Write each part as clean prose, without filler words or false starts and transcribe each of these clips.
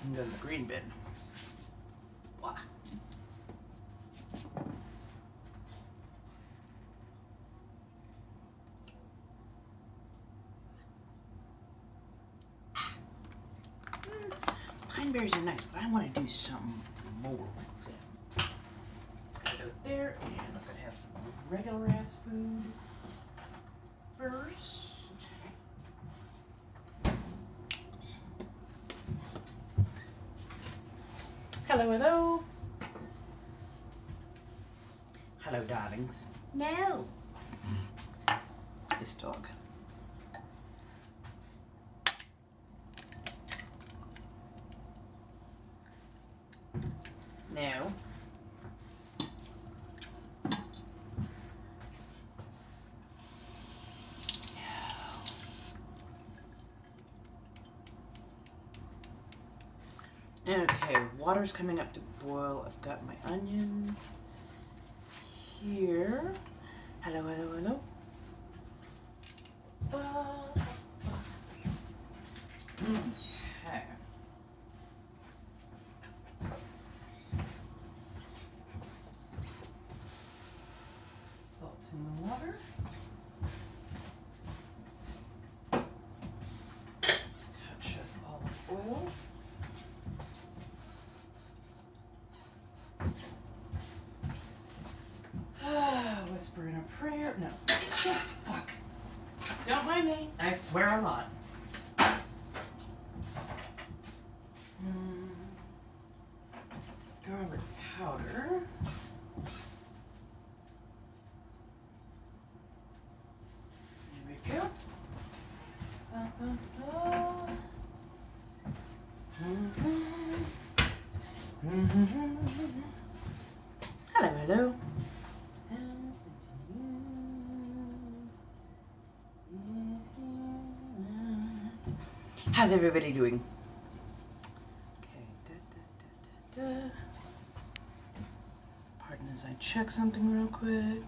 and go to the green bin. Blah. Pine berries are nice, but I want to do something more with them. Gotta go there, and I'm gonna have some regular ass food first. Hello, hello. Hello, darlings. No. This dog. Now, okay, water's coming up to boil. I've got my onions here. Hello, hello, hello. Okay. Salt in the water. Touch of olive oil. Whisper in a prayer. No. Shit. Fuck. Don't mind me. I swear a lot. Garlic powder. There we go. Hello, hello. How's everybody doing? Okay. Pardon as I check something real quick.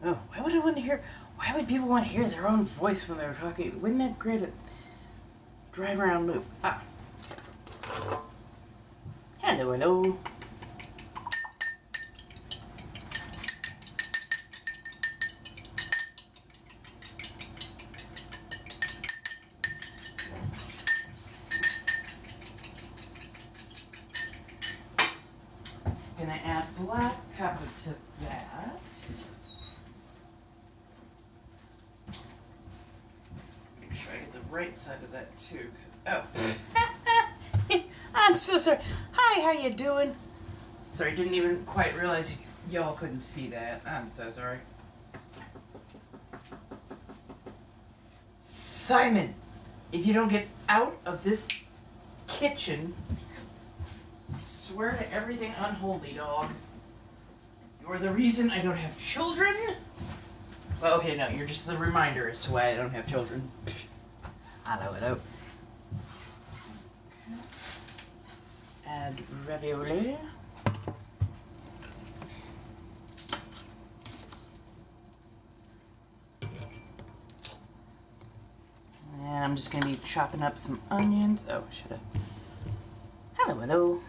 Oh, why would I want to hear? Why would people want to hear their own voice when they're talking? Wouldn't that create a drive around loop? Ah. Hello, hello. Gonna add black pepper to that. Make sure I get the right side of that too. Oh. I'm so sorry. Hi, how you doing? Sorry, didn't even quite realize y'all couldn't see that. I'm so sorry. Simon, if you don't get out of this kitchen, swear to everything unholy, dog. You're the reason I don't have children. Well, okay, no, you're just the reminder as to why I don't have children. Hello, hello. Add ravioli. And I'm just going to be chopping up some onions. Oh, should have. Hello, hello.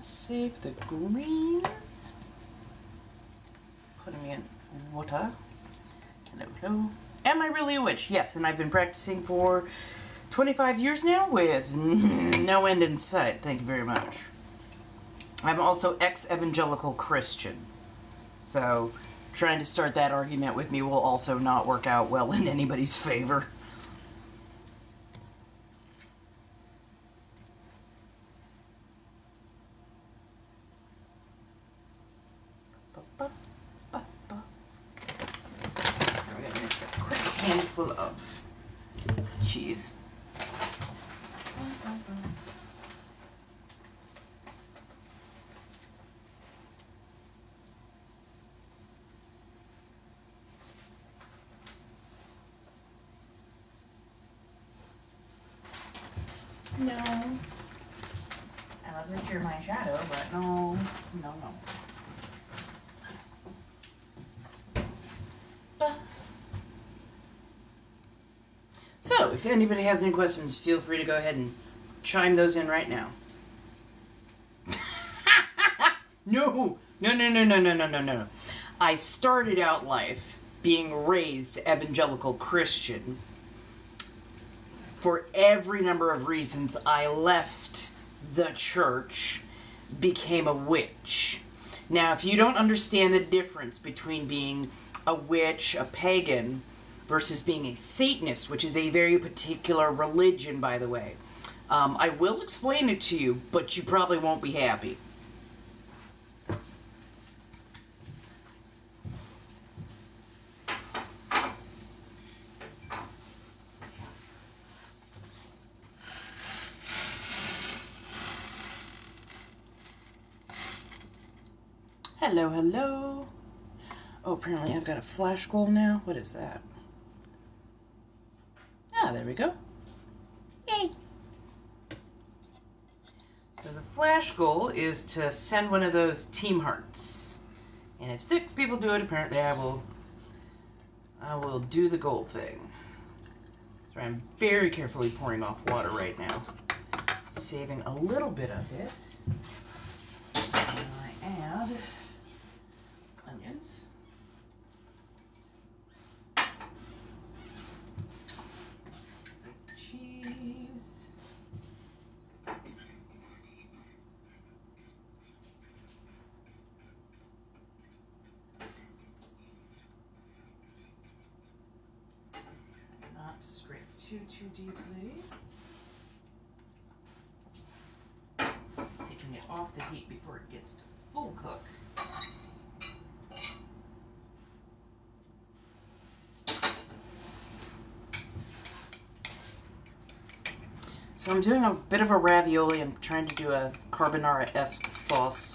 Save the greens. Put them in water. Hello, hello. Am I really a witch? Yes, and I've been practicing for 25 years now with no end in sight. Thank you very much. I'm also ex-evangelical Christian. So trying to start that argument with me will also not work out well in anybody's favor. Handful of cheese. No. I love that you're my shadow, but no, no, no. So, if anybody has any questions, feel free to go ahead and chime those in right now. No. I started out life being raised evangelical Christian. For every number of reasons, I left the church, became a witch. Now, if you don't understand the difference between being a witch, a pagan, versus being a Satanist, which is a very particular religion, by the way, I will explain it to you, but you probably won't be happy. Hello, hello. Oh, apparently I've got a flash goal now. What is that? Ah, there we go. Yay. So the flash goal is to send one of those team hearts. And if 6 people do it, apparently I will do the gold thing. So I'm very carefully pouring off water right now. Saving a little bit of it. And I add onions. Cheese. Not to scrape too deeply. Taking it off the heat before it gets to full cook. So I'm doing a bit of a ravioli. I'm trying to do a carbonara-esque sauce.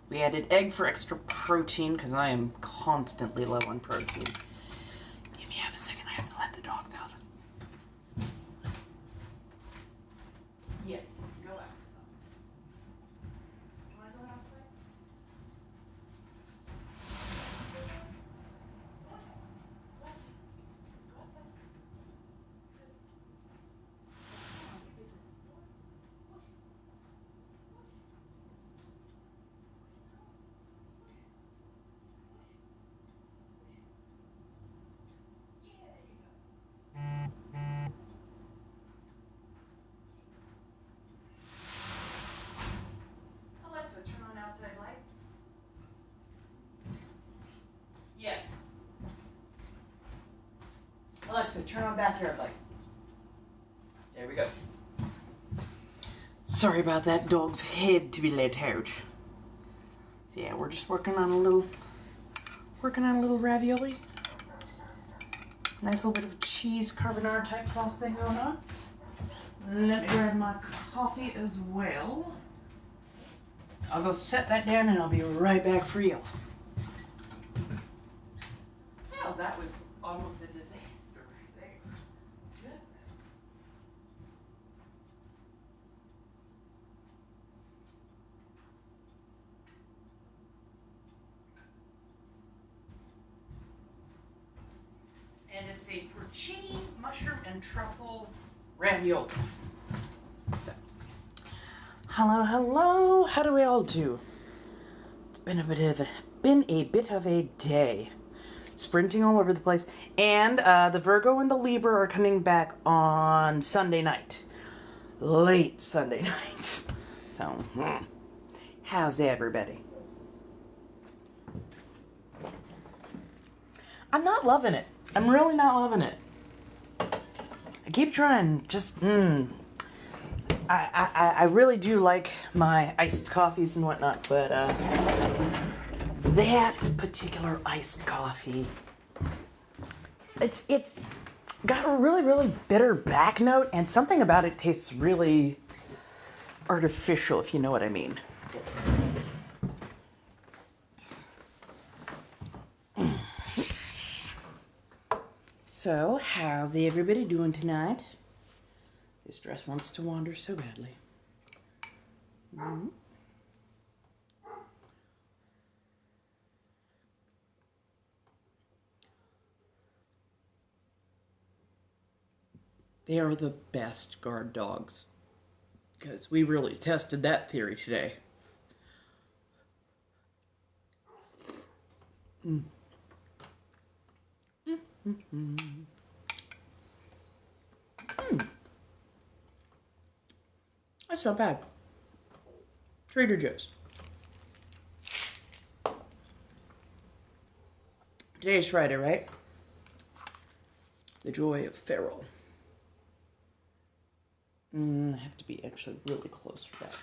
We added egg for extra protein because I am constantly low on protein. Give me half a second. I have to let the dogs out. Yes, go out. You want to go outside? Alexa, turn on outside light. Yes. Alexa, turn on backyard light. There we go. Sorry about that dog's head to be let out. So yeah, we're just working on a little ravioli. Nice little bit of cheese carbonara type sauce thing going on. Let me grab my coffee as well. I'll go set that down and I'll be right back for you. Well, that was almost a disaster right there. Goodness. And it's a porcini, mushroom, and truffle ravioli. So, hello. How do we all do? It's been a bit of a day. Sprinting all over the place. And the Virgo and the Libra are coming back on Sunday night. Late Sunday night. So, how's everybody? I'm not loving it. I'm really not loving it. I keep trying. Just, I really do like my iced coffees and whatnot, but that particular iced coffee, it's got a really bitter back note, and something about it tastes really artificial, if you know what I mean. So, how's everybody doing tonight? This dress wants to wander so badly. Mm-hmm. They are the best guard dogs. Because we really tested that theory today. Mm. Mm-hmm. Mm. That's not bad. Trader Joe's. Today's Friday, right? The joy of feral. I have to be actually really close for that.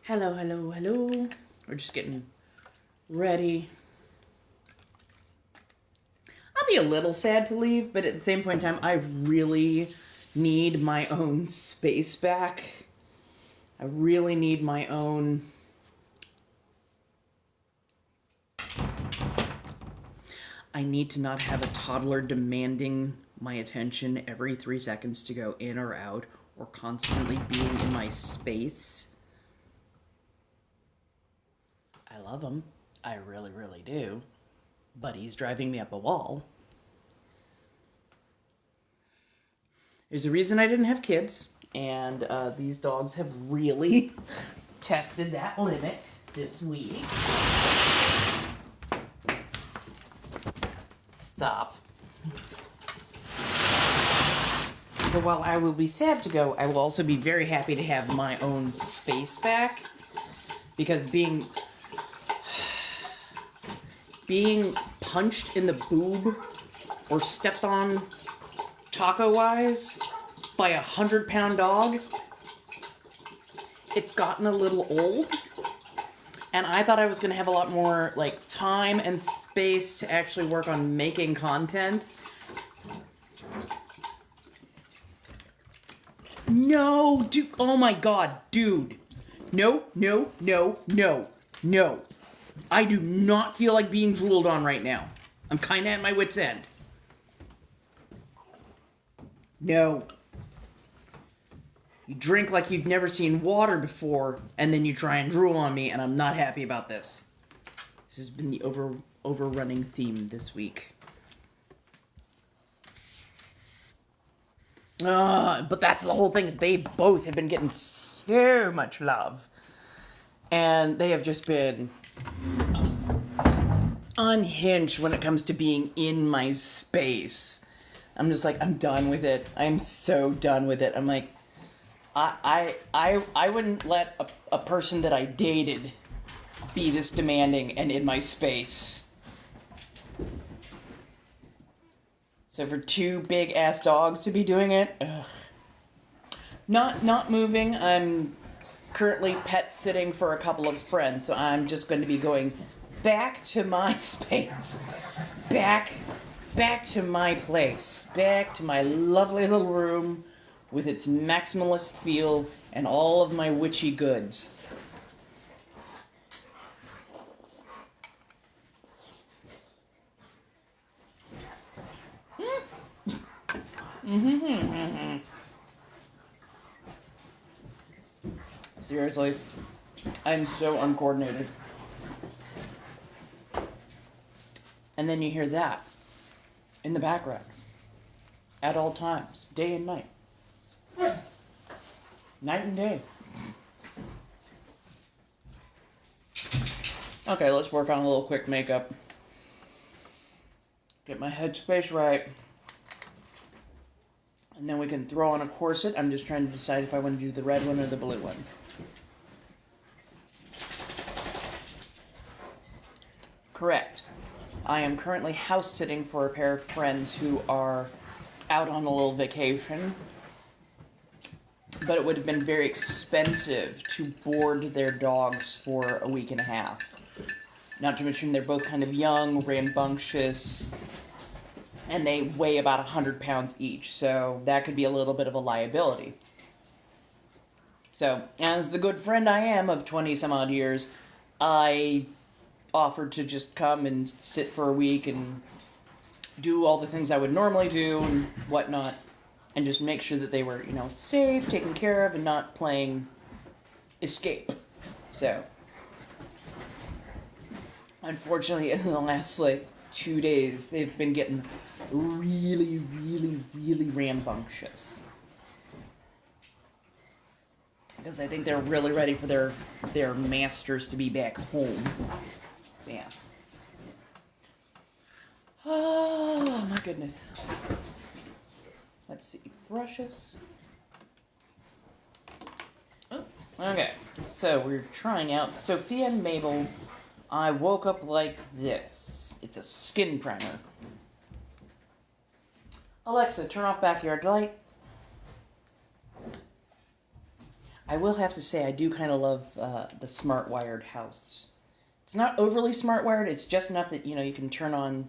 Hello, hello, hello. We're just getting ready. I'll be a little sad to leave, but at the same point in time, I really need my own space back. I really need my own... I need to not have a toddler demanding my attention every 3 seconds to go in or out, or constantly being in my space. I love him. I really, really do. But he's driving me up a wall. There's a reason I didn't have kids, and these dogs have really tested that limit this week. Stop. So while I will be sad to go, I will also be very happy to have my own space back, because being punched in the boob or stepped on taco-wise by a 100-pound dog, it's gotten a little old, and I thought I was going to have a lot more like time and space to actually work on making content. No, dude. Oh my god, dude. No, no, no, no, no. I do not feel like being drooled on right now. I'm kind of at my wit's end. No. You drink like you've never seen water before, and then you try and drool on me, and I'm not happy about this. This has been the overrunning theme this week. But that's the whole thing. They both have been getting so much love. And they have just been unhinged when it comes to being in my space. I'm just like, I'm done with it. I'm so done with it. I'm like, I wouldn't let a person that I dated be this demanding and in my space. So for two big-ass dogs to be doing it, ugh. Not moving. I'm currently pet sitting for a couple of friends, so I'm just going to be going back to my space. Back to my place. Back to my lovely little room with its maximalist feel and all of my witchy goods. Seriously, I'm so uncoordinated. And then you hear that in the background at all times, day and night. Night and day. Okay, let's work on a little quick makeup. Get my headspace right. And then we can throw on a corset. I'm just trying to decide if I want to do the red one or the blue one. Correct. I am currently house sitting for a pair of friends who are out on a little vacation. But it would have been very expensive to board their dogs for a week and a half. Not to mention they're both kind of young, rambunctious. and they weigh about 100 pounds each, so that could be a little bit of a liability. So, as the good friend I am of 20 some odd years, I offered to just come and sit for a week and do all the things I would normally do and whatnot, and just make sure that they were, safe, taken care of, and not playing escape. So, unfortunately, in the last, 2 days, they've been getting really, really, really rambunctious. Because I think they're really ready for their masters to be back home. Yeah. Oh, my goodness. Let's see. Brushes. Oh, okay. So, we're trying out Sophia and Mabel. I woke up like this. It's a skin primer. Alexa, turn off backyard light. I will have to say, I do kind of love the smart wired house. It's not overly smart wired, it's just enough that, you can turn on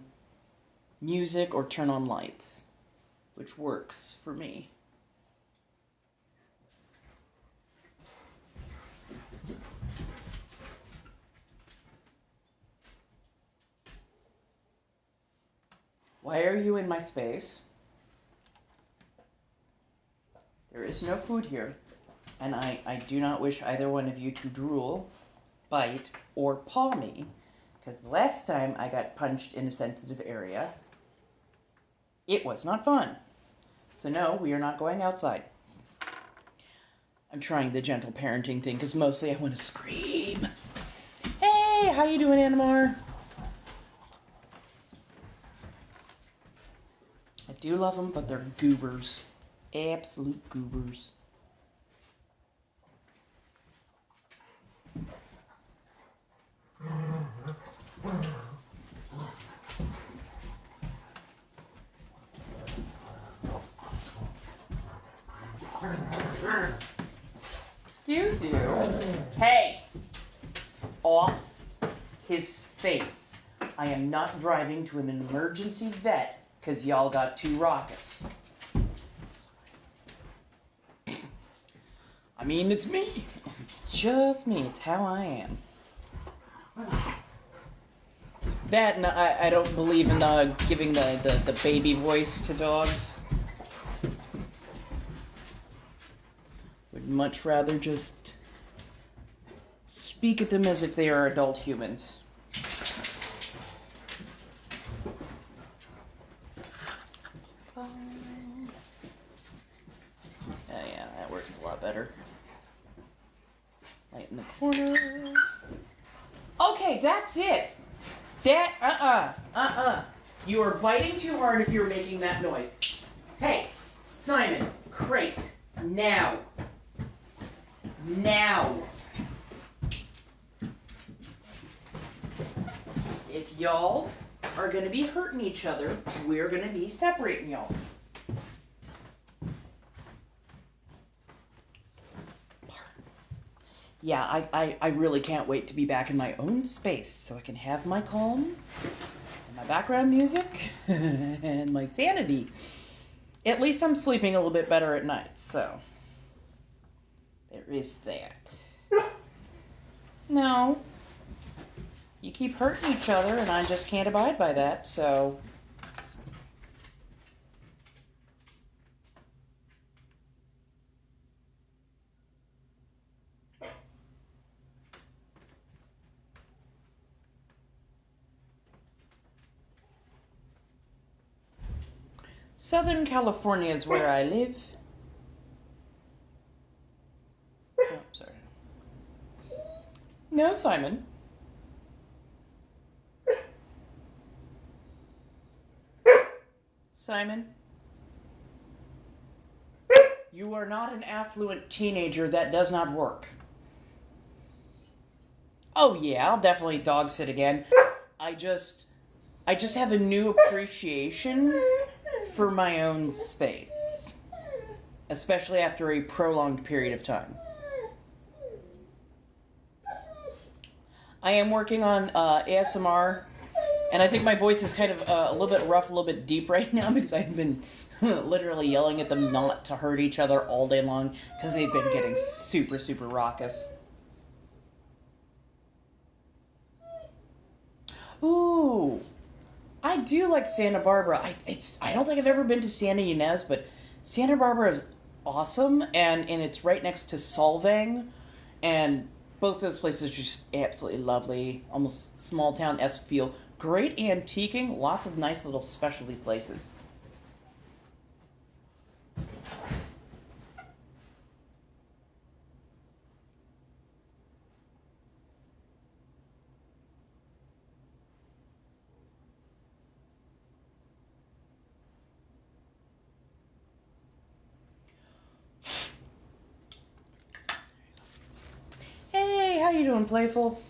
music or turn on lights, which works for me. Why are you in my space? There is no food here. And I do not wish either one of you to drool, bite, or paw me, because the last time I got punched in a sensitive area, it was not fun. So no, we are not going outside. I'm trying the gentle parenting thing, because mostly I want to scream. Hey, how you doing, Animar? I do love them, but they're goobers. Absolute goobers. Excuse you. Hey! Off his face. I am not driving to an emergency vet because y'all got too raucous. I mean, it's me. It's just me. It's how I am. That, and I don't believe in giving the baby voice to dogs. Would much rather just speak at them as if they are adult humans. Yeah, that works a lot better. Light in the corners. Okay, that's it. You are biting too hard if you're making that noise. Hey, Simon, crate, now. Now. If y'all are going to be hurting each other, we're going to be separating y'all. Yeah, I really can't wait to be back in my own space so I can have my calm, and my background music, and my sanity. At least I'm sleeping a little bit better at night, so there is that. No. You keep hurting each other, and I just can't abide by that, so... Southern California is where I live. Oh, sorry. No, Simon. Simon? You are not an affluent teenager. That does not work. Oh yeah, I'll definitely dog sit again. I just have a new appreciation for my own space, especially after a prolonged period of time. I am working on ASMR And I think my voice is kind of a little bit rough, a little bit deep right now because I've been literally yelling at them not to hurt each other all day long because they've been getting super, super raucous. Ooh, I do like Santa Barbara. I don't think I've ever been to Santa Ynez, but Santa Barbara is awesome, and it's right next to Solvang, and both those places are just absolutely lovely, almost small town-esque feel. Great antiquing, lots of nice little specialty places. Hey, how you doing, Playful?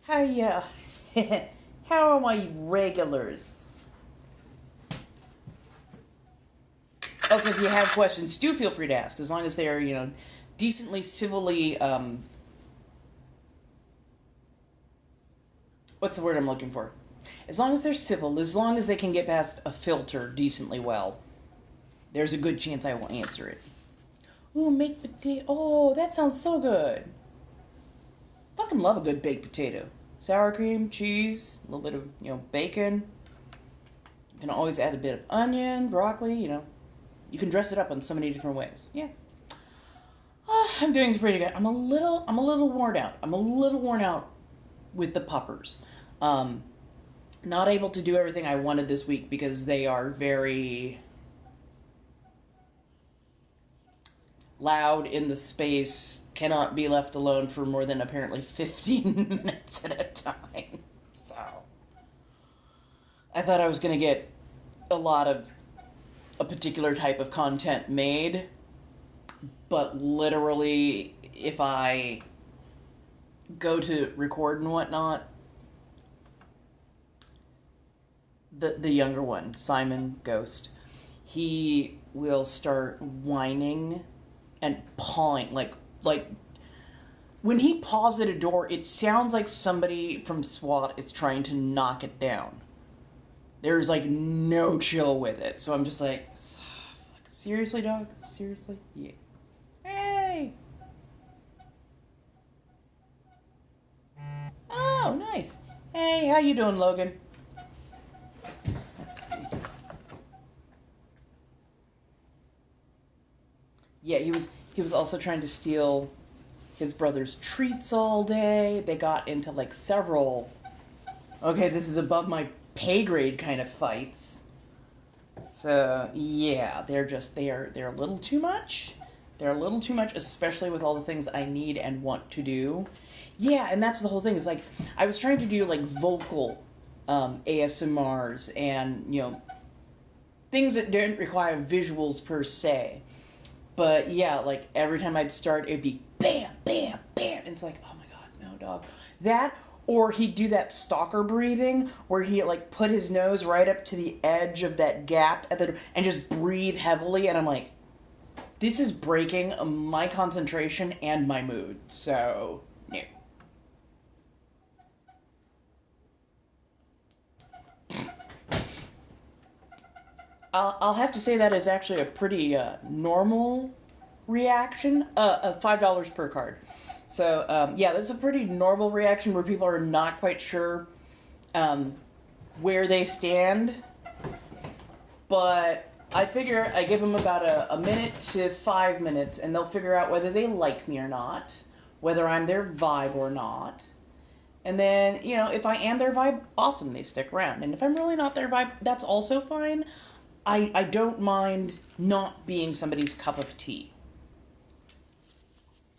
How ya? How are my regulars? Also, if you have questions, do feel free to ask, as long as they are, decently, civilly, what's the word I'm looking for? As long as they're civil, as long as they can get past a filter decently well, there's a good chance I will answer it. Ooh, baked potato. Oh, that sounds so good. Fucking love a good baked potato. Sour cream, cheese, a little bit of, bacon. You can always add a bit of onion, broccoli, You can dress it up in so many different ways. Yeah. I'm doing pretty good. I'm a little worn out. I'm a little worn out with the puppers. Not able to do everything I wanted this week because they are very loud in the space, cannot be left alone for more than apparently 15 minutes at a time. So, I thought I was going to get a lot of a particular type of content made, but literally, if I go to record and whatnot, the younger one, Simon Ghost, he will start whining and pawing, like when he paws at a door, it sounds like somebody from SWAT is trying to knock it down. There's no chill with it. So I'm just like, seriously, dog? Seriously? Yeah. Hey! Oh, nice. Hey, how you doing, Logan? Let's see. Yeah, he was also trying to steal his brother's treats all day. They got into several, okay, this is above my pay grade kind of fights. So yeah, they're a little too much. They're a little too much, especially with all the things I need and want to do. Yeah, and that's the whole thing. Is I was trying to do vocal ASMRs and things that didn't require visuals per se. But yeah, every time I'd start, it'd be bam, bam, bam. And it's oh my god, no, dog. That, or he'd do that stalker breathing where he put his nose right up to the edge of that gap at the and just breathe heavily. And I'm like, this is breaking my concentration and my mood. So, yeah. I'll have to say that is actually a pretty normal reaction. $5 per card. So, yeah, that's a pretty normal reaction where people are not quite sure where they stand. But I figure I give them about a minute to 5 minutes, and they'll figure out whether they like me or not, whether I'm their vibe or not. And then, if I am their vibe, awesome, they stick around. And if I'm really not their vibe, that's also fine. I don't mind not being somebody's cup of tea.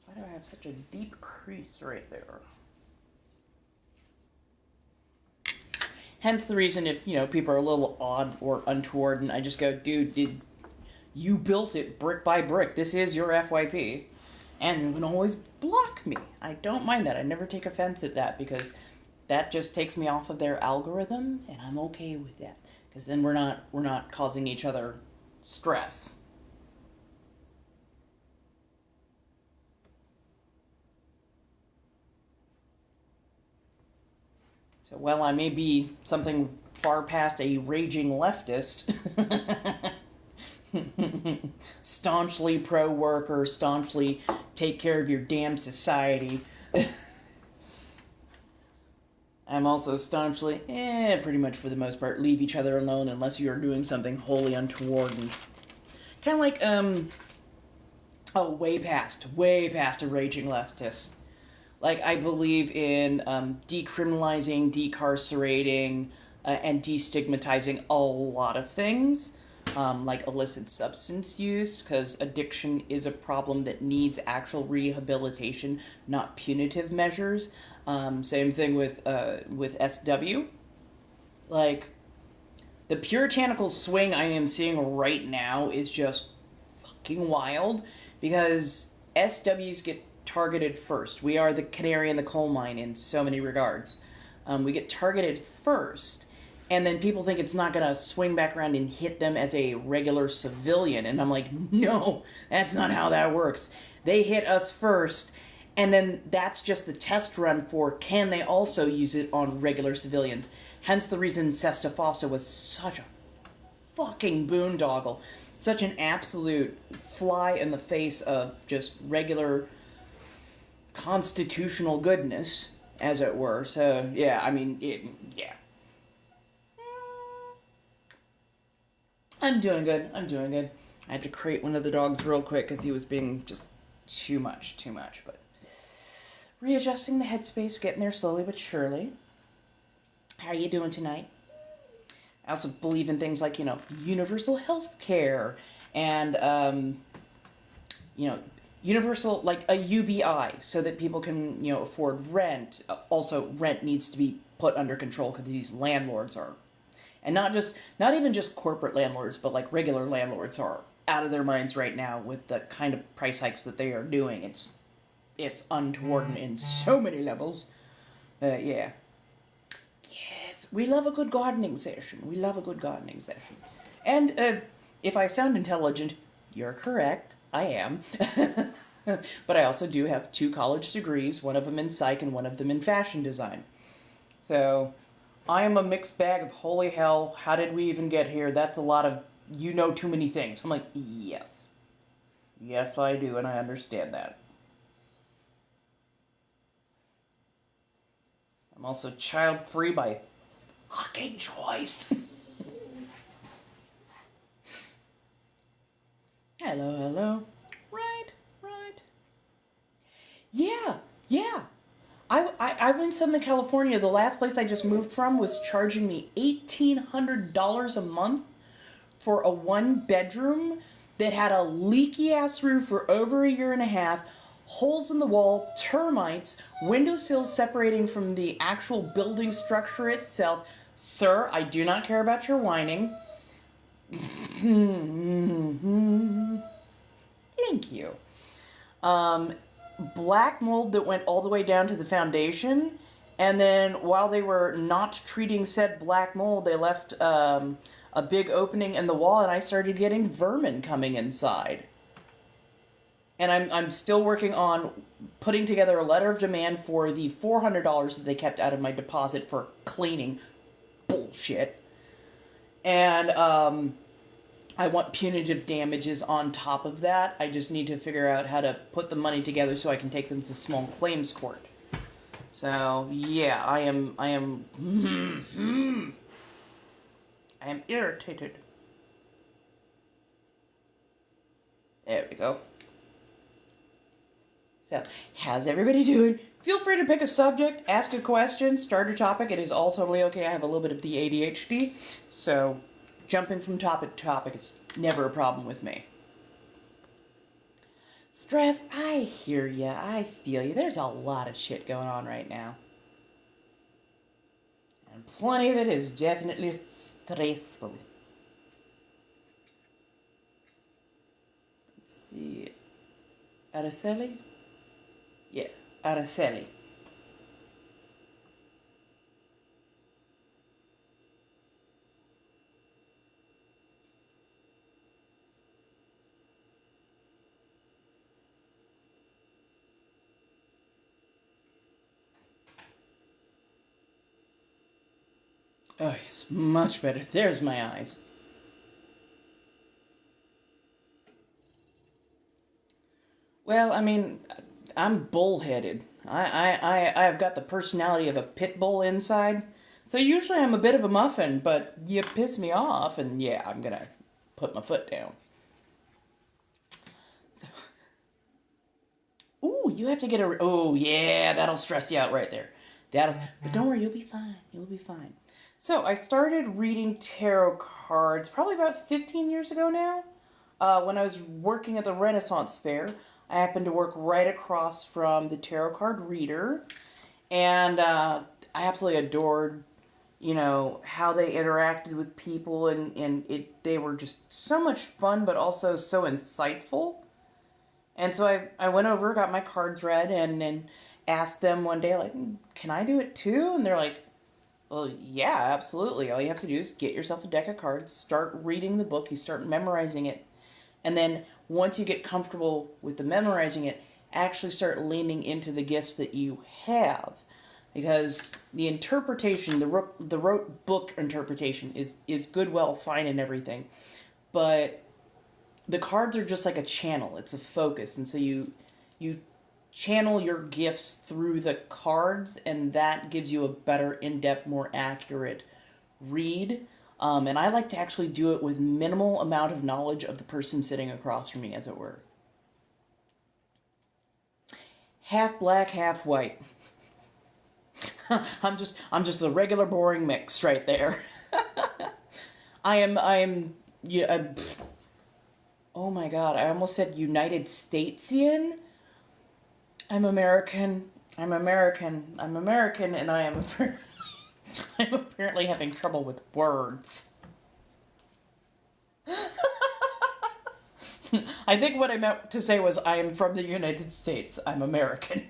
Why do I have such a deep crease right there? Hence the reason if, people are a little odd or untoward and I just go, dude, you built it brick by brick. This is your FYP. And you can always block me. I don't mind that. I never take offense at that because that just takes me off of their algorithm and I'm okay with that. Because then we're not causing each other stress. So while I may be something far past a raging leftist, staunchly pro-worker, staunchly take care of your damn society, I'm also staunchly, pretty much for the most part, leave each other alone unless you are doing something wholly untoward. And kind of like, way past a raging leftist. Like, I believe in decriminalizing, decarcerating, and destigmatizing a lot of things, like illicit substance use, because addiction is a problem that needs actual rehabilitation, not punitive measures. Same thing with SW. Like, the puritanical swing I am seeing right now is just fucking wild, because SWs get targeted first. We are the canary in the coal mine in so many regards. We get targeted first, and then people think it's not going to swing back around and hit them as a regular civilian. And I'm like, no, that's not how that works. They hit us first, and then that's just the test run for can they also use it on regular civilians. Hence the reason Sesta Fosta was such a fucking boondoggle. Such an absolute fly in the face of just regular constitutional goodness, as it were. So, yeah, I mean, yeah. I'm doing good. I had to crate one of the dogs real quick because he was being just too much. But readjusting the headspace, getting there slowly but surely. How are you doing tonight? I also believe in things like, universal health care and, universal, like a UBI, so that people can, afford rent. Also, rent needs to be put under control because these landlords are, and not even just corporate landlords, but like regular landlords are out of their minds right now with the kind of price hikes that they are doing. It's untoward in so many levels. Yeah. Yes, we love a good gardening session. And if I sound intelligent, you're correct. I am. But I also do have 2 college degrees, one of them in psych and one of them in fashion design. So I am a mixed bag of holy hell, how did we even get here? That's a lot of, too many things. I'm like, yes. Yes, I do, and I understand that. I'm also child-free by fucking choice. Hello. Right. Yeah. I went to Southern California. The last place I just moved from was charging me $1,800 a month for a 1-bedroom that had a leaky-ass roof for over a year and a half, holes in the wall, termites, windowsills separating from the actual building structure itself. Sir, I do not care about your whining. Thank you. Black mold that went all the way down to the foundation, and then while they were not treating said black mold, they left a big opening in the wall, and I started getting vermin coming inside. And I'm still working on putting together a letter of demand for the $400 that they kept out of my deposit for cleaning. Bullshit. And I want punitive damages on top of that. I just need to figure out how to put the money together so I can take them to small claims court. So, yeah, I am irritated. There we go. So, how's everybody doing? Feel free to pick a subject, ask a question, start a topic. It is all totally okay. I have a little bit of the ADHD, so jumping from topic to topic is never a problem with me. Stress, I hear ya. I feel you. There's a lot of shit going on right now. And plenty of it is definitely stressful. Let's see. Araceli? Yeah, Araceli. Oh, yes, much better. There's my eyes. Well, I mean, I'm bullheaded. I've got the personality of a pit bull inside. So usually I'm a bit of a muffin, but you piss me off, and yeah, I'm gonna put my foot down. So, ooh, you have to get a. Oh yeah, that'll stress you out right there. But don't worry, you'll be fine. You'll be fine. So I started reading tarot cards probably about 15 years ago now. When I was working at the Renaissance Fair, I happened to work right across from the tarot card reader, and I absolutely adored, how they interacted with people, and they were just so much fun, but also so insightful. And so I went over, got my cards read, and asked them one day, like, can I do it too? And they're like, well, yeah, absolutely. All you have to do is get yourself a deck of cards, start reading the book, you start memorizing it, and then once you get comfortable with the memorizing it, actually start leaning into the gifts that you have. Because the interpretation, the rote book interpretation is good, well, fine, and everything. But the cards are just like a channel. It's a focus. And so you channel your gifts through the cards, and that gives you a better, in-depth, more accurate read. And I like to actually do it with minimal amount of knowledge of the person sitting across from me, as it were. Half black, half white. I'm just a regular boring mix right there. Yeah, oh my god, I almost said United Statesian. I'm American, and I'm apparently having trouble with words. I think what I meant to say was I am from the United States. I'm American.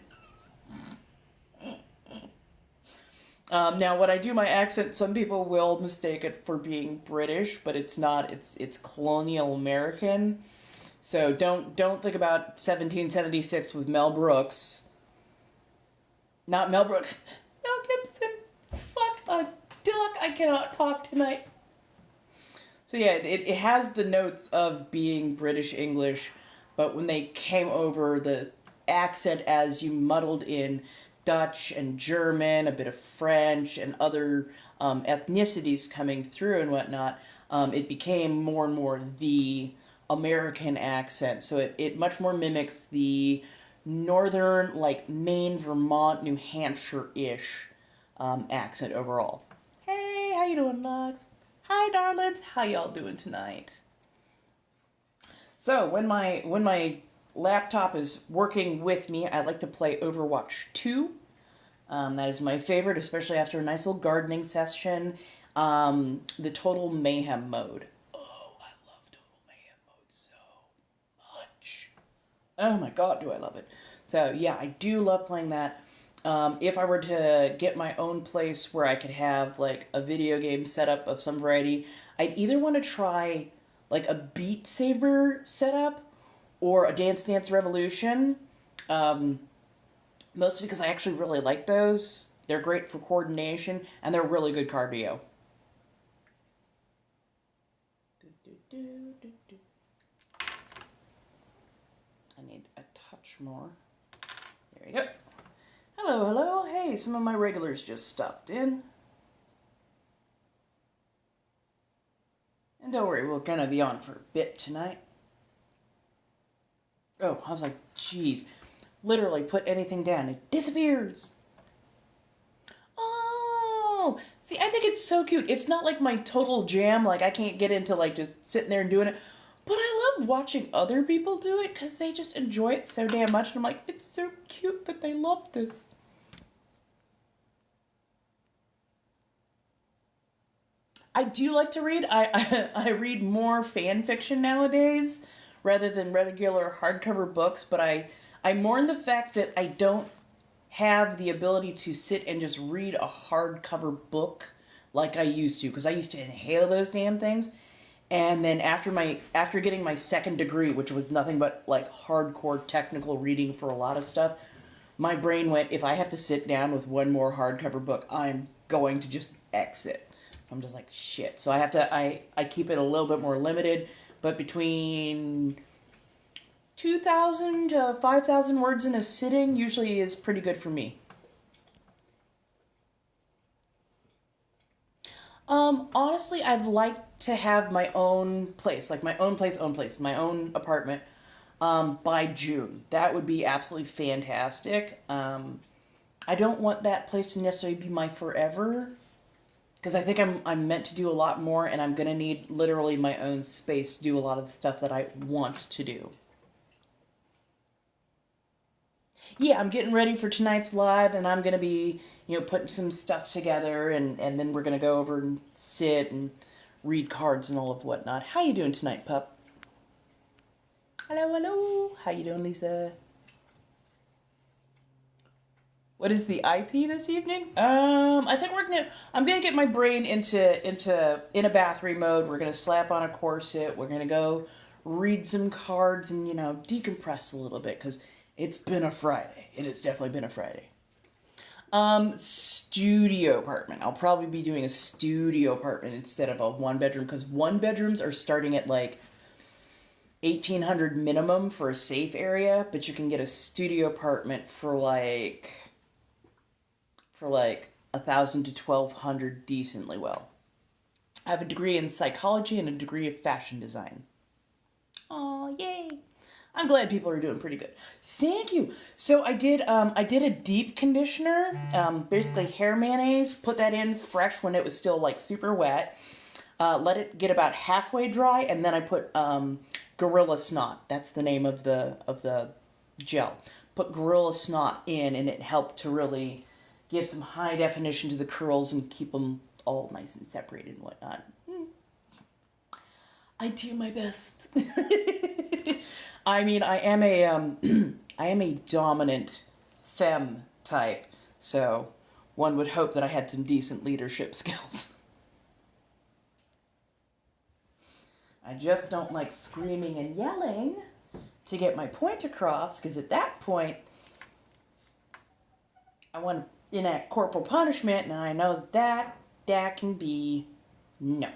Now, when I do my accent, some people will mistake it for being British, but it's not. It's colonial American. So don't think about 1776 with Mel Brooks. Not Mel Brooks. Mel Gibson. Fuck a duck. I cannot talk tonight. So yeah, it has the notes of being British English, but when they came over, the accent, as you muddled in Dutch and German, a bit of French, and other ethnicities coming through and whatnot, it became more and more the American accent. So it much more mimics the northern, like Maine, Vermont, New Hampshire-ish accent overall. Hey, how you doing, Lux? Hi, darlings. How y'all doing tonight? So when my laptop is working with me, I like to play Overwatch 2. That is my favorite, especially after a nice little gardening session. The Total Mayhem mode. Oh, I love Total Mayhem mode so much. Oh my god, do I love it. So yeah, I do love playing that. If I were to get my own place where I could have like a video game setup of some variety, I'd either want to try like a Beat Saber setup or a Dance Dance Revolution. Mostly because I actually really like those. They're great for coordination, and they're really good cardio. I need a touch more. There we go. Hello, hello. Hey, some of my regulars just stopped in. And don't worry, we're gonna be on for a bit tonight. Oh, I was like, geez. Literally put anything down, it disappears. Oh, see, I think it's so cute. It's not like my total jam, like I can't get into like just sitting there and doing it. But I love watching other people do it because they just enjoy it so damn much. And I'm like, it's so cute that they love this. I do like to read. I read more fan fiction nowadays rather than regular hardcover books, but I mourn the fact that I don't have the ability to sit and just read a hardcover book like I used to, because I used to inhale those damn things. And then after getting my second degree, which was nothing but like hardcore technical reading for a lot of stuff, my brain went, if I have to sit down with one more hardcover book, I'm going to just exit. I'm just like, shit. So I have to, I keep it a little bit more limited, but between 2,000 to 5,000 words in a sitting usually is pretty good for me. Honestly, I'd like to have my own place, like my own place, my own apartment, by June. That would be absolutely fantastic. I don't want that place to necessarily be my forever, because I think I'm meant to do a lot more, and I'm gonna need literally my own space to do a lot of the stuff that I want to do. Yeah, I'm getting ready for tonight's live, and I'm gonna be, putting some stuff together, and then we're gonna go over and sit and read cards and all of whatnot. How you doing tonight, pup? Hello, hello. How you doing, Lisa? What is the IP this evening? I think I'm gonna get my brain into in a bathroom mode. We're gonna slap on a corset. We're gonna go read some cards and decompress a little bit because it's been a Friday. It has definitely been a Friday. Studio apartment. I'll probably be doing a studio apartment instead of a one bedroom because one bedrooms are starting at like 1,800 minimum for a safe area, but you can get a studio apartment for like 1,000 to 1,200 decently well. I have a degree in psychology and a degree of fashion design. Oh, yay! I'm glad people are doing pretty good. Thank you. So I did a deep conditioner, basically hair mayonnaise. Put that in fresh when it was still like super wet. Let it get about halfway dry, and then I put Gorilla Snot. That's the name of the gel. Put Gorilla Snot in, and it helped to really give some high definition to the curls and keep them all nice and separated and whatnot. I do my best. I mean, I am a dominant femme type, so one would hope that I had some decent leadership skills. I just don't like screaming and yelling to get my point across, because at that point, I want to enact corporal punishment, and I know that can be no.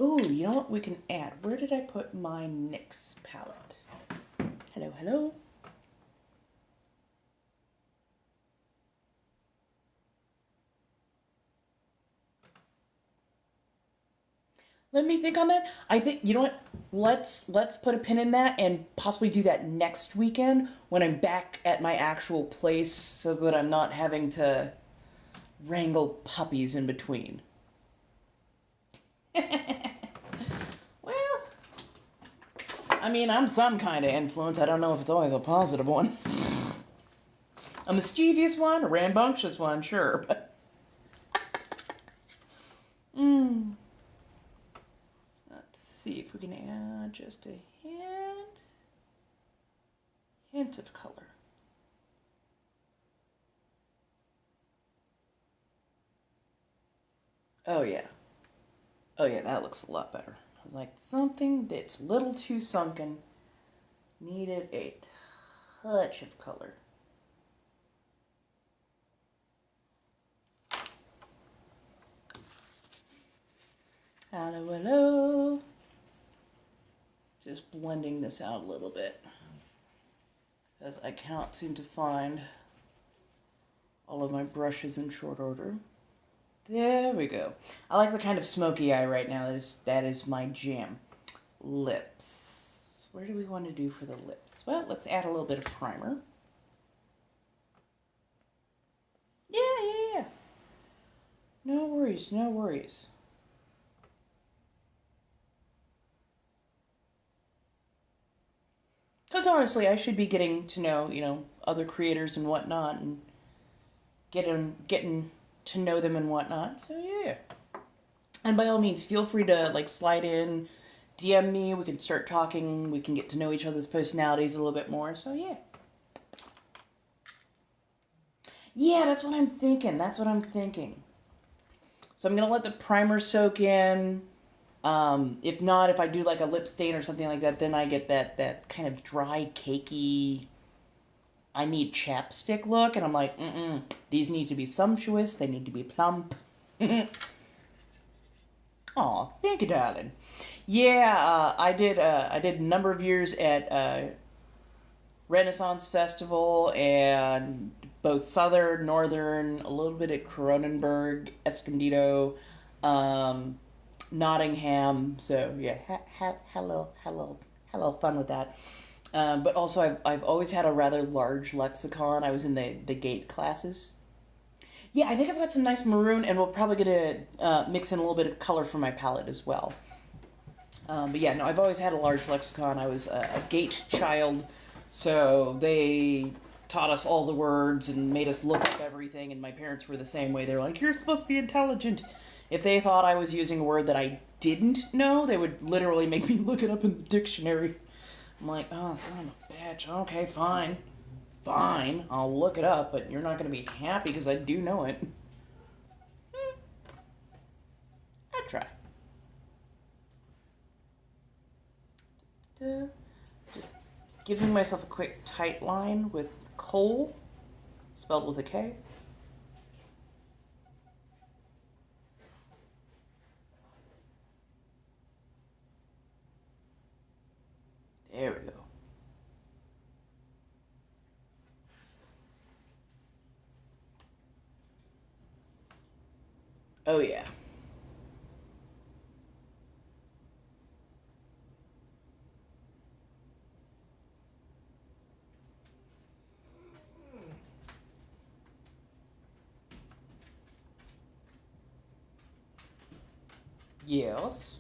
Ooh, you know what we can add? Where did I put my NYX palette? Hello, hello. Let me think on that. I think, you know what? Let's put a pin in that and possibly do that next weekend when I'm back at my actual place so that I'm not having to wrangle puppies in between. Well, I mean, I'm some kind of influence. I don't know if it's always a positive one. A mischievous one, a rambunctious one, sure, but... Let's see if we can add just a hint of color. Oh yeah, that looks a lot better. I was like, something that's a little too sunken needed a touch of color. Hello, hello. Just blending this out a little bit, as I cannot seem to find all of my brushes in short order. There we go. I like the kind of smoky eye right now. That is my jam. Lips. Where do we want to do for the lips? Well, let's add a little bit of primer. Yeah. No worries, no worries. Because honestly, I should be getting to know, other creators and whatnot, and getting to know them and whatnot. So yeah. And by all means, feel free to slide in, DM me. We can start talking. We can get to know each other's personalities a little bit more. So yeah. Yeah, that's what I'm thinking. So I'm gonna let the primer soak in. If not, if I do like a lip stain or something like that, then I get that kind of dry, cakey, I need chapstick look, and I'm like, these need to be sumptuous, they need to be plump. Oh, thank you, darling. Yeah, I did a number of years at Renaissance Festival and both Southern, Northern, a little bit at Cronenberg, Escondido, um, Nottingham. So yeah, hello, fun with that. But also, I've always had a rather large lexicon. I was in the gate classes. Yeah, I think I've got some nice maroon, and we're probably gonna mix in a little bit of color for my palette as well. But yeah, no, I've always had a large lexicon. I was a gate child, so they taught us all the words and made us look up everything. And my parents were the same way. They're like, "You're supposed to be intelligent." If they thought I was using a word that I didn't know, they would literally make me look it up in the dictionary. I'm like, "Oh, son of a bitch. Okay, fine, fine. I'll look it up, but you're not gonna be happy because I do know it." I try. Just giving myself a quick tight line with coal, spelled with a K. There we go. Oh yeah. Yes.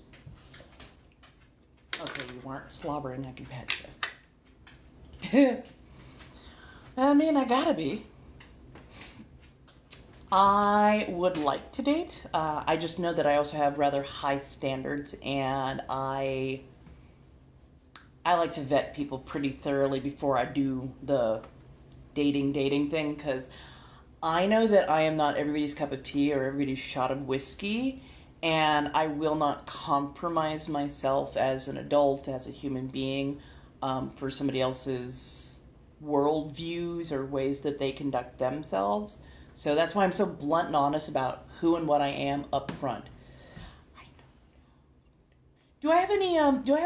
Okay, you weren't slobbering, I can pet you. I mean, I gotta be. I would like to date. I just know that I also have rather high standards, and I like to vet people pretty thoroughly before I do the dating thing, because I know that I am not everybody's cup of tea or everybody's shot of whiskey, and I will not compromise myself as an adult, as a human being, for somebody else's worldviews or ways that they conduct themselves. So that's why I'm so blunt and honest about who and what I am up front. Do I have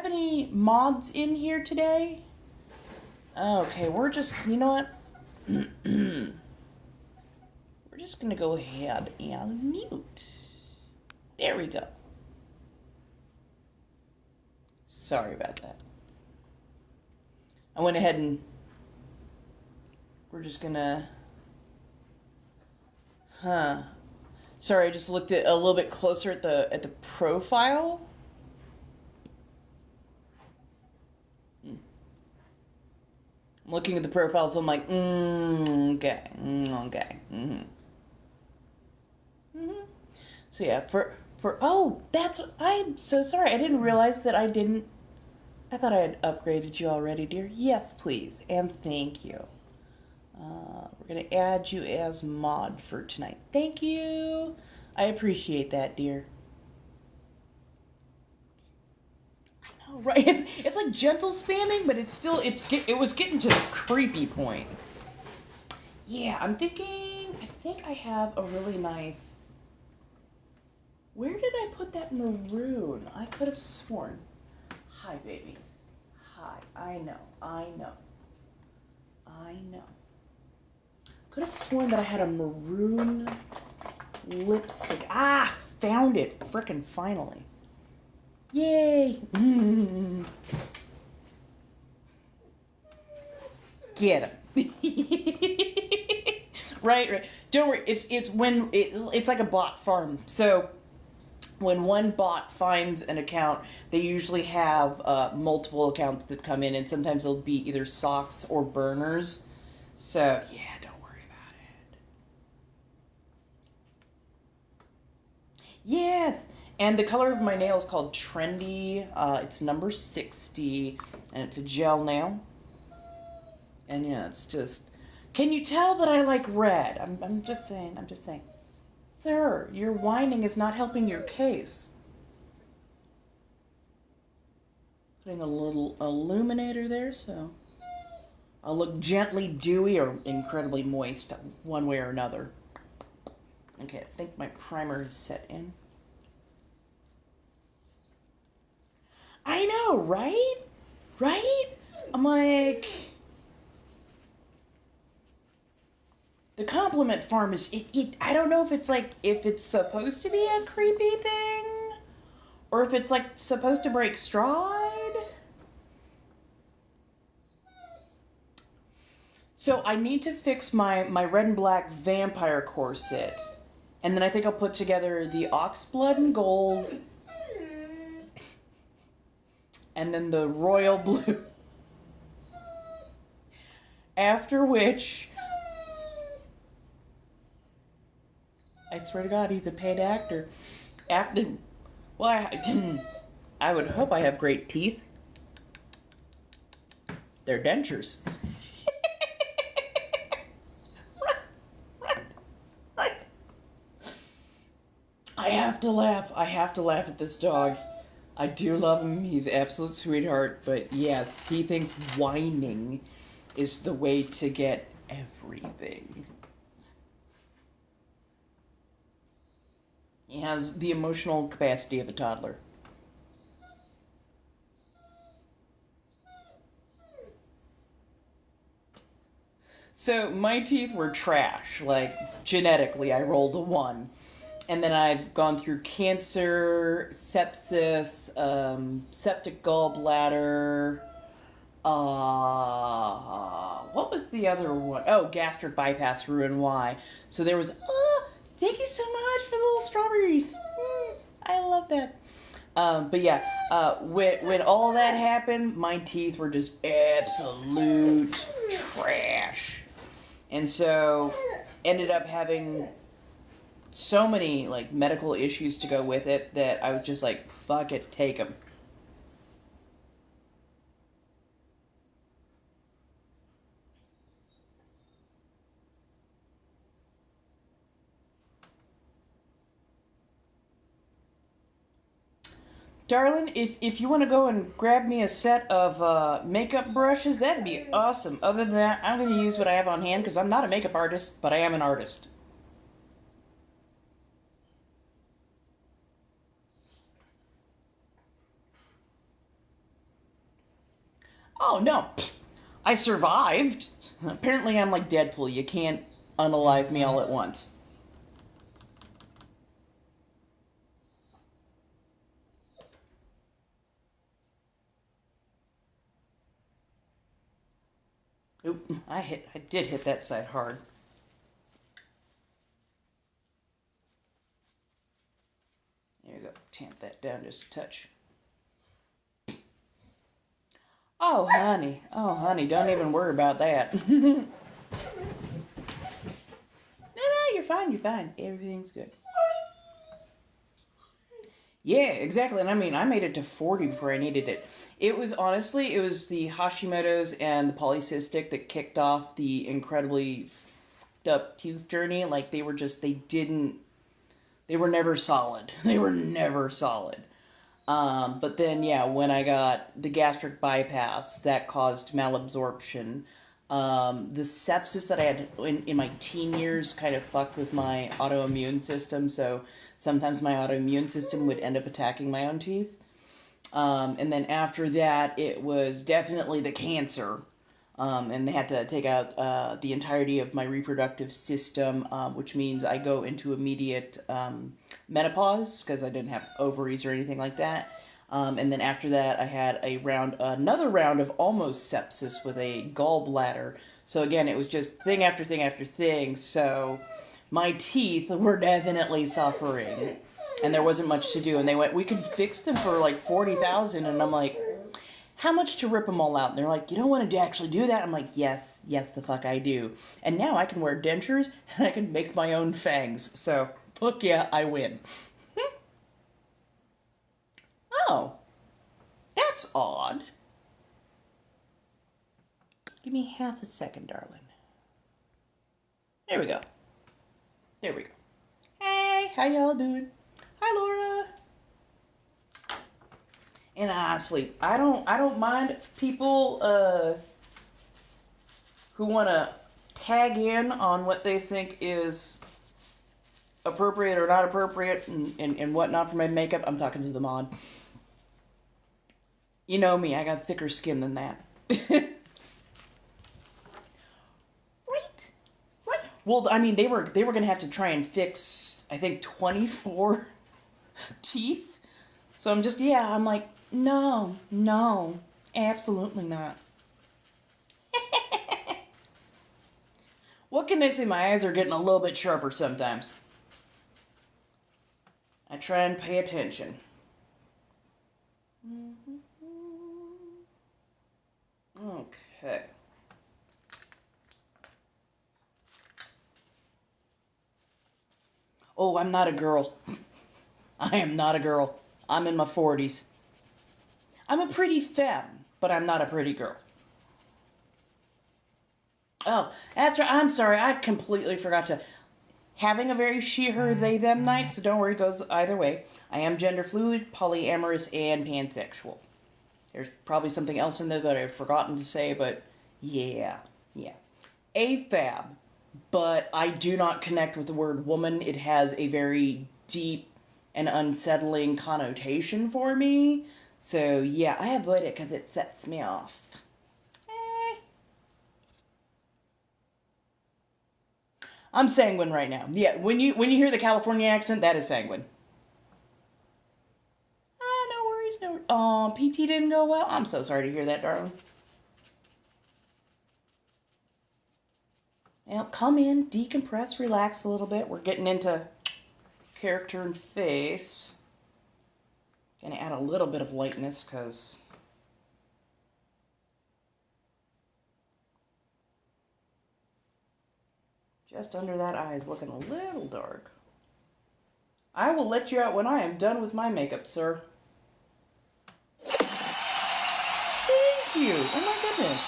any mods in here today? Okay, we're just, you know what? We're just gonna go ahead and mute. There we go. Sorry about that. I went ahead and we're just gonna, sorry, I just looked at a little bit closer at the profile. I'm looking at the profile, so I'm like, okay, okay. So yeah, oh, I'm so sorry. I didn't realize that I thought I had upgraded you already, dear. Yes, please, and thank you. We're gonna add you as mod for tonight. Thank you. I appreciate that, dear. I know, right? It's like gentle spamming, but it was getting to the creepy point. Yeah, I'm thinking. I think I have a really nice. Where did I put that maroon? I could have sworn. Hi, babies. Hi. I know. Could have sworn that I had a maroon lipstick. Ah, found it. Frickin' finally. Yay. Get him. Right. Don't worry. It's like a bot farm. So when one bot finds an account, they usually have multiple accounts that come in, and sometimes they'll be either socks or burners. So, yeah, don't worry about it. Yes! And the color of my nail is called Trendy. It's number 60, and it's a gel nail. And yeah, it's just... Can you tell that I like red? I'm just saying. Sir, your whining is not helping your case. Putting a little illuminator there, so I'll look gently dewy or incredibly moist, one way or another. Okay, I think my primer is set in. know, right? Right? I'm like, the compliment farm is, I don't know if it's like, if it's supposed to be a creepy thing, or if it's like supposed to break stride. So I need to fix my red and black vampire corset. And then I think I'll put together the ox blood and gold. And then the royal blue. After which, I swear to God, he's a paid actor. After, well, I would hope I have great teeth. They're dentures. Right. I have to laugh. I have to laugh at this dog. I do love him. He's an absolute sweetheart. But yes, he thinks whining is the way to get everything. He has the emotional capacity of a toddler. So my teeth were trash. Like, genetically, I rolled a 1. And then I've gone through cancer, sepsis, septic gallbladder. What was the other one? Oh, gastric bypass, Roux-en-Y. So there was, thank you so much for the little strawberries. I love that. But yeah, when all that happened, my teeth were just absolute trash. And so ended up having so many like medical issues to go with it that I was just like, fuck it, take them. Darling, if you want to go and grab me a set of makeup brushes, that'd be awesome. Other than that, I'm going to use what I have on hand because I'm not a makeup artist, but I am an artist. Oh, no. I survived. Apparently I'm like Deadpool. You can't unalive me all at once. Oop, I did hit that side hard. There you go. Tamp that down just a touch. Oh, honey, don't even worry about that. No, you're fine. Everything's good. Yeah, exactly. And I mean, I made it to 40 before I needed it. It was the Hashimoto's and the polycystic that kicked off the incredibly fucked up tooth journey. Like, they were never solid. They were never solid. But then, yeah, when I got the gastric bypass, that caused malabsorption. The sepsis that I had in my teen years kind of fucked with my autoimmune system, so sometimes my autoimmune system would end up attacking my own teeth. And then after that, it was definitely the cancer. And they had to take out the entirety of my reproductive system, which means I go into immediate menopause because I didn't have ovaries or anything like that. And then after that, I had another round of almost sepsis with a gallbladder. So again, it was just thing after thing after thing. So my teeth were definitely suffering, and there wasn't much to do. And they went, we could fix them for like $40,000, and I'm like, how much to rip them all out? And they're like, you don't want to actually do that? I'm like, yes, the fuck I do. And now I can wear dentures, and I can make my own fangs. So, fuck yeah, I win. Oh, that's odd. Give me half a second, darling. There we go. Hey, how y'all doing? Hi, Laura. And honestly, I don't mind people who want to tag in on what they think is appropriate or not appropriate and whatnot for my makeup. I'm talking to the mod. You know me, I got thicker skin than that. Right? Right? Well, I mean, they were gonna have to try and fix, I think, 24 teeth. So I'm like, no, no, absolutely not. What can I say? My eyes are getting a little bit sharper sometimes. I try and pay attention. Okay. Oh, I'm not a girl. I am not a girl. I'm in my 40s. I'm a pretty femme, but I'm not a pretty girl. Oh, that's right. I'm sorry. I completely forgot to. Having a very she, her, they, them night, so don't worry, it goes either way. I am gender fluid, polyamorous, and pansexual. There's probably something else in there that I've forgotten to say, but yeah. AFAB, but I do not connect with the word woman. It has a very deep and unsettling connotation for me. So yeah, I avoid it because it sets me off. I'm sanguine right now. Yeah, when you hear the California accent, that is sanguine. No worries, no worries. Oh, PT didn't go well? I'm so sorry to hear that, darling. Well, come in, decompress, relax a little bit. We're getting into character and face. Gonna add a little bit of lightness, because... just under that eye is looking a little dark. I will let you out when I am done with my makeup, sir. Thank you. Oh my goodness.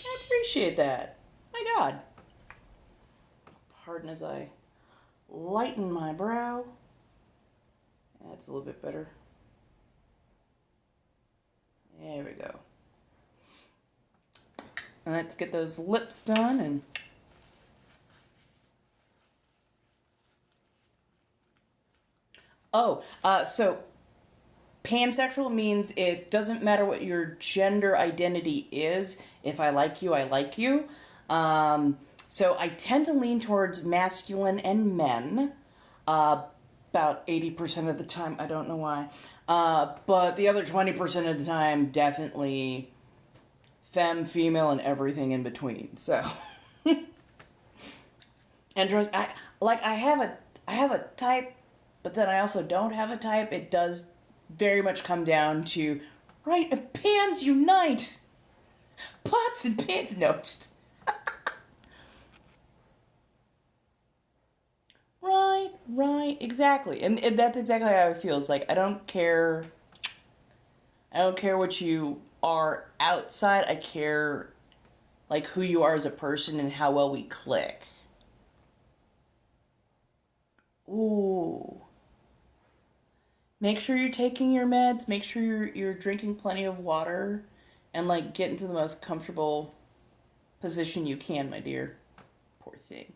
I appreciate that. My God. Pardon as I lighten my brow. That's a little bit better. There we go. And let's get those lips done and... so pansexual means it doesn't matter what your gender identity is. If I like you, I like you. So I tend to lean towards masculine and men, about 80% of the time. I don't know why. But the other 20% of the time, definitely femme, female, and everything in between. So, and I have a type. But then I also don't have a type. It does very much come down to, right, pans unite. Pots and pans, no. Right, exactly. And that's exactly how it feels. Like, I don't care what you are outside. I care, like, who you are as a person and how well we click. Ooh. Make sure you're taking your meds. Make sure you're drinking plenty of water, and like get into the most comfortable position you can, my dear. Poor thing.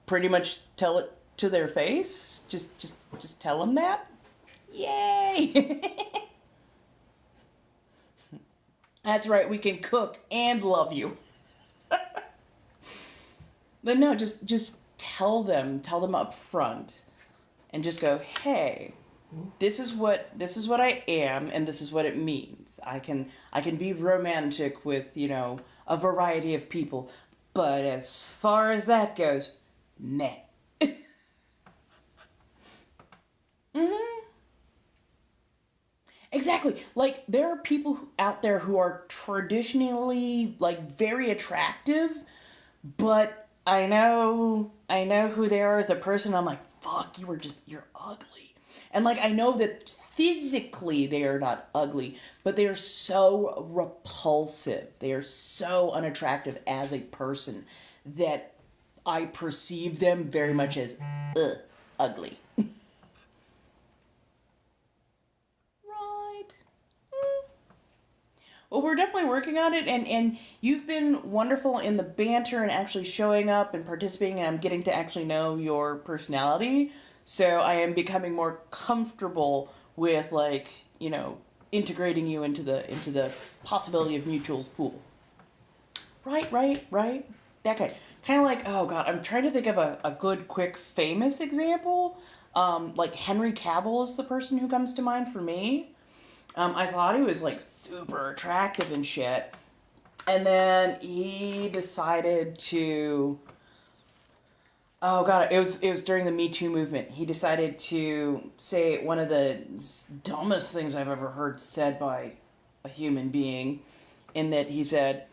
Pretty much tell it to their face. Just tell them that. Yay! That's right. We can cook and love you. But no, just tell them up front, and just go, hey, this is what I am, and this is what it means. I can be romantic with, a variety of people, but as far as that goes, meh. Exactly. Like, there are people out there who are traditionally, like, very attractive, but I know who they are as a person. I'm like, fuck, you're ugly. And like, I know that physically they are not ugly, but they are so repulsive. They are so unattractive as a person that I perceive them very much as ugly. Right. Well, we're definitely working on it, and you've been wonderful in the banter and actually showing up and participating, and I'm getting to actually know your personality. So I am becoming more comfortable with, like, integrating you into the possibility of mutuals pool. Right. That kind of like, oh god, I'm trying to think of a good, quick, famous example. Like Henry Cavill is the person who comes to mind for me. I thought he was like super attractive and shit. And then he decided to, oh god, it was during the Me Too movement. He decided to say one of the dumbest things I've ever heard said by a human being, in that he said,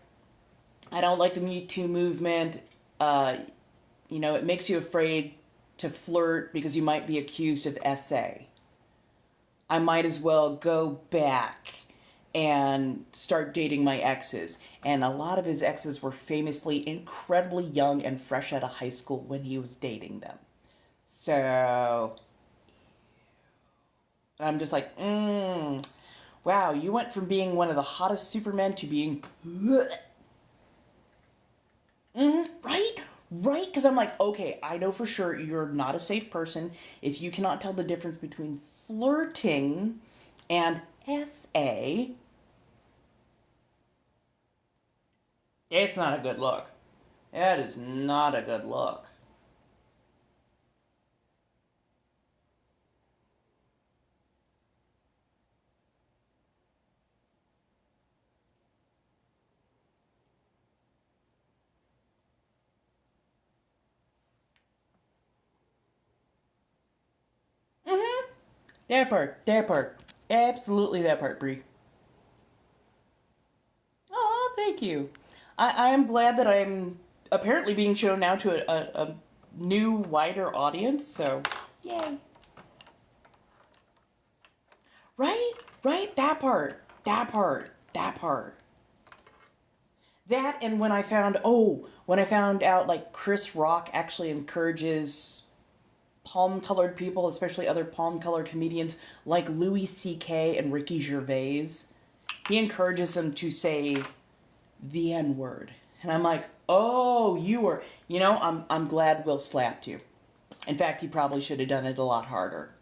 "I don't like the Me Too movement. It makes you afraid to flirt because you might be accused of SA. I might as well go back and start dating my exes." And a lot of his exes were famously incredibly young and fresh out of high school when he was dating them. So I'm just like, wow, you went from being one of the hottest supermen to being, right? Right? Because I'm like, okay, I know for sure you're not a safe person if you cannot tell the difference between flirting and SA. It's not a good look. That is not a good look. That part. Absolutely that part, Brie. Oh, thank you. I am glad that I'm apparently being shown now to a new, wider audience, so yay. Right? Right? That part. That, and when I found out, like, Chris Rock actually encourages palm colored people, especially other palm colored comedians like Louis C.K. and Ricky Gervais. He encourages them to say the N word. And I'm like, oh, you were, I'm glad Will slapped you. In fact, he probably should have done it a lot harder.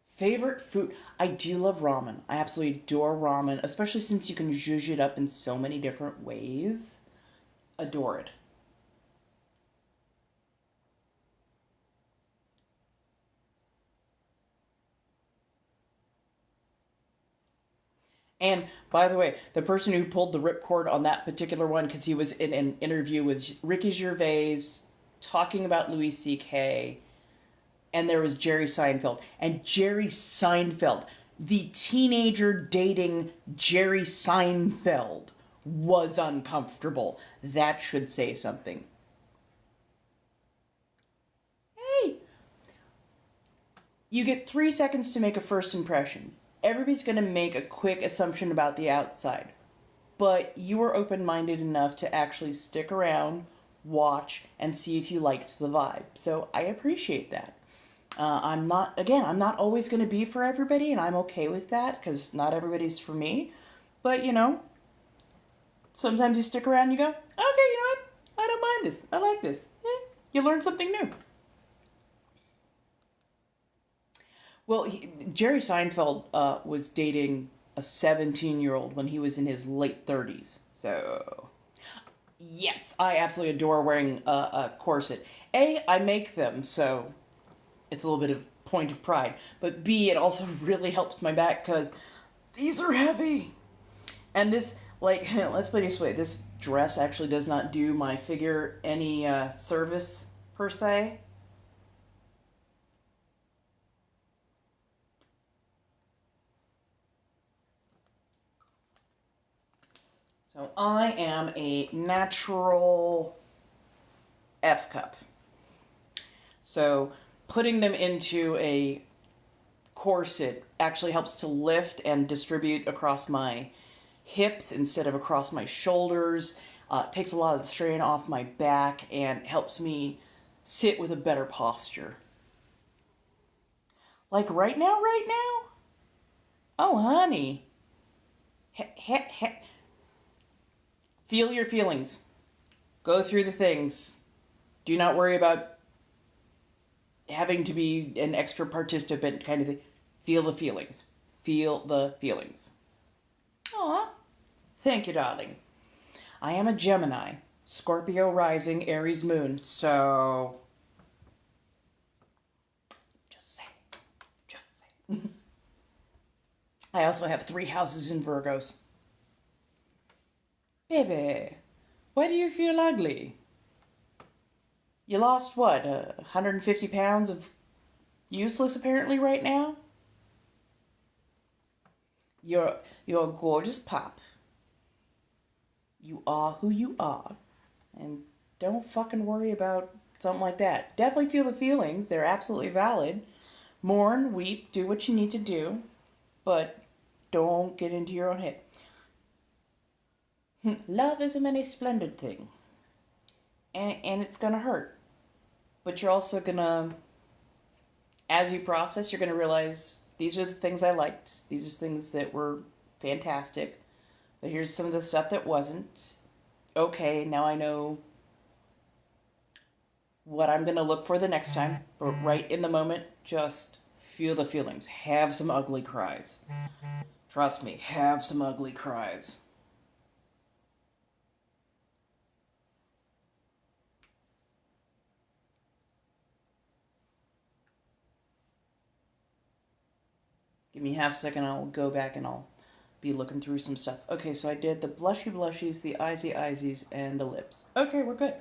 Favorite food? I do love ramen. I absolutely adore ramen, especially since you can zhuzh it up in so many different ways. Adore it. And by the way, the person who pulled the ripcord on that particular one, because he was in an interview with Ricky Gervais talking about Louis C.K., and there was Jerry Seinfeld. And Jerry Seinfeld, the teenager dating Jerry Seinfeld, was uncomfortable. That should say something. Hey, you get 3 seconds to make a first impression. Everybody's going to make a quick assumption about the outside. But you were open minded enough to actually stick around, watch, and see if you liked the vibe. So I appreciate that. I'm not always going to be for everybody, and I'm okay with that because not everybody's for me. But, sometimes you stick around and you go, okay, you know what? I don't mind this. I like this. You learn something new. Well, Jerry Seinfeld was dating a 17-year-old when he was in his late 30s. So, yes, I absolutely adore wearing a corset. A, I make them, so it's a little bit of point of pride. But B, it also really helps my back because these are heavy. And this, like, let's put it this way, this dress actually does not do my figure any service, per se. So I am a natural F cup. So putting them into a corset actually helps to lift and distribute across my hips instead of across my shoulders. Takes a lot of the strain off my back and helps me sit with a better posture. Like right now? Oh, honey. Feel your feelings. Go through the things. Do not worry about having to be an extra participant kind of thing. Feel the feelings. Feel the feelings. Aw. Thank you, darling. I am a Gemini. Scorpio rising, Aries moon. So... Just say. Just say. I also have 3 houses in Virgos. Baby, why do you feel ugly? You lost, what, 150 pounds of useless apparently right now? You're a gorgeous pop. You are who you are. And don't fucking worry about something like that. Definitely feel the feelings. They're absolutely valid. Mourn, weep, do what you need to do. But don't get into your own head. Love is a many splendid thing. And it's gonna hurt. But you're also gonna, as you process, you're gonna realize these are the things I liked. These are things that were fantastic. But here's some of the stuff that wasn't. Okay, now I know what I'm gonna look for the next time. But right in the moment, just feel the feelings. Have some ugly cries. Trust me, have some ugly cries. Give me half a second, I'll go back and I'll be looking through some stuff. Okay, so I did the blushy blushies, the eyesy eyesies, and the lips. Okay, we're good.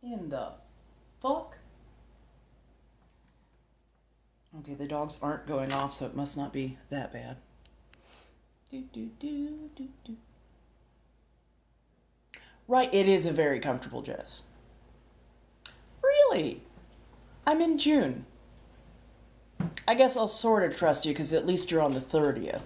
In the fuck? Okay, the dogs aren't going off, so it must not be that bad. Right, it is a very comfortable dress. Really? I'm in June. I guess I'll sort of trust you because at least you're on the 30th.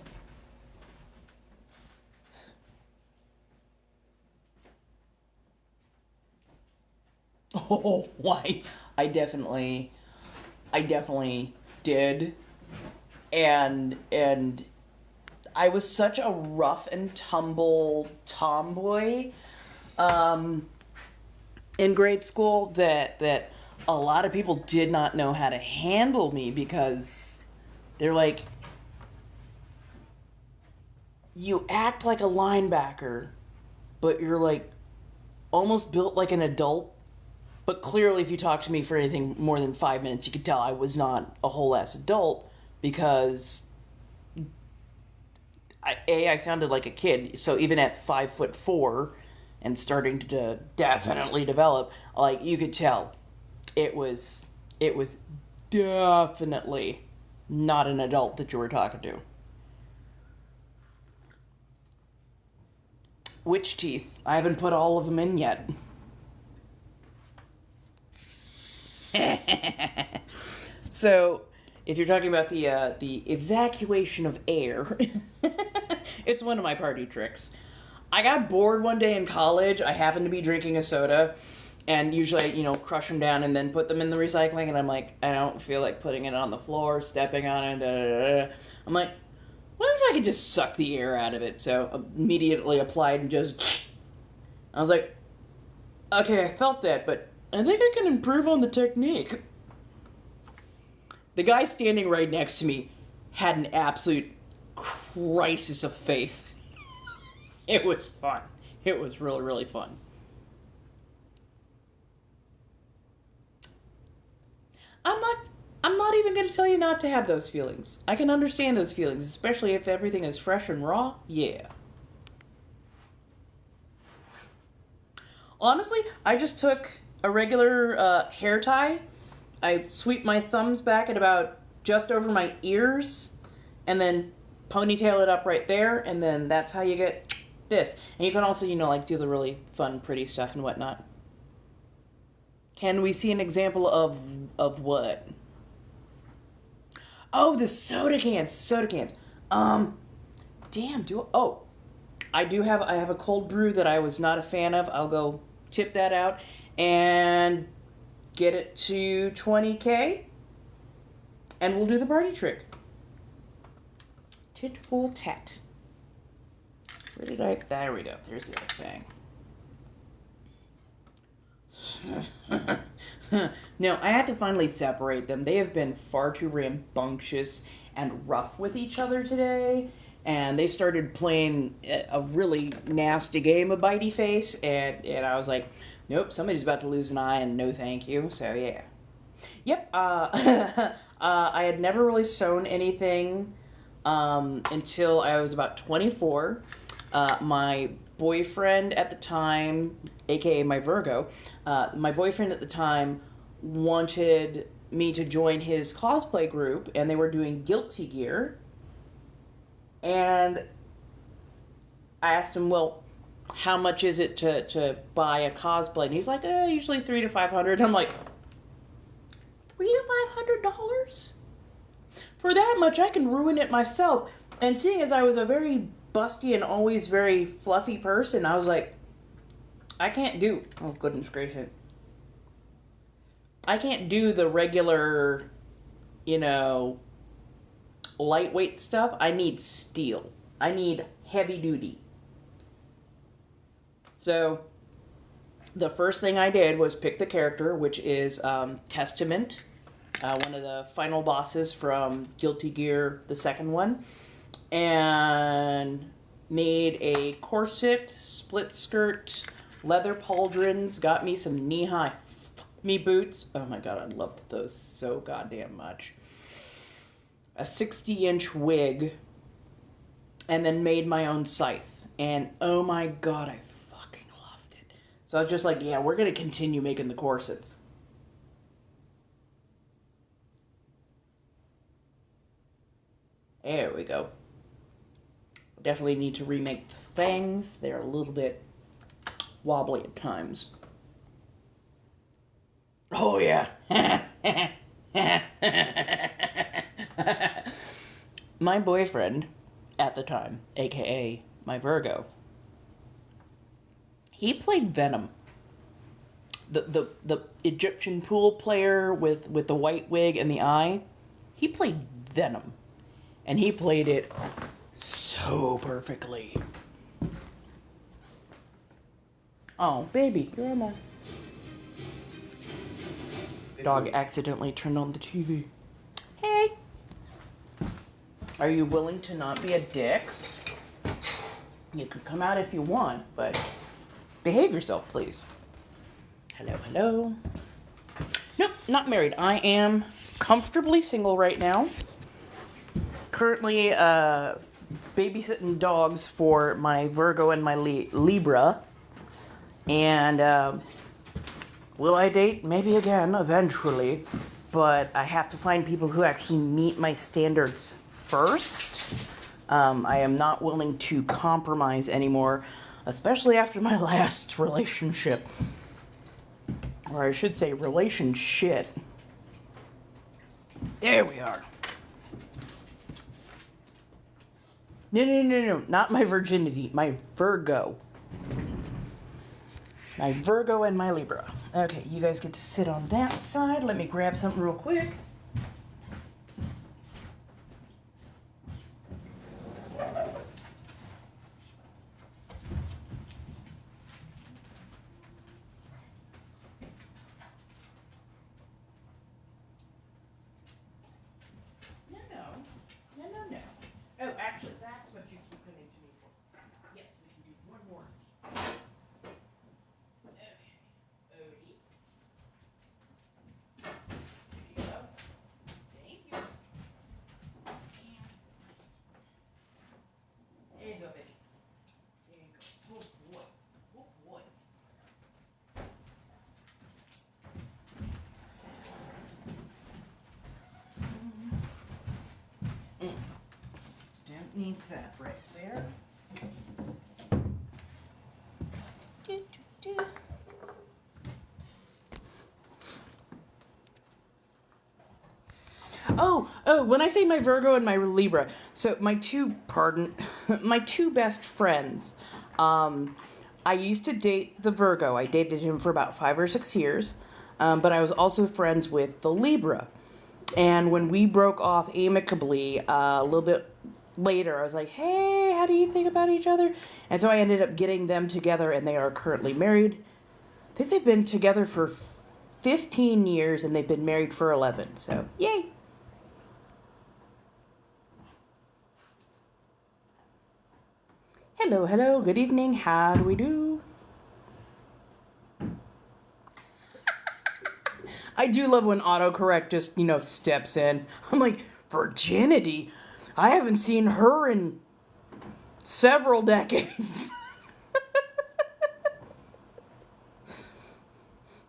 Oh, why? I definitely did. And I was such a rough and tumble tomboy in grade school that a lot of people did not know how to handle me because they're like, you act like a linebacker, but you're like almost built like an adult. But clearly, if you talk to me for anything more than 5 minutes, you could tell I was not a whole ass adult because I sounded like a kid. So even at 5'4" and starting to definitely develop, like you could tell, it was definitely not an adult that you were talking to. Which teeth? I haven't put all of them in yet. So, if you're talking about the evacuation of air, it's one of my party tricks. I got bored one day in college. I happened to be drinking a soda, and usually, crush them down and then put them in the recycling, and I'm like, I don't feel like putting it on the floor, stepping on it, da, da, da. I'm like, what if I could just suck the air out of it? So, immediately applied and just, I was like, okay, I felt that, but I think I can improve on the technique. The guy standing right next to me had an absolute crisis of faith. It was fun. It was really, really fun. I'm not even going to tell you not to have those feelings. I can understand those feelings, especially if everything is fresh and raw. Yeah. Honestly, I just took a regular hair tie. I sweep my thumbs back at about just over my ears and then ponytail it up right there, and then that's how you get this. And you can also, do the really fun, pretty stuff and whatnot. Can we see an example of what? Oh, the soda cans. Damn, I have a cold brew that I was not a fan of. I'll go tip that out and get it to 20K, and we'll do the party trick. Tit for tat. Where did I... There we go. There's the other thing. No, I had to finally separate them. They have been far too rambunctious and rough with each other today. And they started playing a really nasty game of Bitey Face. And I was like, nope, somebody's about to lose an eye and no thank you. So, yeah. Yep. I had never really sewn anything until I was about 24. My boyfriend at the time, aka my Virgo, my boyfriend at the time wanted me to join his cosplay group, and they were doing guilty gear. And I asked him, well, how much is it to buy a cosplay? And he's like, usually $300 to $500. I'm like, $300 to $500? For that much, I can ruin it myself. And seeing as I was a very busty and always very fluffy person, I was like, I can't do... Oh, goodness gracious. I can't do the regular, lightweight stuff. I need steel. I need heavy duty. So, the first thing I did was pick the character, which is Testament, one of the final bosses from Guilty Gear, the second one, and made a corset, split skirt, leather pauldrons, got me some knee-high me boots. Oh my god, I loved those so goddamn much. A 60-inch wig, and then made my own scythe. And oh my god, I fucking loved it. So I was just like, yeah, we're gonna continue making the corsets. There we go. Definitely need to remake the fangs. They're a little bit wobbly at times. Oh, yeah. My boyfriend at the time, aka my Virgo, he played Venom. The Egyptian pool player with the white wig and the eye, he played Venom. And he played it so perfectly. Oh, baby, you're in there. Dog accidentally turned on the TV. Hey! Are you willing to not be a dick? You can come out if you want, but behave yourself, please. Hello, hello. Nope, not married. I am comfortably single right now. Currently, babysitting dogs for my Virgo and my Libra. And, will I date? Maybe again, eventually. But I have to find people who actually meet my standards first. I am not willing to compromise anymore, especially after my last relationship. Or I should say, relationship. There we are. No, not my virginity, my Virgo. My Virgo and my Libra. Okay, you guys get to sit on that side. Let me grab something real quick. No. Oh, actually, that's what you keep coming to me for. Yes, we can do one more. Okay, Odie. There you go. Thank you. There you go, baby. There you go. Good boy. Good boy. Don't need that right there. Oh, when I say my Virgo and my Libra, so my two best friends, I used to date the Virgo. I dated him for about 5 or 6 years, but I was also friends with the Libra. And when we broke off amicably, a little bit later, I was like, hey, how do you think about each other? And so I ended up getting them together, and they are currently married. I think they've been together for 15 years, and they've been married for 11. So, yay. Hello, hello, good evening. How do we do? I do love when autocorrect just, steps in. I'm like, virginity? I haven't seen her in several decades.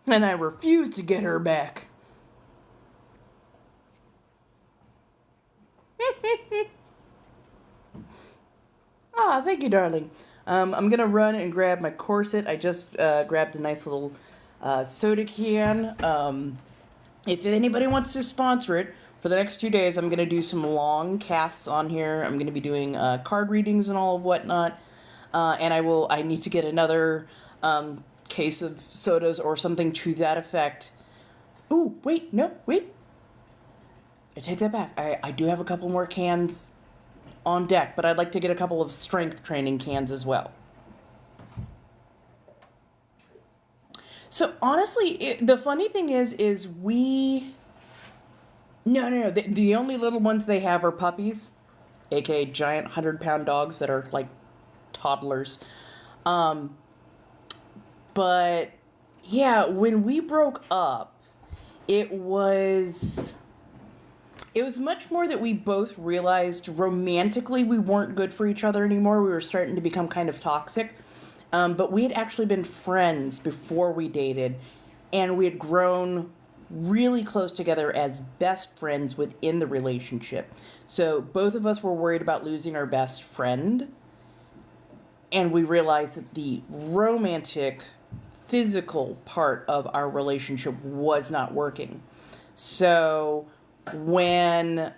And I refuse to get her back. Ah, thank you, darling. I'm going to run and grab my corset. I just grabbed a nice little soda can. If anybody wants to sponsor it, for the next 2 days, I'm going to do some long casts on here. I'm going to be doing card readings and all of whatnot. And I need to get another case of sodas or something to that effect. Ooh, wait. I take that back. I do have a couple more cans on deck, but I'd like to get a couple of strength training cans as well. So honestly, the funny thing is we... No. The only little ones they have are puppies, aka giant 100-pound dogs that are like toddlers. But yeah, when we broke up, it was much more that we both realized romantically we weren't good for each other anymore. We were starting to become kind of toxic. But we had actually been friends before we dated, and we had grown really close together as best friends within the relationship. So both of us were worried about losing our best friend, and we realized that the romantic, physical part of our relationship was not working. So when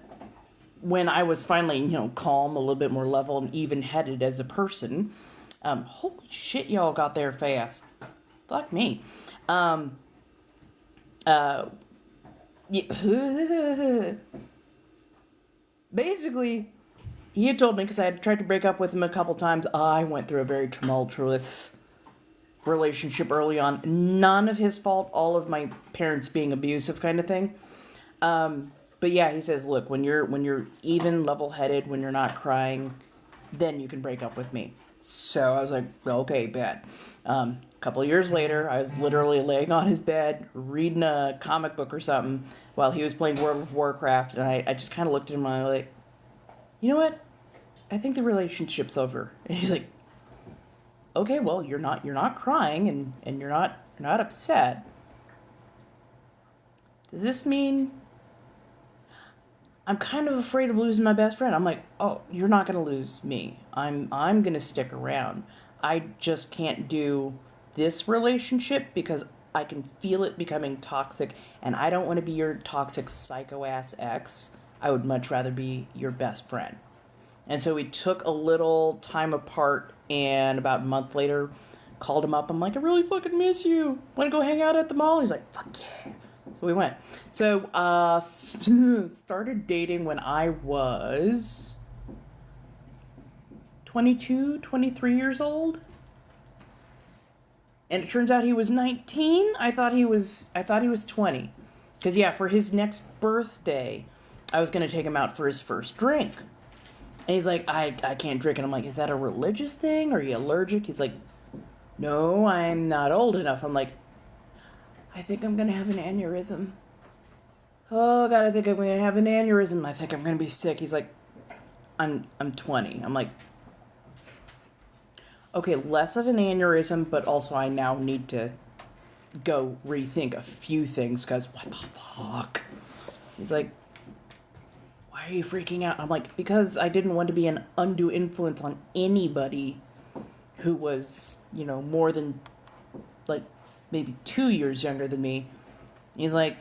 I was finally, calm, a little bit more level and even-headed as a person, holy shit, y'all got there fast. Fuck me. Basically, he had told me, because I had tried to break up with him a couple times, I went through a very tumultuous relationship early on. None of his fault, all of my parents being abusive kind of thing. But yeah, he says, look, when you're even, level-headed, when you're not crying, then you can break up with me. So I was like, okay, bet. A couple of years later, I was literally laying on his bed, reading a comic book or something, while he was playing World of Warcraft, and I just kind of looked at him and I was like, you know what? I think the relationship's over. And he's like, okay, well, you're not crying and you're not upset. Does this mean I'm kind of afraid of losing my best friend? I'm like, oh, you're not going to lose me. I'm going to stick around. I just can't do this relationship because I can feel it becoming toxic, and I don't want to be your toxic psycho-ass ex. I would much rather be your best friend. And so we took a little time apart, and about a month later, called him up. I'm like, I really fucking miss you. Want to go hang out at the mall? He's like, fuck yeah. So we went. So, started dating when I was 22, 23 years old. And it turns out he was 19. I thought he was 20. Because, yeah, for his next birthday, I was going to take him out for his first drink. And he's like, I can't drink. And I'm like, is that a religious thing? Are you allergic? He's like, no, I'm not old enough. I'm like, I think I'm going to have an aneurysm. Oh, God, I think I'm going to have an aneurysm. I think I'm going to be sick. He's like, I'm 20. I'm like, okay, less of an aneurysm, but also I now need to go rethink a few things, because what the fuck? He's like, why are you freaking out? I'm like, because I didn't want to be an undue influence on anybody who was, more than, like, maybe 2 years younger than me. He's like,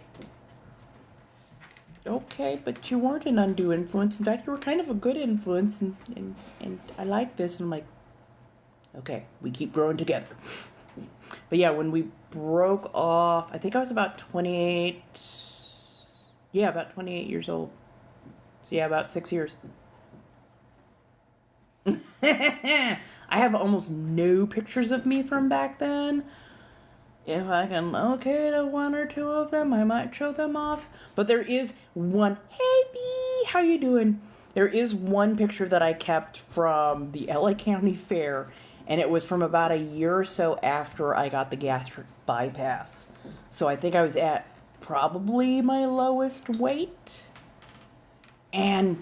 okay, but you weren't an undue influence. In fact, you were kind of a good influence, and I like this. And I'm like, okay, we keep growing together. But yeah, when we broke off, I think I was about 28. Yeah, about 28 years old. So yeah, about 6 years. I have almost no pictures of me from back then. If I can locate one or two of them, I might show them off. But there is one. Hey, Bee, how you doing? There is one picture that I kept from the LA County Fair, and it was from about a year or so after I got the gastric bypass. So I think I was at probably my lowest weight. And,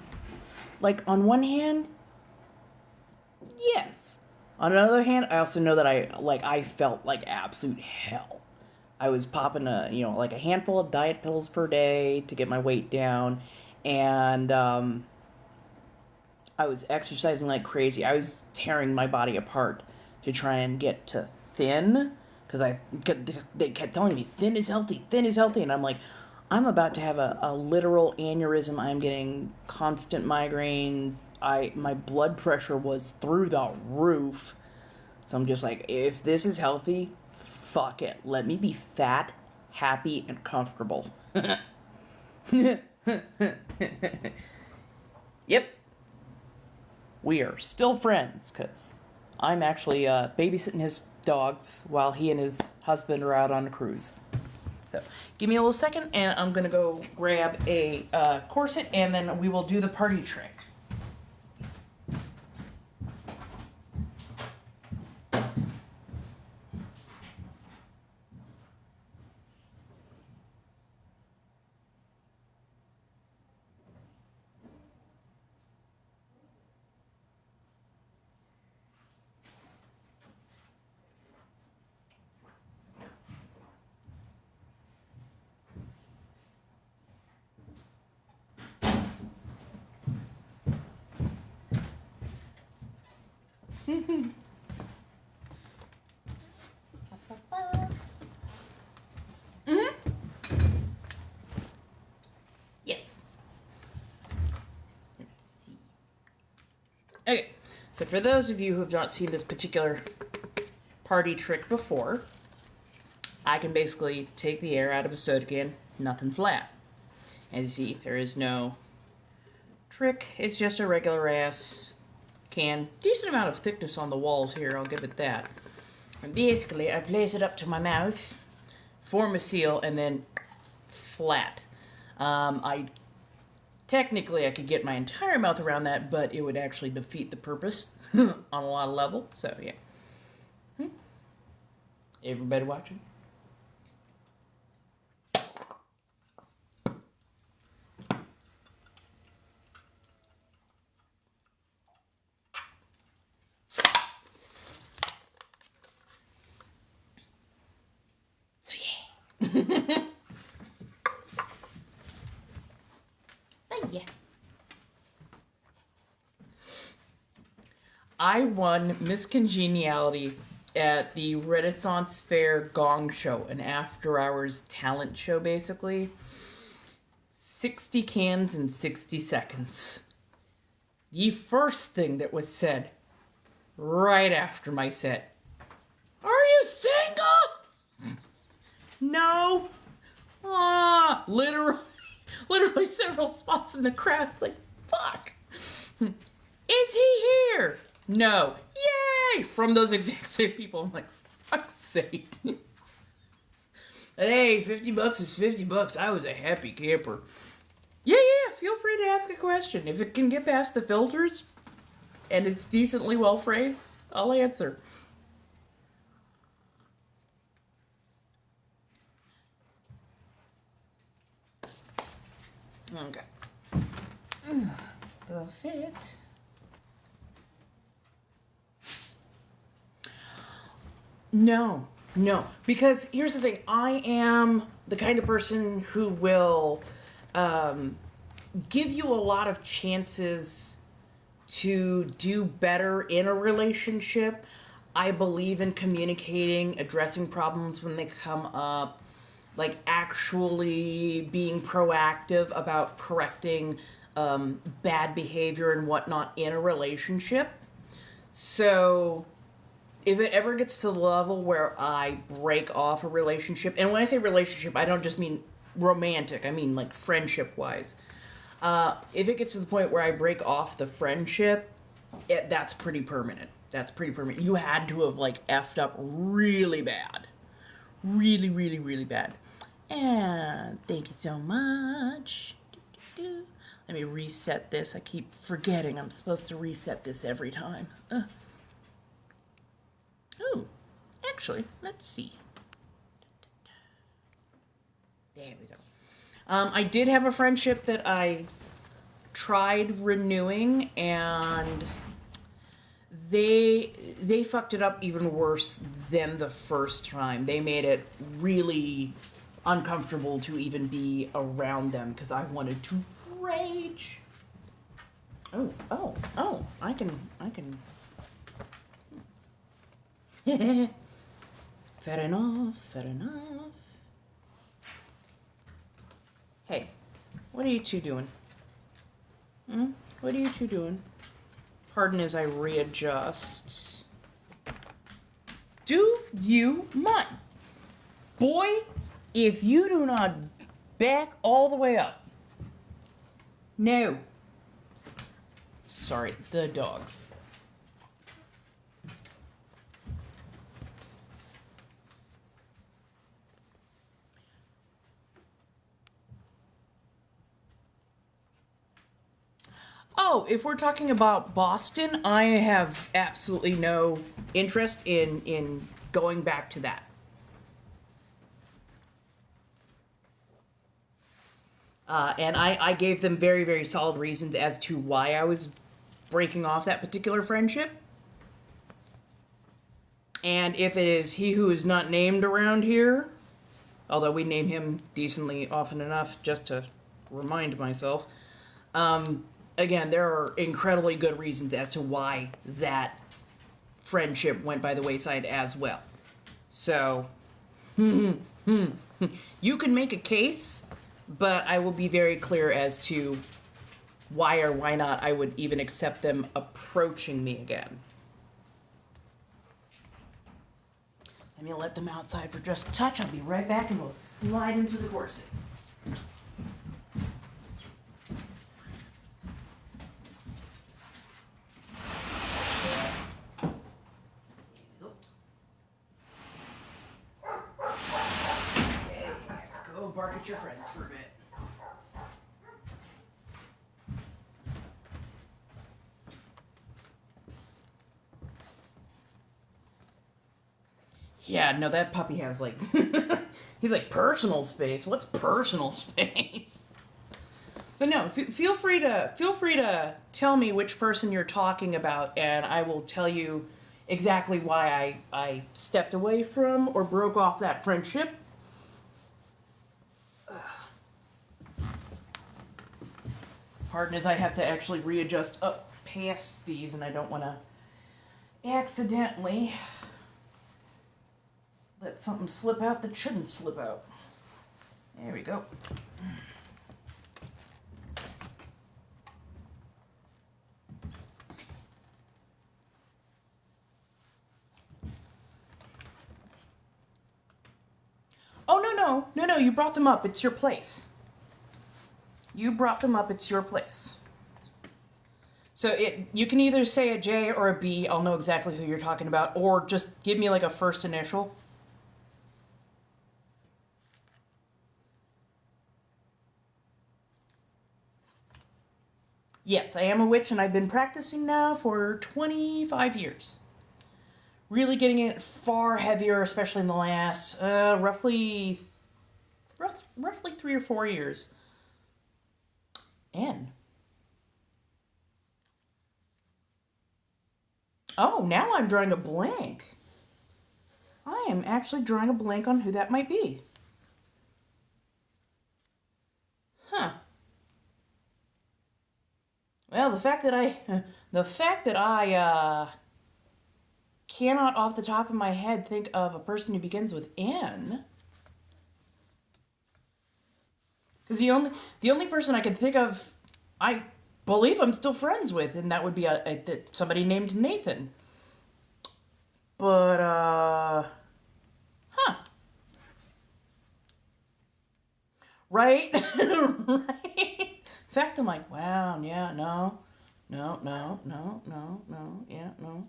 like, on one hand, yes. On another hand, I also know that I felt like absolute hell. I was popping a handful of diet pills per day to get my weight down, and I was exercising like crazy. I was tearing my body apart to try and get to thin, because they kept telling me thin is healthy, and I'm like, I'm about to have a literal aneurysm. I'm getting constant migraines. My blood pressure was through the roof. So I'm just like, if this is healthy, fuck it. Let me be fat, happy, and comfortable. Yep. We are still friends, because I'm actually babysitting his dogs while he and his husband are out on a cruise. So, give me a little second, and I'm going to go grab a corset, and then we will do the party trick. Yes. Let's see. Okay, so for those of you who have not seen this particular party trick before, I can basically take the air out of a soda can, nothing flat. As you see, there is no trick, it's just a regular ass can. Decent amount of thickness on the walls here, I'll give it that. And basically, I place it up to my mouth, form a seal, and then flat. Technically, I could get my entire mouth around that, but it would actually defeat the purpose on a lot of levels, so yeah. Everybody watching? But yeah. I won Miss Congeniality at the Renaissance Fair Gong Show, an after-hours talent show, basically. 60 cans in 60 seconds. The first thing that was said right after my set. Are you single? No. Literally several spots in the crowd. Like, fuck. Is he here? No. Yay! From those exact same people. I'm like, fuck's sake. But hey, $50 is $50. I was a happy camper. Yeah, feel free to ask a question. If it can get past the filters, and it's decently well phrased, I'll answer. Okay. The fit. No. Because here's the thing. I am the kind of person who will give you a lot of chances to do better in a relationship. I believe in communicating, addressing problems when they come up, like actually being proactive about correcting bad behavior and whatnot in a relationship. So if it ever gets to the level where I break off a relationship, and when I say relationship, I don't just mean romantic, I mean like friendship-wise. If it gets to the point where I break off the friendship, that's pretty permanent. That's pretty permanent. You had to have, like, effed up really bad. Really, really, really bad. And thank you so much. Let me reset this. I keep forgetting I'm supposed to reset this every time. Oh, actually, let's see. There we go. I did have a friendship that I tried renewing, and they fucked it up even worse than the first time. They made it really uncomfortable to even be around them because I wanted to rage. Oh, I can. Fair enough. Hey, what are you two doing? What are you two doing? Pardon as I readjust. Do you mind? Boy, if you do not back all the way up. No. Sorry, the dogs. Oh, if we're talking about Boston, I have absolutely no interest in going back to that. And I gave them very, very solid reasons as to why I was breaking off that particular friendship. And if it is he who is not named around here, although we name him decently often enough just to remind myself, again, there are incredibly good reasons as to why that friendship went by the wayside as well. So, you can make a case, but I will be very clear as to why or why not I would even accept them approaching me again. Let me let them outside for just a touch. I'll be right back and we'll slide into the corset. Go bark at your friends for a bit. Yeah, no, that puppy has, like, he's like, personal space. What's personal space? But no, feel free to tell me which person you're talking about, and I will tell you exactly why I stepped away from or broke off that friendship. Pardon as I have to actually readjust up past these, and I don't want to accidentally let something slip out that shouldn't slip out. There we go. Oh, no, you brought them up. It's your place. You brought them up. It's your place. So you can either say a J or a B. I'll know exactly who you're talking about. Or just give me like a first initial. Yes, I am a witch, and I've been practicing now for 25 years. Really getting it far heavier, especially in the last roughly 3 or 4 years. And oh, now I'm drawing a blank. I am actually drawing a blank on who that might be. Huh. Well, the fact that I cannot off the top of my head think of a person who begins with N. Because the only person I can think of, I believe I'm still friends with, and that would be somebody named Nathan. But, huh. Right? Right? In fact, I'm like, wow, yeah, no. No, no, no, no, no, yeah, no.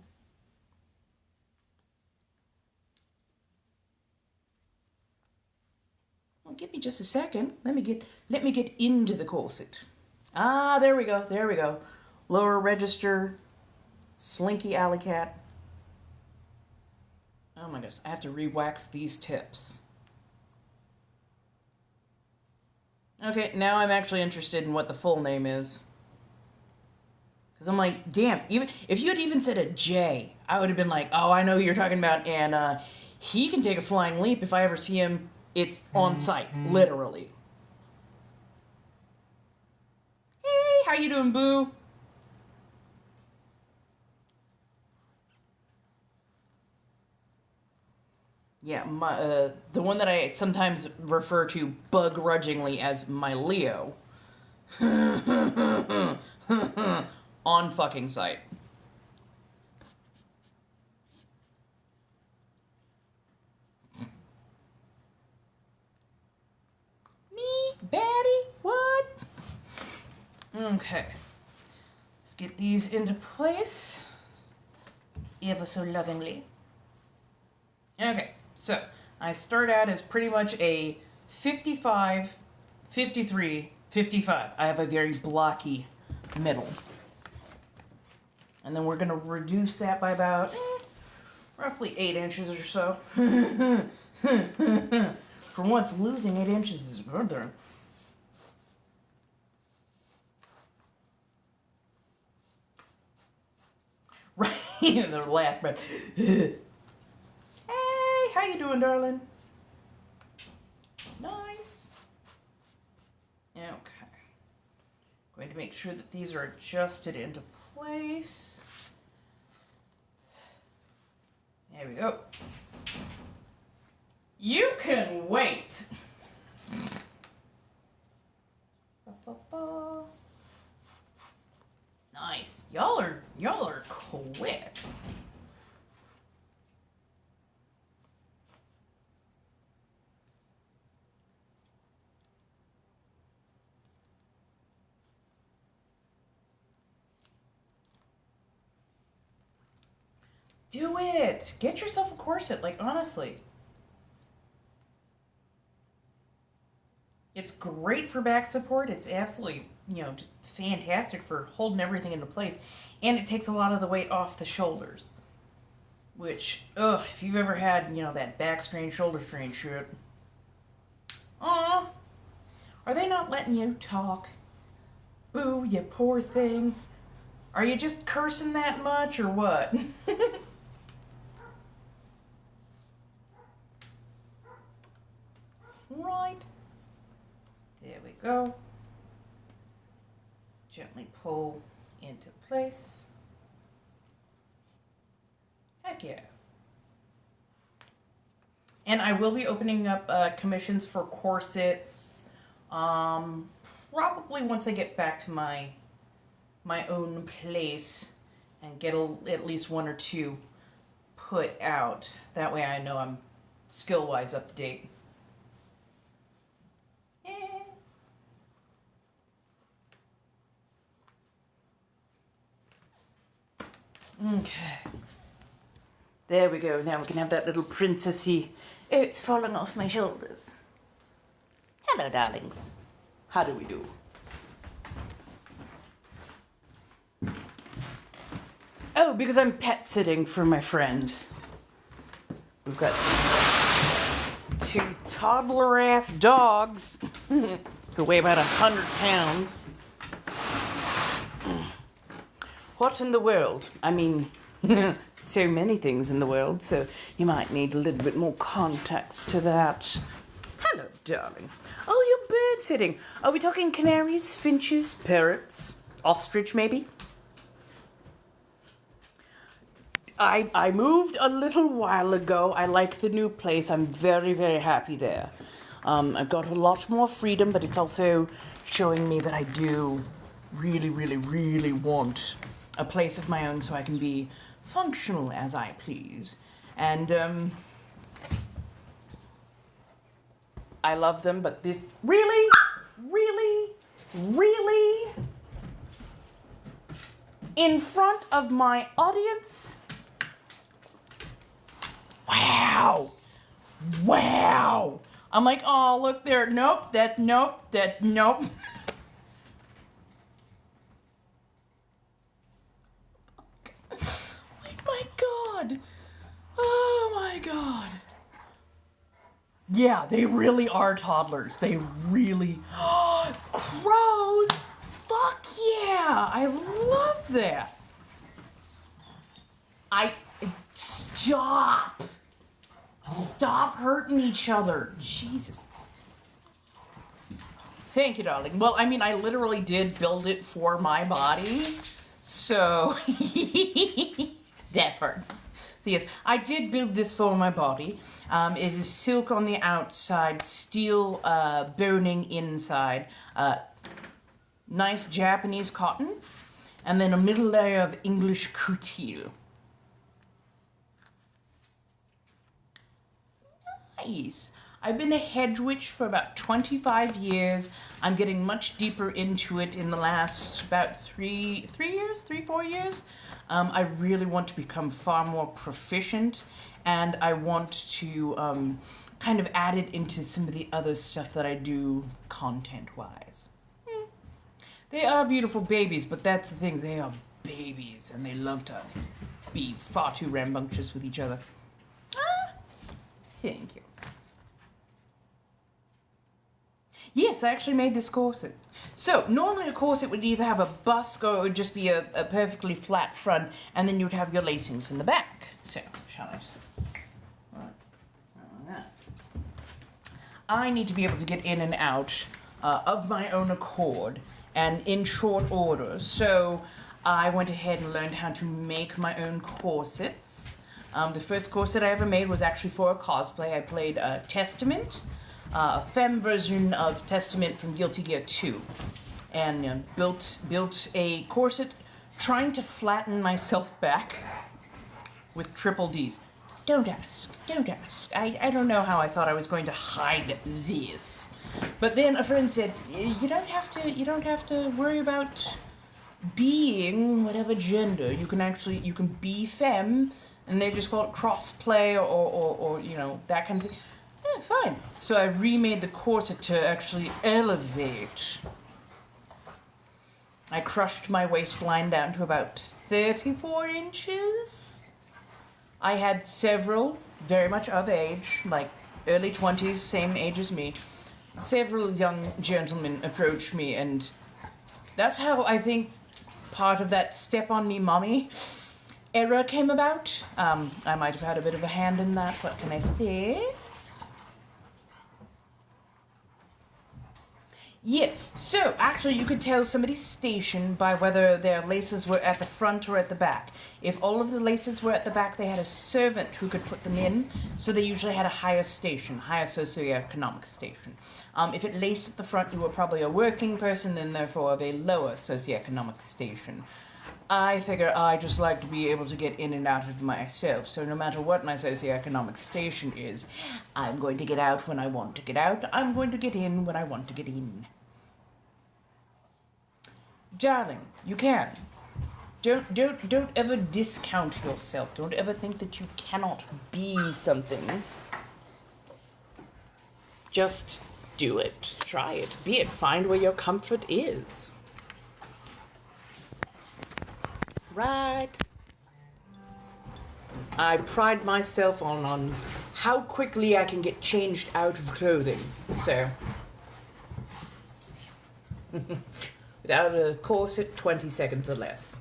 Well, give me just a second. Let me get into the corset. Ah, there we go, there we go. Lower register, slinky alley cat. Oh my gosh, I have to re-wax these tips. Okay, now I'm actually interested in what the full name is. Because I'm like, damn, even if you had even said a J, I would have been like, oh, I know who you're talking about, and he can take a flying leap. If I ever see him, it's on site, literally. Hey, how you doing, boo? Yeah, the one that I sometimes refer to begrudgingly as my Leo. On fucking site. Me? Baddie? What? Okay. Let's get these into place. Ever so lovingly. Okay, so I start out as pretty much a 55, 53, 55. I have a very blocky middle. And then we're going to reduce that by about roughly 8 inches or so. For once, losing 8 inches is good there. Right in the last breath. Hey, how you doing, darling? Nice. Okay. Going to make sure that these are adjusted into place. There we go. You can wait. Nice. Y'all are quick. Do it. Get yourself a corset, like honestly. It's great for back support. It's absolutely, just fantastic for holding everything into place. And it takes a lot of the weight off the shoulders. Which, if you've ever had, that back strain, shoulder strain shit. Aw, are they not letting you talk? Boo, you poor thing. Are you just cursing that much or what? Right. There we go. Gently pull into place. Heck yeah. And I will be opening up commissions for corsets probably once I get back to my own place and get at least 1 or 2 put out. That way I know I'm skill-wise up to date. Okay. There we go. Now we can have that little princessy. Oh, it's falling off my shoulders. Hello, darlings. How do we do? Oh, because I'm pet sitting for my friends. We've got 2 toddler-ass dogs who weigh about 100 pounds. What in the world? I mean, so many things in the world, so you might need a little bit more context to that. Hello, darling. Oh, you're bird sitting. Are we talking canaries, finches, parrots, ostrich, maybe? I moved a little while ago. I like the new place. I'm very, very happy there. I've got a lot more freedom, but it's also showing me that I do really, really, really want a place of my own so I can be functional as I please. And I love them, but this really in front of my audience. Wow. Wow. I'm like, oh, look there. Nope, nope. Oh my God. Oh my God. Yeah, they really are toddlers. They really... Crows! Fuck yeah! I love that. Stop! Stop hurting each other. Jesus. Thank you, darling. Well, I mean, I literally did build it for my body. So... that part. So yes, I did build this for my body. It is silk on the outside, steel boning inside, nice Japanese cotton, and then a middle layer of English coutil. Nice. I've been a hedge witch for about 25 years. I'm getting much deeper into it in the last about 4 years. I really want to become far more proficient, and I want to kind of add it into some of the other stuff that I do content-wise. They are beautiful babies, but that's the thing, they are babies, and they love to be far too rambunctious with each other. Thank you. Yes, I actually made this corset. So, normally a corset would either have a busk or it would just be a perfectly flat front, and then you would have your lacings in the back. So, shall I just... I need to be able to get in and out of my own accord and in short order. So, I went ahead and learned how to make my own corsets. The first corset I ever made was actually for a cosplay. I played Testament. A femme version of Testament from Guilty Gear 2, and built a corset trying to flatten myself back with triple Ds. Don't ask. I don't know how I thought I was going to hide this. But then a friend said, you don't have to worry about being whatever gender. You can be femme, and they just call it crossplay or you know, that kind of thing. Yeah, fine. So I remade the corset to actually elevate. I crushed my waistline down to about 34 inches. I had several, very much of age, like early 20s, same age as me. Several young gentlemen approached me, and that's how I think part of that step on me mommy era came about. I might have had a bit of a hand in that, what can I say? Yeah, so actually you could tell somebody's station by whether their laces were at the front or at the back. If all of the laces were at the back, they had a servant who could put them in, so they usually had a higher station, higher socioeconomic station. If it laced at the front, you were probably a working person, and therefore of a lower socioeconomic station. I figure I just like to be able to get in and out of myself, so no matter what my socioeconomic station is, I'm going to get out when I want to get out, I'm going to get in when I want to get in. Darling, you can. Don't ever discount yourself. Don't ever think that you cannot be something. Just do it. Try it. Be it. Find where your comfort is. Right. I pride myself on how quickly I can get changed out of clothing. So, without a corset, 20 seconds or less.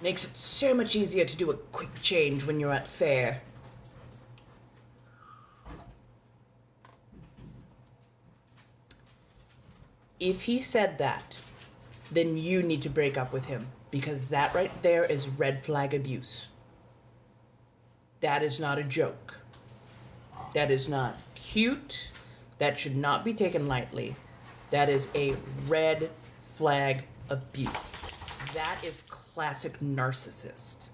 Makes it so much easier to do a quick change when you're at fair. If he said that, then you need to break up with him, because that right there is red flag abuse. That is not a joke. That is not cute. That should not be taken lightly. That is a red flag abuse. That is classic narcissist.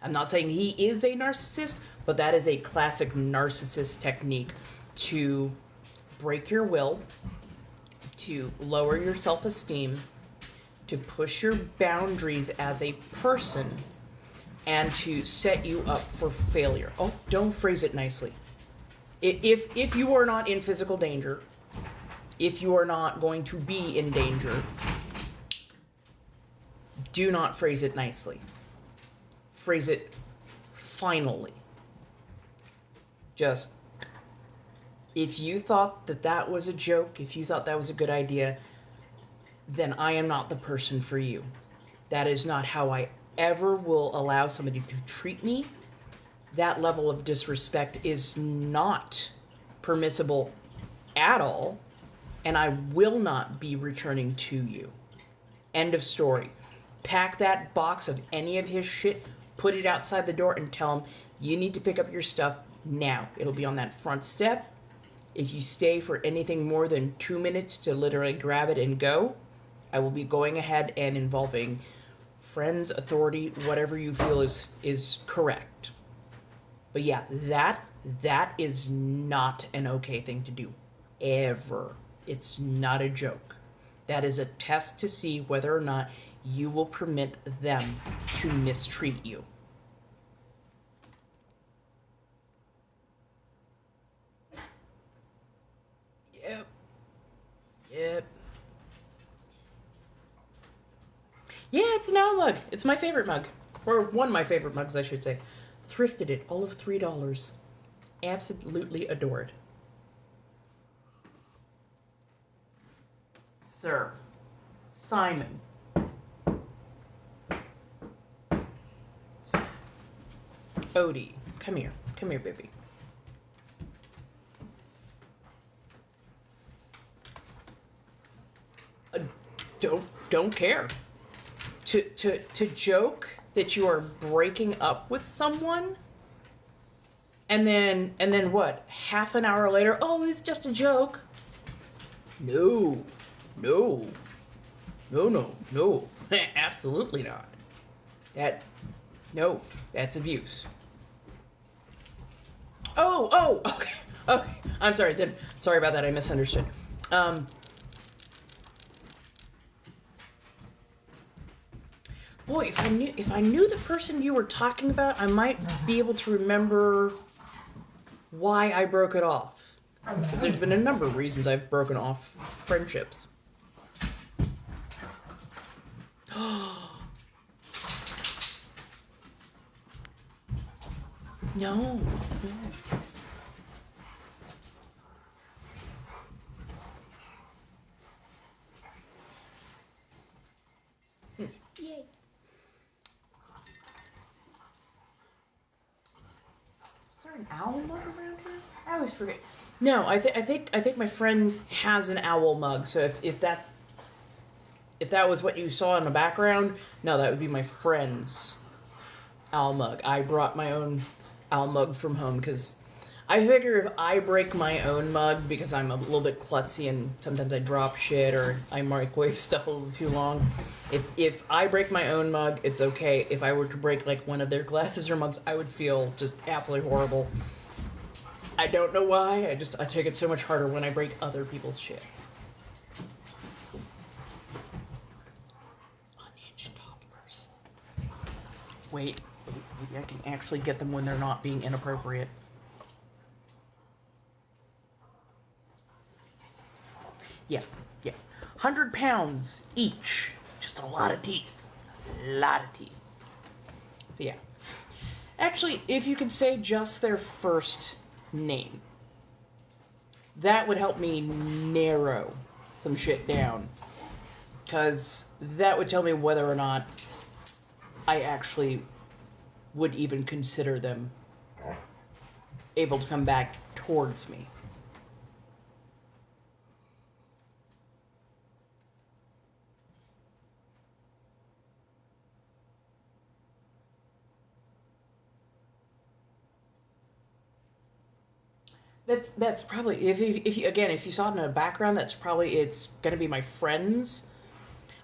I'm not saying he is a narcissist, but that is a classic narcissist technique to break your will, to lower your self-esteem, to push your boundaries as a person, and to set you up for failure. Oh, don't phrase it nicely. If you are not in physical danger, if you are not going to be in danger, do not phrase it nicely. Phrase it finally. Just, if you thought that that was a joke, if you thought that was a good idea, then I am not the person for you. That is not how I ever will allow somebody to treat me. That level of disrespect is not permissible at all, and I will not be returning to you. End of story. Pack that box of any of his shit, put it outside the door, and tell him, you need to pick up your stuff now. It'll be on that front step. If you stay for anything more than 2 minutes to literally grab it and go, I will be going ahead and involving friends, authority, whatever you feel is correct. But yeah, that is not an okay thing to do. Ever. It's not a joke. That is a test to see whether or not you will permit them to mistreat you. Yep. Yeah, it's an owl mug. It's my favorite mug. Or one of my favorite mugs, I should say. Thrifted it, all of $3. Absolutely adored. Sir. Simon. Odie. Come here. Come here, baby. Don't care. To joke that you are breaking up with someone, and then what? Half an hour later, oh, it's just a joke. No. Absolutely not. That's abuse. Oh, okay. I'm sorry. Sorry about that. I misunderstood. Boy, if I knew the person you were talking about, I might be able to remember why I broke it off. Because there's been a number of reasons I've broken off friendships. No. Yay. Is there an owl mug around here? I always forget. No, I think my friend has an owl mug. So if that was what you saw in the background, no, that would be my friend's owl mug. I brought my own owl mug from home because I figure if I break my own mug because I'm a little bit klutzy and sometimes I drop shit or I microwave stuff a little too long, if I break my own mug, it's okay. If I were to break like one of their glasses or mugs, I would feel just absolutely horrible. I don't know why. I take it so much harder when I break other people's shit. Unhinged toddlers. Wait, maybe I can actually get them when they're not being inappropriate. Yeah. 100 pounds each. Just a lot of teeth. But yeah. Actually, if you could say just their first name, that would help me narrow some shit down. Because that would tell me whether or not I actually would even consider them able to come back towards me. That's probably, if you saw it in the background, that's probably, it's gonna be my friends.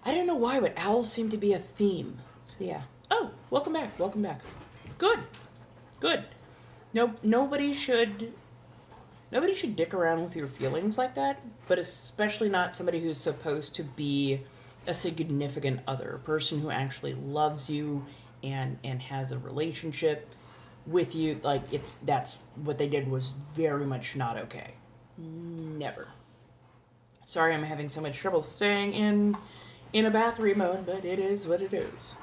I don't know why, but owls seem to be a theme. So yeah. Oh, welcome back. Good. No, nobody should Nobody should dick around with your feelings like that, but especially not somebody who's supposed to be a significant other, a person who actually loves you and has a relationship with you. Like, that's what they did was very much not okay. Never. Sorry I'm having so much trouble staying in a battery mode, but it is what it is.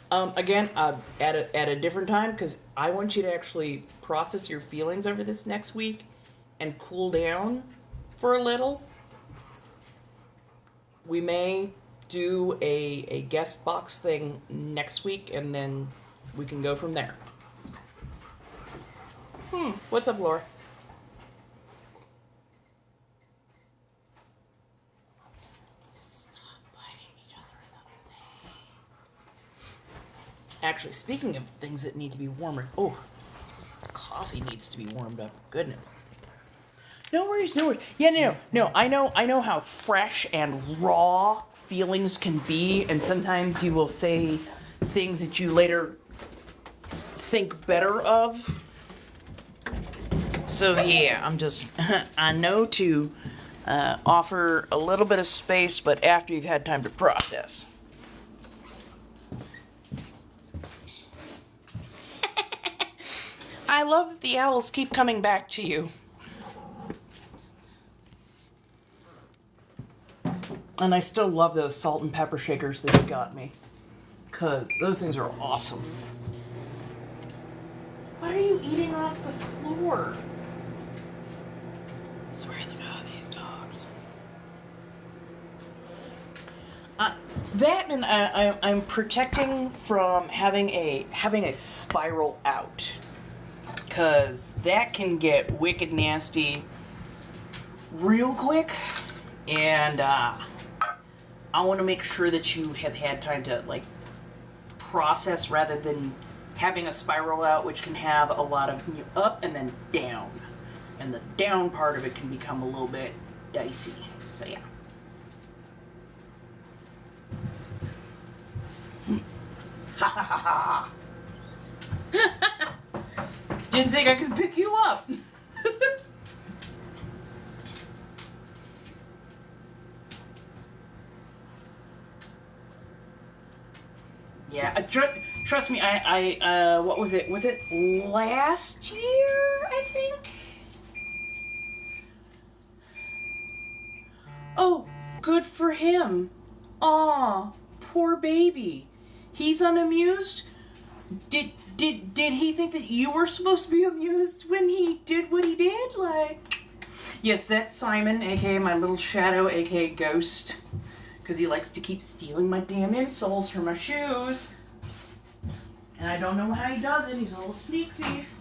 Again, at a different time, because I want you to actually process your feelings over this next week and cool down for a little. We may do a guest box thing next week, and then we can go from there. What's up, Laura? Actually, speaking of things that need to be warmer, coffee needs to be warmed up. Goodness. No worries, no worries. Yeah, no. I know how fresh and raw feelings can be, and sometimes you will say things that you later think better of. So yeah, I know to offer a little bit of space, but after you've had time to process. I love that the owls keep coming back to you. And I still love those salt and pepper shakers that you got me. Because those things are awesome. Why are you eating off the floor? I swear to God, these dogs. That and I'm protecting from having a spiral out. Because that can get wicked nasty real quick. And I want to make sure that you have had time to process rather than having a spiral out, which can have a lot of up and then down. And the down part of it can become a little bit dicey. So yeah. Ha ha ha ha. Didn't think I could pick you up. Yeah, trust me, I what was it? Was it last year, I think? Oh, good for him. Aw, poor baby. He's unamused? Did he think that you were supposed to be amused when he did what he did? Yes, that's Simon, aka my little shadow, aka Ghost. Because he likes to keep stealing my damn insoles from my shoes. And I don't know how he does it. He's a little sneak thief.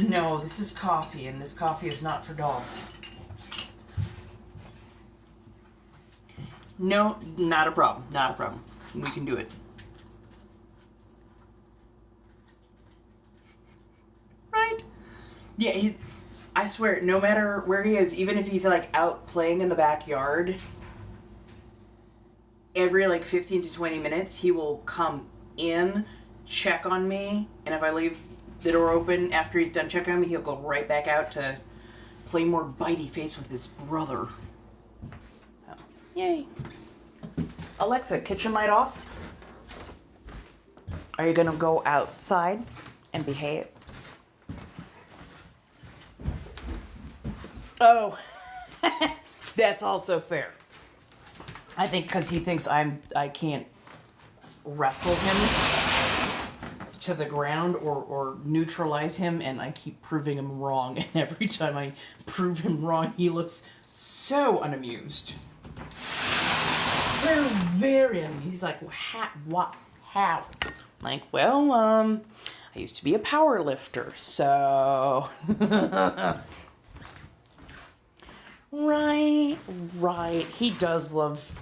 No, this is coffee, and this coffee is not for dogs. No, not a problem. Not a problem. We can do it. Right? Yeah, I swear, no matter where he is, even if he's out playing in the backyard, every 15 to 20 minutes, he will come in, check on me, and if I leave the door open after he's done checking on me, he'll go right back out to play more bitey face with his brother. So, yay. Alexa, kitchen light off. Are you gonna go outside and behave? Oh, that's also fair. I think because he thinks I can't wrestle him to the ground or neutralize him, and I keep proving him wrong. And every time I prove him wrong, he looks so unamused. So very unamused. He's like, what? How? I'm like, well, I used to be a power lifter, so. Right. He does love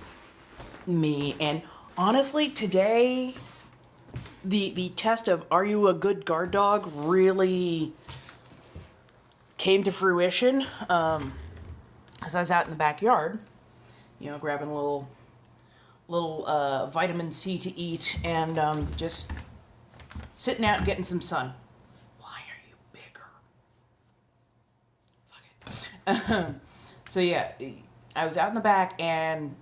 me, and honestly, today the test of are you a good guard dog really came to fruition. Because I was out in the backyard, you know, grabbing a little vitamin C to eat, and just sitting out and getting some sun. Why are you bigger? Fuck it. So yeah, I was out in the back, and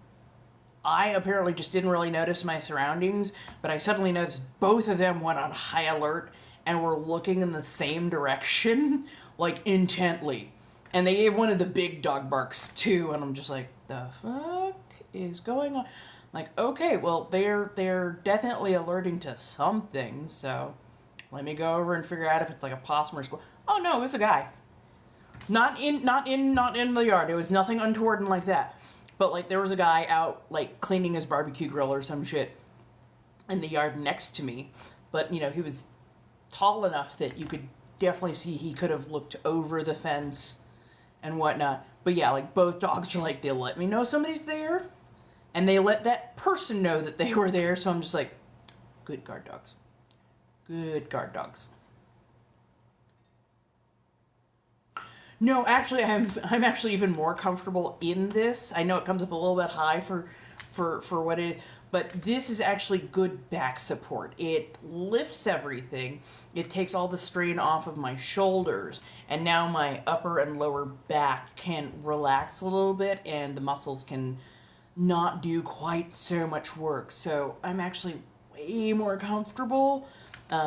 I apparently just didn't really notice my surroundings, but I suddenly noticed both of them went on high alert and were looking in the same direction, like intently. And they gave one of the big dog barks too, and I'm just like, the fuck is going on? Like, okay, well, they're definitely alerting to something, so let me go over and figure out if it's like a possum or squirrel. Oh no, it was a guy. Not in the yard. It was nothing untoward and like that. But like there was a guy out like cleaning his barbecue grill or some shit in the yard next to me. But you know, he was tall enough that you could definitely see he could have looked over the fence and whatnot. But yeah, like both dogs are like, they let me know somebody's there, and they let that person know that they were there. So I'm just like, good guard dogs. Good guard dogs. No, actually, I'm actually even more comfortable in this. I know it comes up a little bit high for what it is, but this is actually good back support. It lifts everything. It takes all the strain off of my shoulders, and now my upper and lower back can relax a little bit, and the muscles can not do quite so much work. So I'm actually way more comfortable.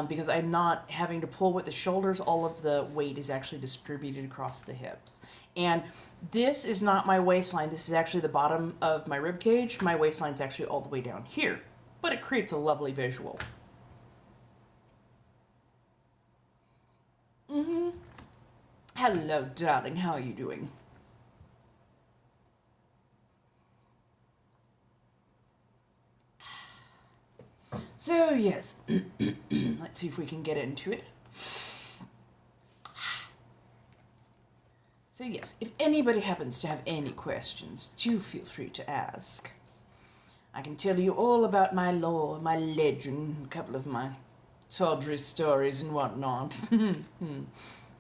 Because I'm not having to pull with the shoulders, all of the weight is actually distributed across the hips. And this is not my waistline, this is actually the bottom of my rib cage. My waistline's actually all the way down here, but it creates a lovely visual. Hello, darling, how are you doing? So, yes, let's see if we can get into it. So, yes, if anybody happens to have any questions, do feel free to ask. I can tell you all about my lore, my legend, a couple of my tawdry stories and whatnot.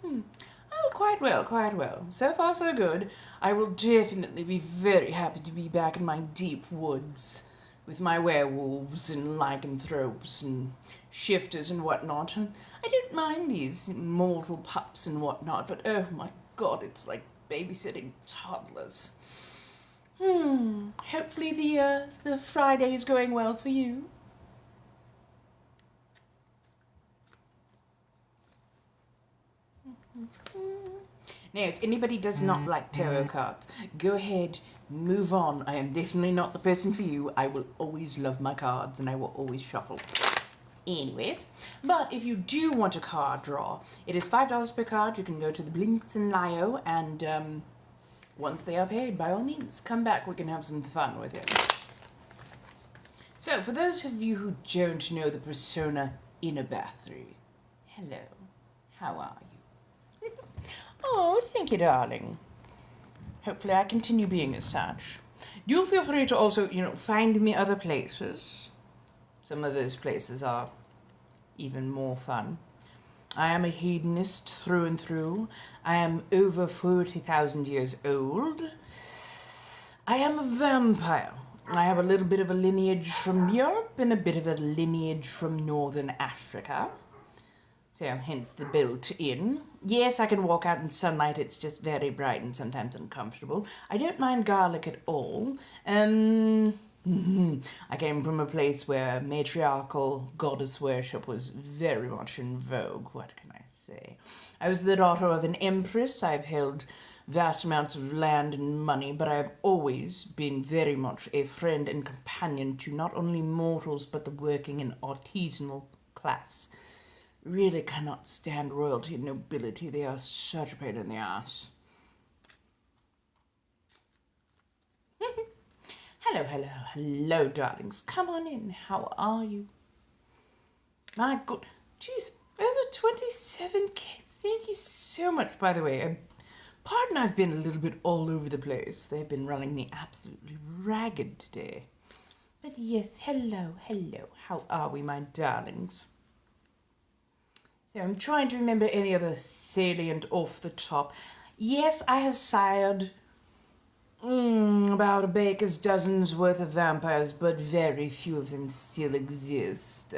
Oh, quite well, quite well. So far, so good. I will definitely be very happy to be back in my deep woods with my werewolves and lycanthropes and shifters and whatnot. And I don't mind these mortal pups and whatnot, but oh my god, it's like babysitting toddlers. Hopefully the Friday is going well for you. Now, if anybody does not like tarot cards, go ahead, move on. I am definitely not the person for you. I will always love my cards, and I will always shuffle. Anyways, but if you do want a card draw, it is $5 per card. You can go to the Blinks and Lio, and once they are paid, by all means, come back. We can have some fun with it. So, for those of you who don't know the persona Inna Bathory, hello, how are you? Oh, thank you, darling. Hopefully I continue being as such. Do feel free to also, find me other places. Some of those places are even more fun. I am a hedonist through and through. I am over 40,000 years old. I am a vampire. I have a little bit of a lineage from Europe and a bit of a lineage from Northern Africa. So, hence the built-in. Yes, I can walk out in sunlight. It's just very bright and sometimes uncomfortable. I don't mind garlic at all. I came from a place where matriarchal goddess worship was very much in vogue. What can I say? I was the daughter of an empress. I've held vast amounts of land and money, but I have always been very much a friend and companion to not only mortals, but the working and artisanal class. Really cannot stand royalty and nobility. They are such a pain in the ass. Hello, darlings. Come on in. How are you? My God. Jeez, over 27K. Thank you so much, by the way. Pardon I've been a little bit all over the place. They've been running me absolutely ragged today. But yes, hello. How are we, my darlings? So I'm trying to remember any other salient off the top. Yes, I have sired about a baker's dozen's worth of vampires, but very few of them still exist.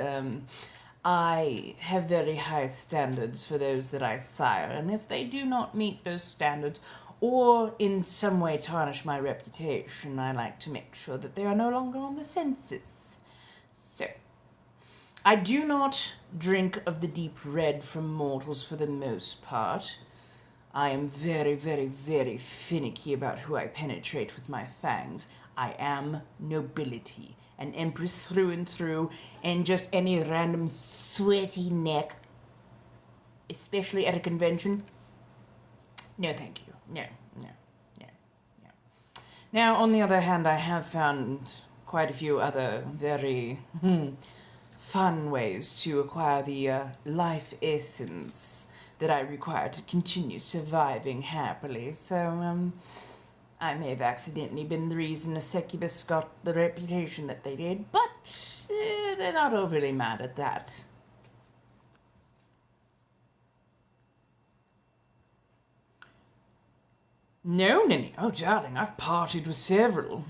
I have very high standards for those that I sire, and if they do not meet those standards, or in some way tarnish my reputation, I like to make sure that they are no longer on the census. So, I do not drink of the deep red from mortals for the most part. I am very, very, very finicky about who I penetrate with my fangs. I am nobility, an empress through and through, and just any random sweaty neck, especially at a convention. No, thank you. No. Now, on the other hand, I have found quite a few other very fun ways to acquire the life essence that I require to continue surviving happily. So, I may have accidentally been the reason a succubus got the reputation that they did, but they're not overly mad at that. No, Ninny. Oh, darling, I've parted with several.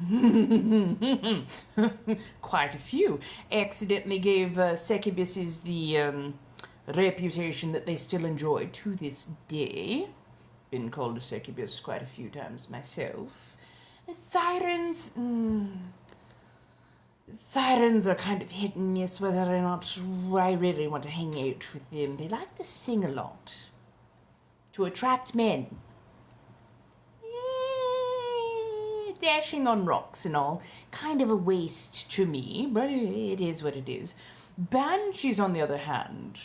Quite a few. Accidentally gave succubuses the reputation that they still enjoy to this day. Been called a succubus quite a few times myself. Sirens... Sirens are kind of hit and miss whether or not I really want to hang out with them. They like to sing a lot. To attract men. Dashing on rocks and all. Kind of a waste to me, but it is what it is. Banshees, on the other hand...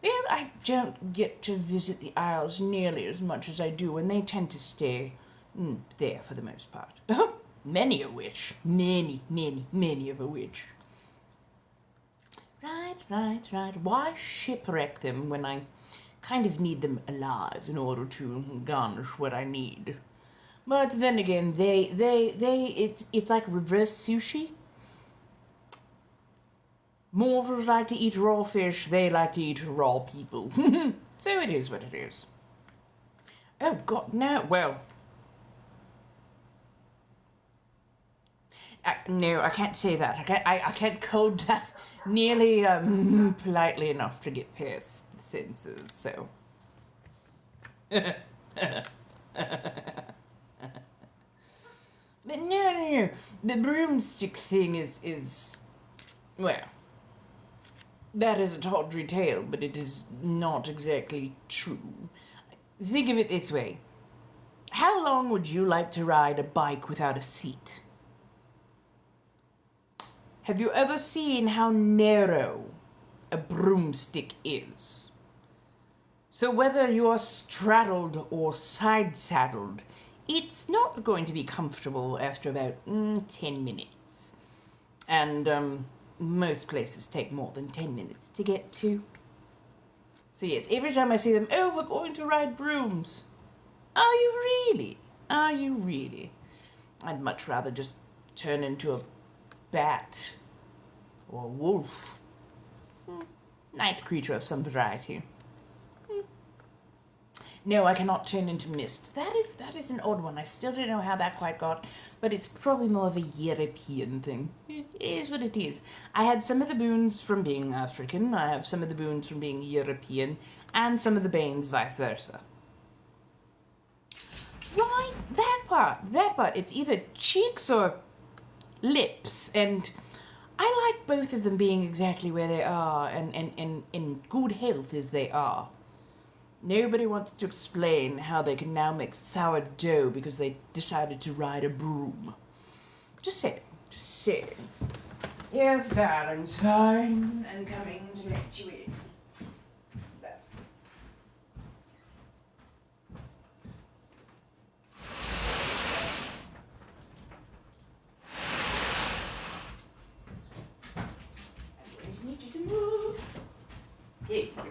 Well, I don't get to visit the Isles nearly as much as I do, and they tend to stay there for the most part. Many a witch. Many of a witch. Right. Why shipwreck them when I kind of need them alive in order to garnish what I need? But then again, it's like reverse sushi. Mortals like to eat raw fish, they like to eat raw people. So it is what it is. Oh God, no, well. No, I can't say that. I can't code that nearly politely enough to get past the censors, so. But no. The broomstick thing is, well, that is a tawdry tale, but it is not exactly true. Think of it this way. How long would you like to ride a bike without a seat? Have you ever seen how narrow a broomstick is? So whether you are straddled or side-saddled, it's not going to be comfortable after about 10 minutes. And most places take more than 10 minutes to get to. So yes, every time I see them, oh, we're going to ride brooms. Are you really? Are you really? I'd much rather just turn into a bat or a wolf. Night creature of some variety. No, I cannot turn into mist. That is an odd one. I still don't know how that quite got, but it's probably more of a European thing. It is what it is. I had some of the boons from being African, I have some of the boons from being European, and some of the banes vice versa. Right, that part. It's either cheeks or lips, and I like both of them being exactly where they are, and in good health as they are. Nobody wants to explain how they can now make sourdough because they decided to ride a broom. Just saying. Yes, darling, fine. I'm coming to let you in. That's it. I just need you to move. There you go.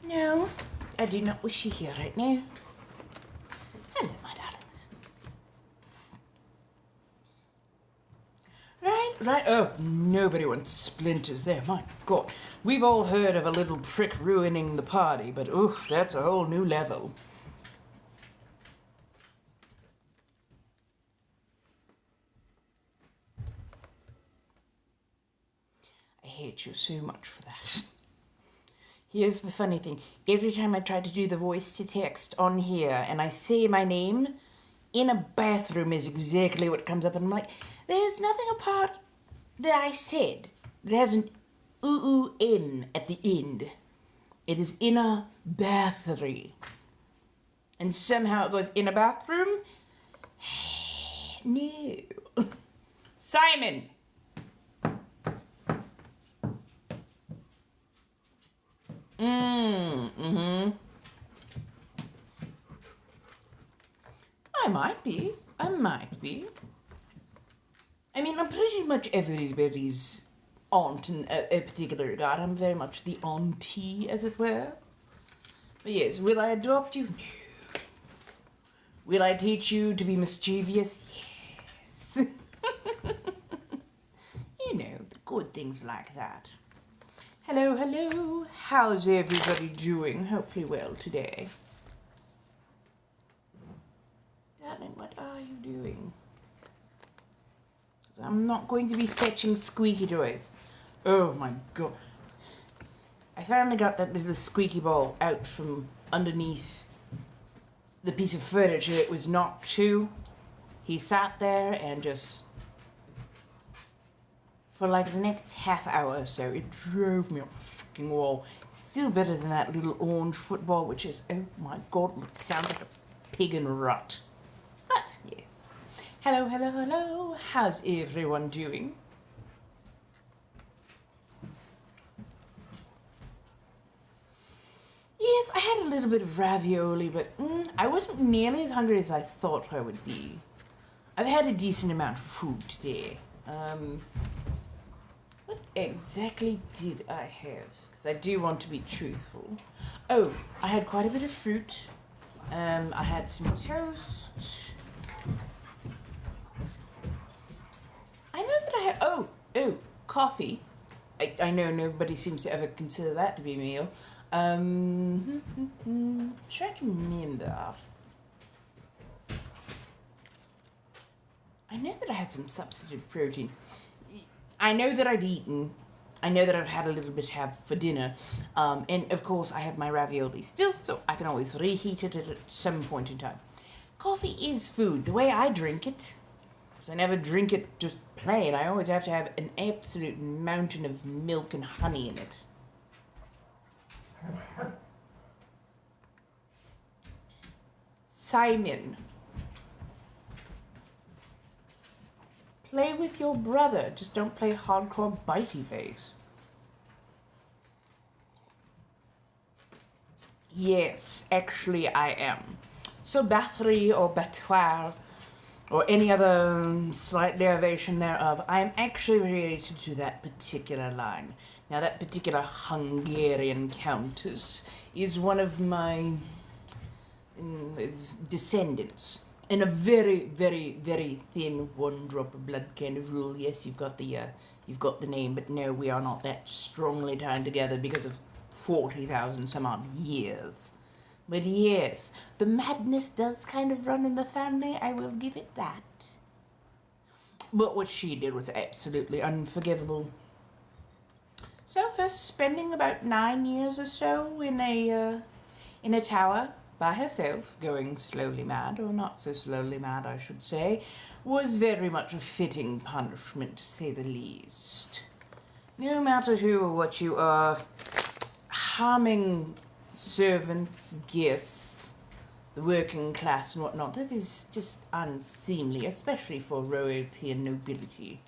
No, I do not wish you here right now. Hello, my darling. right? Oh, nobody wants splinters there. My God. We've all heard of a little prick ruining the party, but that's a whole new level. I hate you so much for that. Here's the funny thing. Every time I try to do the voice to text on here and I say my name, in a bathroom is exactly what comes up. And I'm like, there's nothing apart that I said that has an ooh-ooh-n at the end. It is in a bathroom. And somehow it goes in a bathroom? No. Simon! Mm-hmm. I might be. I mean, I'm pretty much everybody's aunt in a particular regard. I'm very much the auntie, as it were. But yes, will I adopt you? No. Will I teach you to be mischievous? Yes. You know, the good things like that. Hello, hello. How's everybody doing? Hopefully well today. Darling, what are you doing? 'Cause I'm not going to be fetching squeaky toys. Oh my God. I finally got that little squeaky ball out from underneath the piece of furniture it was knocked to. He sat there and just... for like the next half hour or so, it drove me up the fucking wall. Still better than that little orange football, which is, oh my God, it sounds like a pig in rut. But, yes. Hello, hello, hello. How's everyone doing? Yes, I had a little bit of ravioli, but I wasn't nearly as hungry as I thought I would be. I've had a decent amount of food today. What exactly did I have? Because I do want to be truthful. Oh, I had quite a bit of fruit. I had some toast. I know that I had... Oh, coffee. I know nobody seems to ever consider that to be a meal. Try to remember. I know that I had some substitute protein. I know that I've eaten. I know that I've had a little bit for dinner. And of course I have my ravioli still, so I can always reheat it at some point in time. Coffee is food. The way I drink it, because I never drink it just plain. I always have to have an absolute mountain of milk and honey in it. Simon. Play with your brother. Just don't play hardcore bitey face. Yes, actually I am. So battery or battoir or any other slight derivation thereof, I am actually related to that particular line. Now that particular Hungarian countess is one of my descendants. In a very, very, very thin one drop of blood kind of rule. Yes, you've got the name, but no, we are not that strongly tied together because of 40,000 some odd years. But yes, the madness does kind of run in the family, I will give it that. But what she did was absolutely unforgivable. So her spending about 9 years or so in a tower by herself, going slowly mad, or not so slowly mad I should say, was very much a fitting punishment to say the least. No matter who or what you are, harming servants, guests, the working class and whatnot, this is just unseemly, especially for royalty and nobility.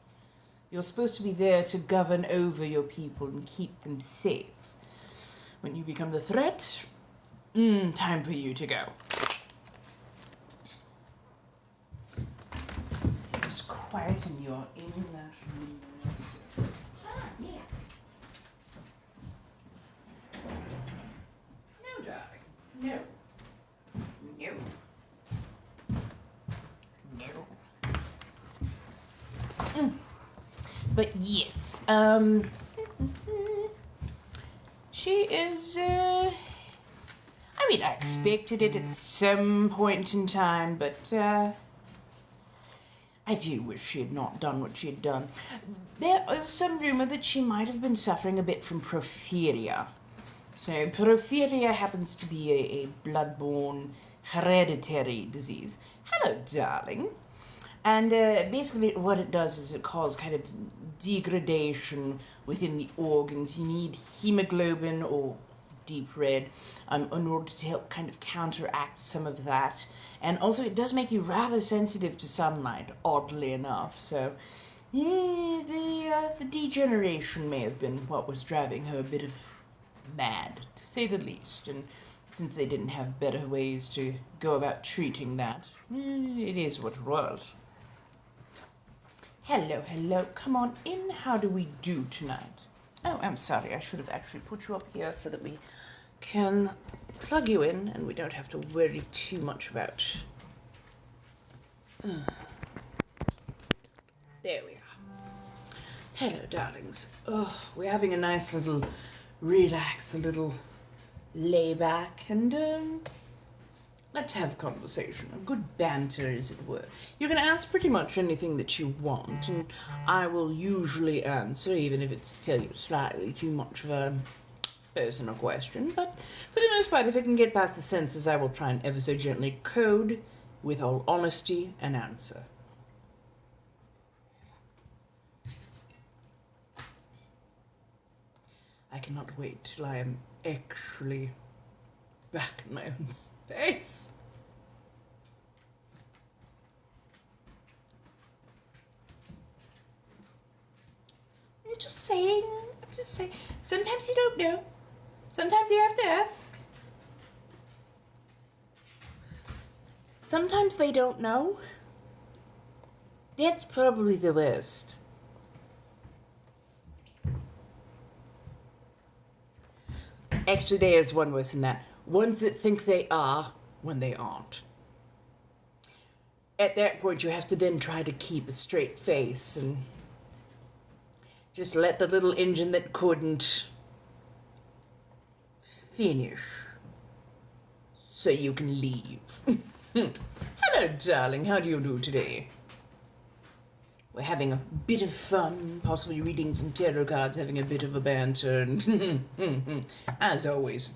You're supposed to be there to govern over your people and keep them safe. When you become the threat, time for you to go. Just quieten your in that room. Yeah. No, darling. No. No. No. But yes, she is, I mean, I expected it at some point in time, but, I do wish she had not done what she had done. There is some rumor that she might have been suffering a bit from porphyria. So, porphyria happens to be a blood-borne hereditary disease. Hello, darling. And basically what it does is it causes kind of degradation within the organs. You need hemoglobin or deep red in order to help kind of counteract some of that. And also it does make you rather sensitive to sunlight, oddly enough. So, yeah, the degeneration may have been what was driving her a bit of mad, to say the least. And since they didn't have better ways to go about treating that, it is what it was. Hello, hello. Come on in. How do we do tonight? Oh, I'm sorry. I should have actually put you up here so that we can plug you in and we don't have to worry too much about. There we are. Hello, darlings. Oh, we're having a nice little relax, a little lay back, and let's have a conversation, a good banter, as it were. You can ask pretty much anything that you want, and I will usually answer, even if it's, tell you, slightly too much of a personal question. But for the most part, if I can get past the censors, I will try and ever so gently code, with all honesty, an answer. I cannot wait till I am actually back in my own space. I'm just saying. Sometimes you don't know. Sometimes you have to ask. Sometimes they don't know. That's probably the worst. Actually, there is one worse than that. Ones that think they are when they aren't. At that point, you have to then try to keep a straight face and just let the little engine that couldn't finish so you can leave. Hello, darling. How do you do today? We're having a bit of fun, possibly reading some tarot cards, having a bit of a banter, and as always,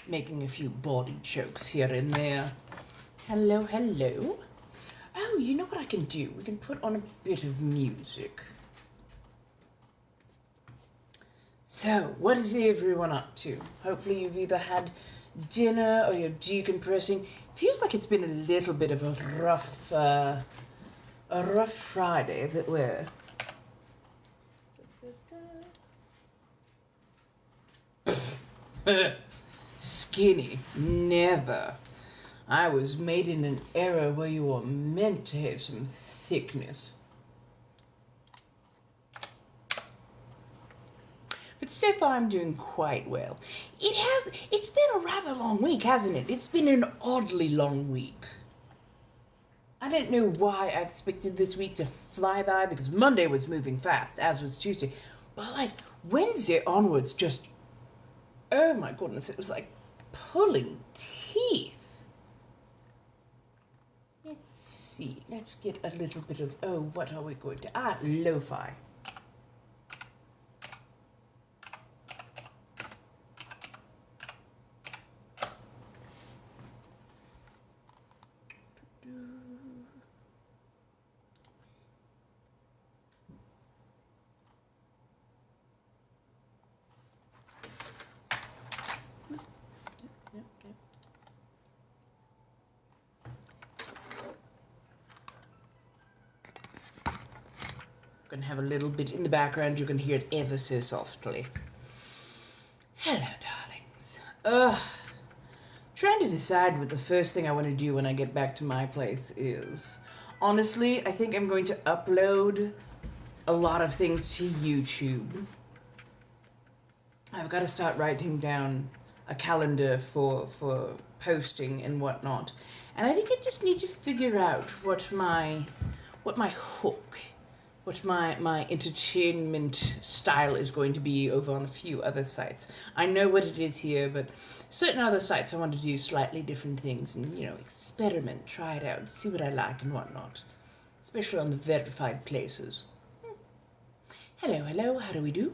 making a few body jokes here and there. Hello, hello. Oh, you know what I can do? We can put on a bit of music. So, what is everyone up to? Hopefully you've either had dinner or you're decompressing. Feels like it's been a little bit of a rough Friday, as it were. Skinny, never. I was made in an era where you were meant to have some thickness. But so far I'm doing quite well. It's been a rather long week, hasn't it? It's been an oddly long week. I don't know why I expected this week to fly by, because Monday was moving fast, as was Tuesday. But like Wednesday onwards, just, oh my goodness, it was like pulling teeth. Let's see, let's get a little bit of, oh, what are we going to, lo-fi. Going to have a little bit in the background. You can hear it ever so softly. Hello, darlings. Trying to decide what the first thing I want to do when I get back to my place is. Honestly, I think I'm going to upload a lot of things to YouTube. I've got to start writing down a calendar for posting and whatnot. And I think I just need to figure out what my hook what my entertainment style is going to be over on a few other sites. I know what it is here, but certain other sites I want to do slightly different things and, experiment, try it out, see what I like and whatnot. Especially on the verified places. Hello, hello, how do we do?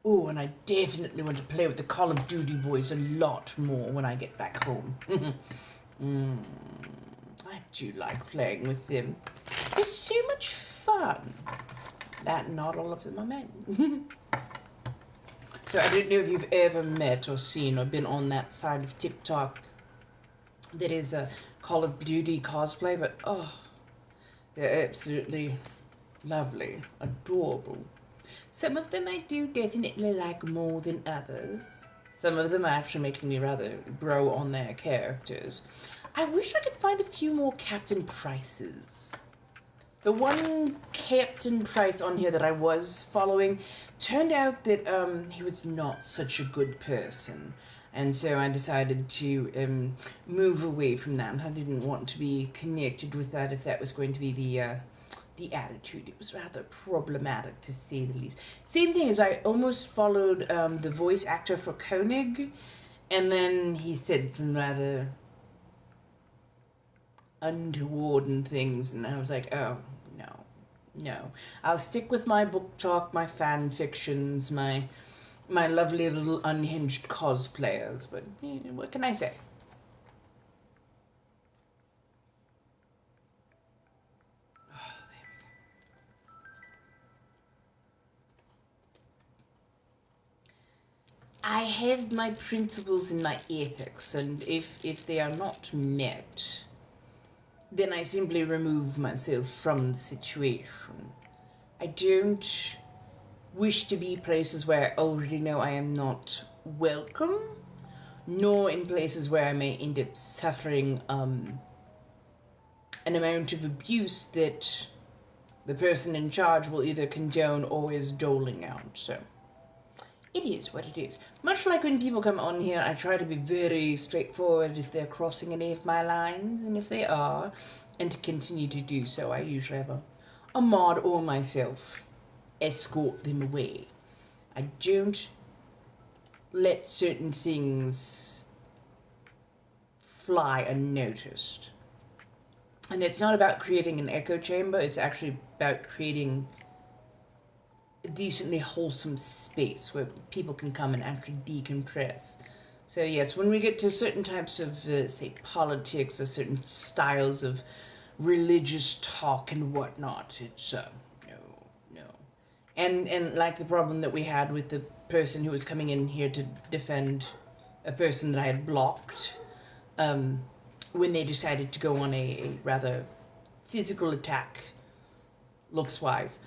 Oh, and I definitely want to play with the Call of Duty boys a lot more when I get back home. I do like playing with them. It's so much fun. That not all of them are men. So I don't know if you've ever met or seen or been on that side of TikTok that is a Call of Duty cosplay, but oh, they're absolutely lovely, adorable. Some of them I do definitely like more than others. Some of them are actually making me rather grow on their characters. I wish I could find a few more Captain Prices. The one Captain Price on here that I was following turned out that he was not such a good person. And so I decided to move away from that. I didn't want to be connected with that if that was going to be the attitude. It was rather problematic, to say the least. Same thing as I almost followed the voice actor for Koenig, and then he said some rather untoward things, and I was like, oh, no. I'll stick with my book talk, my fan fictions, my lovely little unhinged cosplayers, but what can I say? I have my principles and my ethics, and if they are not met, then I simply remove myself from the situation. I don't wish to be places where I already know I am not welcome, nor in places where I may end up suffering an amount of abuse that the person in charge will either condone or is doling out. So it is what it is. Much like when people come on here, I try to be very straightforward if they're crossing any of my lines, and if they are, and to continue to do so, I usually have a mod or myself escort them away. I don't let certain things fly unnoticed. And it's not about creating an echo chamber, it's actually about creating a decently wholesome space where people can come and actually decompress. So yes, when we get to certain types of, say, politics or certain styles of religious talk and whatnot, it's, no. And like the problem that we had with the person who was coming in here to defend a person that I had blocked, when they decided to go on a rather physical attack, looks-wise,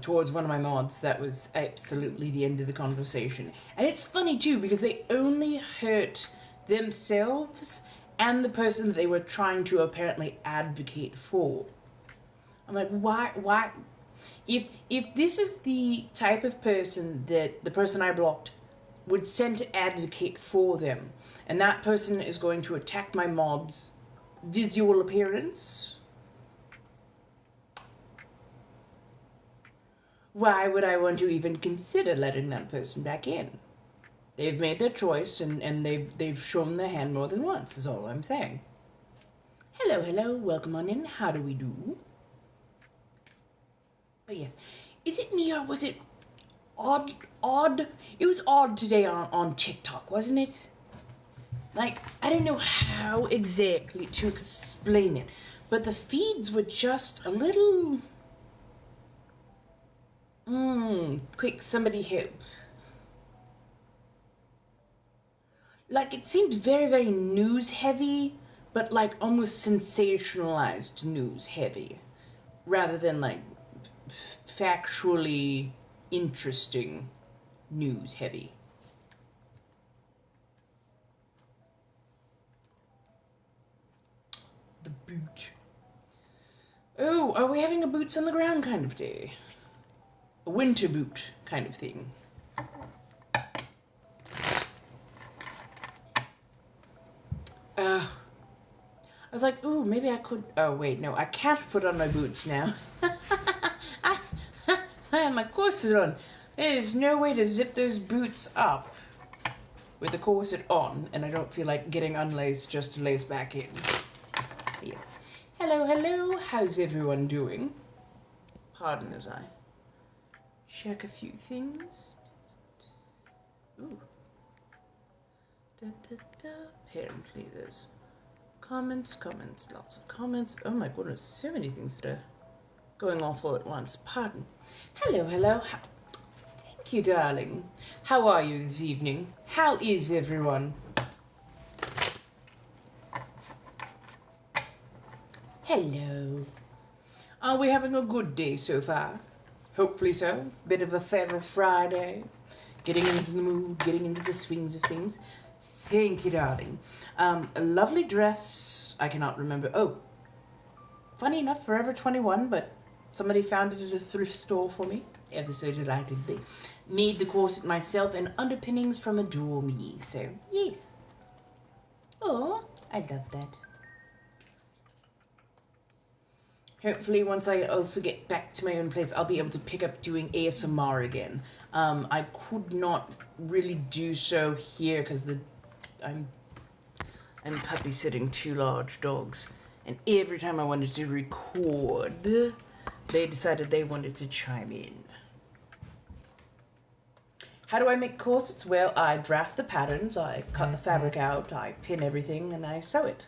towards one of my mods, that was absolutely the end of the conversation. And it's funny too, because they only hurt themselves and the person that they were trying to apparently advocate for. I'm like, why? If this is the type of person that the person I blocked would send to advocate for them, and that person is going to attack my mod's visual appearance, why would I want to even consider letting that person back in? They've made their choice, and they've shown their hand more than once, is all I'm saying. Hello, welcome on in. How do we do? But yes, is it me or was it odd? It was odd today on TikTok, wasn't it? Like, I don't know how exactly to explain it, but the feeds were just a little... quick, somebody help. Like, it seemed very, very news heavy, but like almost sensationalized news heavy, rather than like factually interesting news heavy. The boot. Oh, are we having a boots on the ground kind of day? A winter boot kind of thing. I was like, ooh, maybe I could. Oh, wait, no, I can't put on my boots now. I have my corset on. There is no way to zip those boots up with the corset on, and I don't feel like getting unlaced just to lace back in. Yes. Hello, hello. How's everyone doing? Pardon as I check a few things. Ooh. Da, da, da. Apparently there's comments, lots of comments. Oh my goodness, so many things that are going off all at once. Pardon. Hello, hello. Thank you, darling. How are you this evening? How is everyone? Hello. Are we having a good day so far? Hopefully so. Bit of a Federal Friday. Getting into the mood, getting into the swings of things. Thank you, darling. A lovely dress. I cannot remember. Oh, funny enough, Forever 21, but somebody found it at a thrift store for me. Ever so delightedly. Made the corset myself and underpinnings from Adore Me. So, yes. Oh, I love that. Hopefully, once I also get back to my own place, I'll be able to pick up doing ASMR again. I could not really do so here because I'm puppy sitting 2 large dogs, and every time I wanted to record, they decided they wanted to chime in. How do I make corsets? Well, I draft the patterns, I cut the fabric out, I pin everything, and I sew it.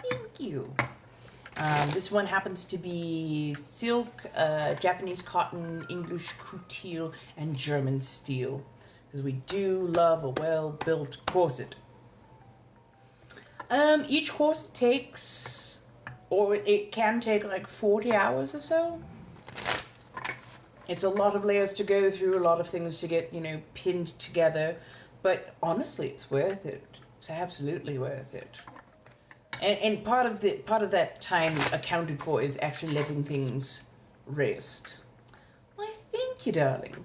Thank you. This one happens to be silk, Japanese cotton, English coutil, and German steel. Because we do love a well-built corset. Each corset takes, or it can take like 40 hours or so. It's a lot of layers to go through, a lot of things to get, pinned together. But honestly, it's worth it. It's absolutely worth it. And part of that time accounted for is actually letting things rest. Why, thank you, darling.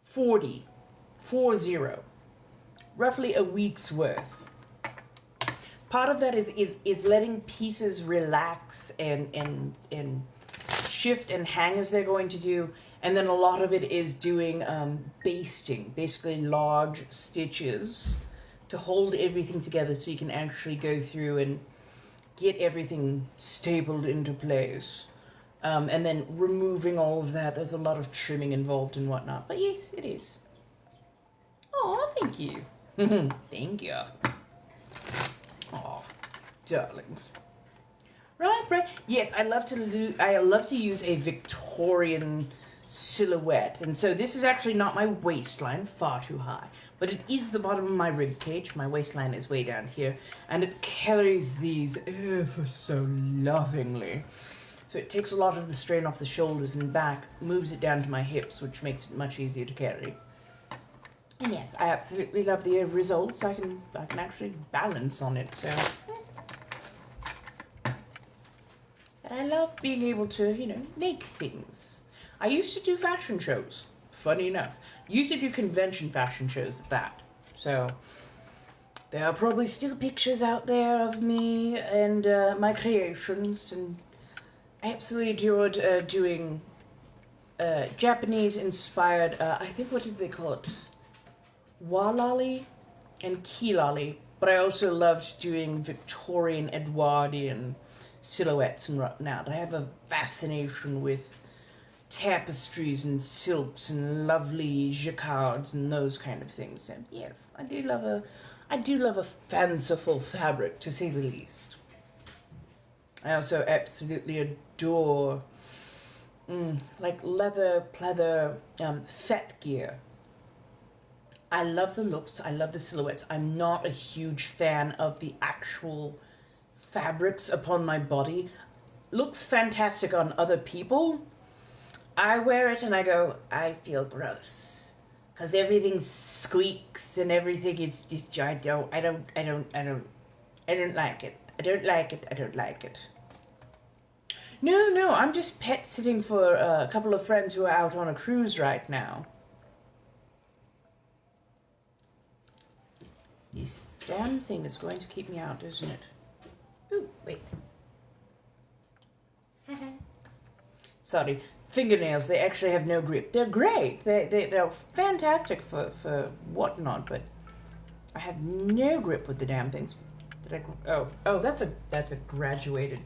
40. Roughly a week's worth. Part of that is letting pieces relax and shift and hang as they're going to do. And then a lot of it is doing basting, basically large stitches, to hold everything together so you can actually go through and get everything stapled into place. And then removing all of that, there's a lot of trimming involved and whatnot. But yes, it is. Oh, thank you. Thank you. Oh, darlings. Right. Yes, I love to use a Victorian silhouette. And so this is actually not my waistline, far too high. But it is the bottom of my rib cage. My waistline is way down here. And it carries these ever so lovingly. So it takes a lot of the strain off the shoulders and back, moves it down to my hips, which makes it much easier to carry. And yes, I absolutely love the results. I can actually balance on it, so. And I love being able to, make things. I used to do fashion shows, funny enough. Used to do convention fashion shows at that. So there are probably still pictures out there of me and my creations, and I absolutely adored doing Japanese-inspired, I think, what did they call it? Walali and Kilali. But I also loved doing Victorian Edwardian silhouettes and whatnot. I have a fascination with tapestries and silks and lovely jacquards and those kind of things. So yes, I do love a fanciful fabric, to say the least. I also absolutely adore like leather, pleather, fat gear. I love the looks, I love the silhouettes. I'm not a huge fan of the actual fabrics upon my body. Looks fantastic on other people. I wear it and I go, I feel gross. Cause everything squeaks and everything is just, I don't like it. I don't like it. No, I'm just pet sitting for a couple of friends who are out on a cruise right now. damn thing is going to keep me out, isn't it? Ooh, wait. Sorry. Fingernails, they actually have no grip. They're great. They're fantastic for whatnot, but I have no grip with the damn things. Did I? Oh, that's a graduated.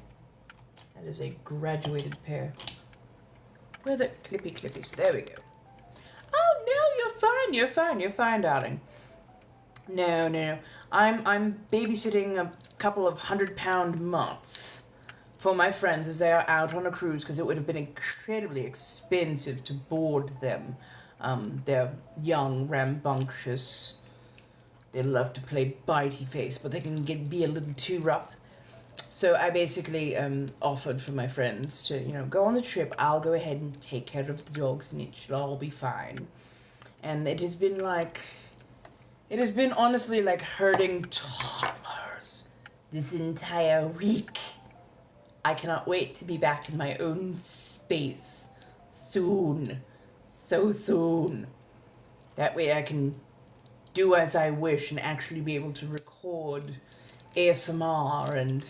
That is a graduated pair. Where are the clippies? There we go. Oh no, you're fine, darling. No. I'm babysitting a couple of 100-pound mutts for my friends as they are out on a cruise because it would have been incredibly expensive to board them. They're young, rambunctious. They love to play bitey face, but they can be a little too rough. So I basically offered for my friends to, go on the trip. I'll go ahead and take care of the dogs and it should all be fine. And it has been honestly like herding toddlers this entire week. I cannot wait to be back in my own space soon. So soon. That way I can do as I wish and actually be able to record ASMR and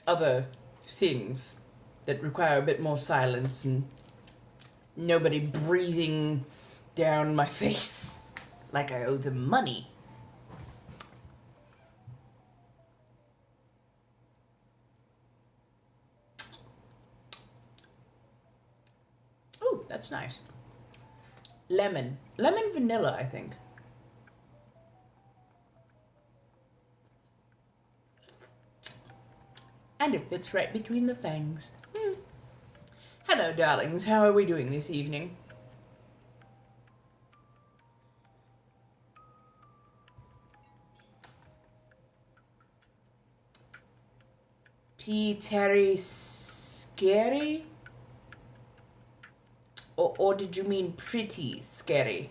other things that require a bit more silence and nobody breathing down my face like I owe them money. Oh, that's nice. Lemon vanilla, I think. And it fits right between the fangs. Hello, darlings. How are we doing this evening? Terry scary? Or did you mean pretty scary?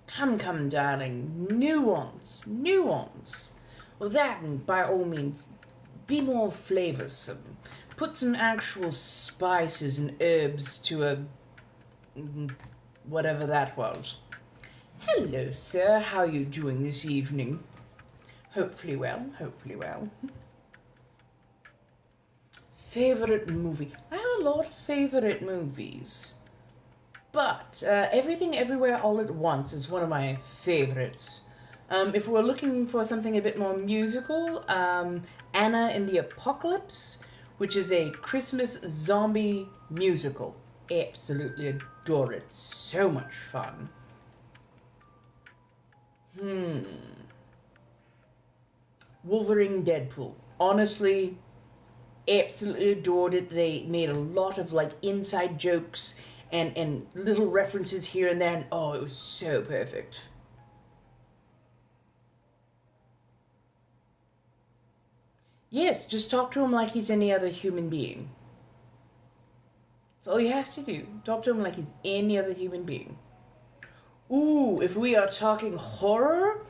Come, darling. Nuance. Well, that, and by all means, be more flavoursome. Put some actual spices and herbs to a... whatever that was. Hello, sir. How are you doing this evening? Hopefully well. Favourite movie? I have a lot of favourite movies. But Everything Everywhere All at Once is one of my favourites. If we're looking for something a bit more musical, Anna and the Apocalypse, which is a Christmas zombie musical. Absolutely adore it. So much fun. Wolverine Deadpool. Honestly, absolutely adored it. They made a lot of inside jokes and little references here and there, and oh, it was so perfect. Yes, just talk to him like he's any other human being. That's all he has to do. Talk to him like he's any other human being. Ooh, if we are talking horror,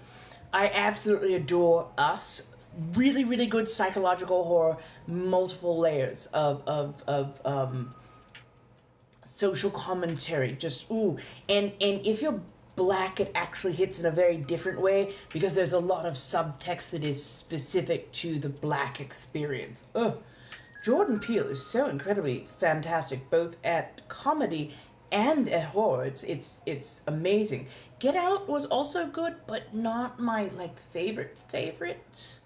I absolutely adore Us. Really, really good psychological horror, multiple layers of social commentary, just ooh. And if you're Black, it actually hits in a very different way because there's a lot of subtext that is specific to the Black experience. Jordan Peele is so incredibly fantastic, both at comedy and at horror. It's amazing. Get Out was also good, but not my favorite.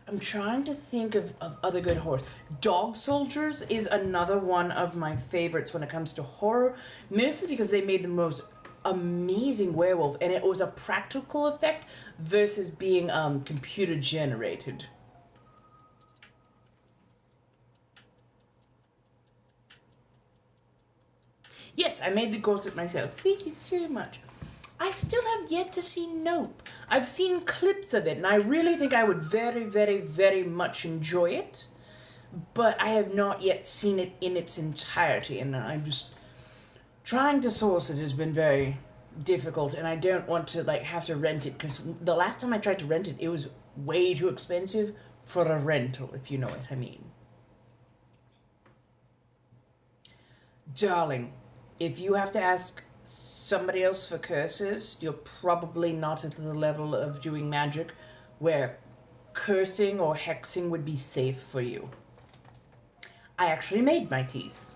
I'm trying to think of other good horror. Dog Soldiers is another one of my favorites when it comes to horror, mostly because they made the most amazing werewolf, and it was a practical effect versus being computer generated. Yes, I made the corset myself. Thank you so much. I still have yet to see Nope. I've seen clips of it, and I really think I would very, very, very much enjoy it. But I have not yet seen it in its entirety, and I'm just... Trying to source it has been very difficult, and I don't want to, have to rent it, because the last time I tried to rent it, it was way too expensive for a rental, if you know what I mean. Darling, if you have to ask somebody else for curses, you're probably not at the level of doing magic where cursing or hexing would be safe for you. I actually made my teeth.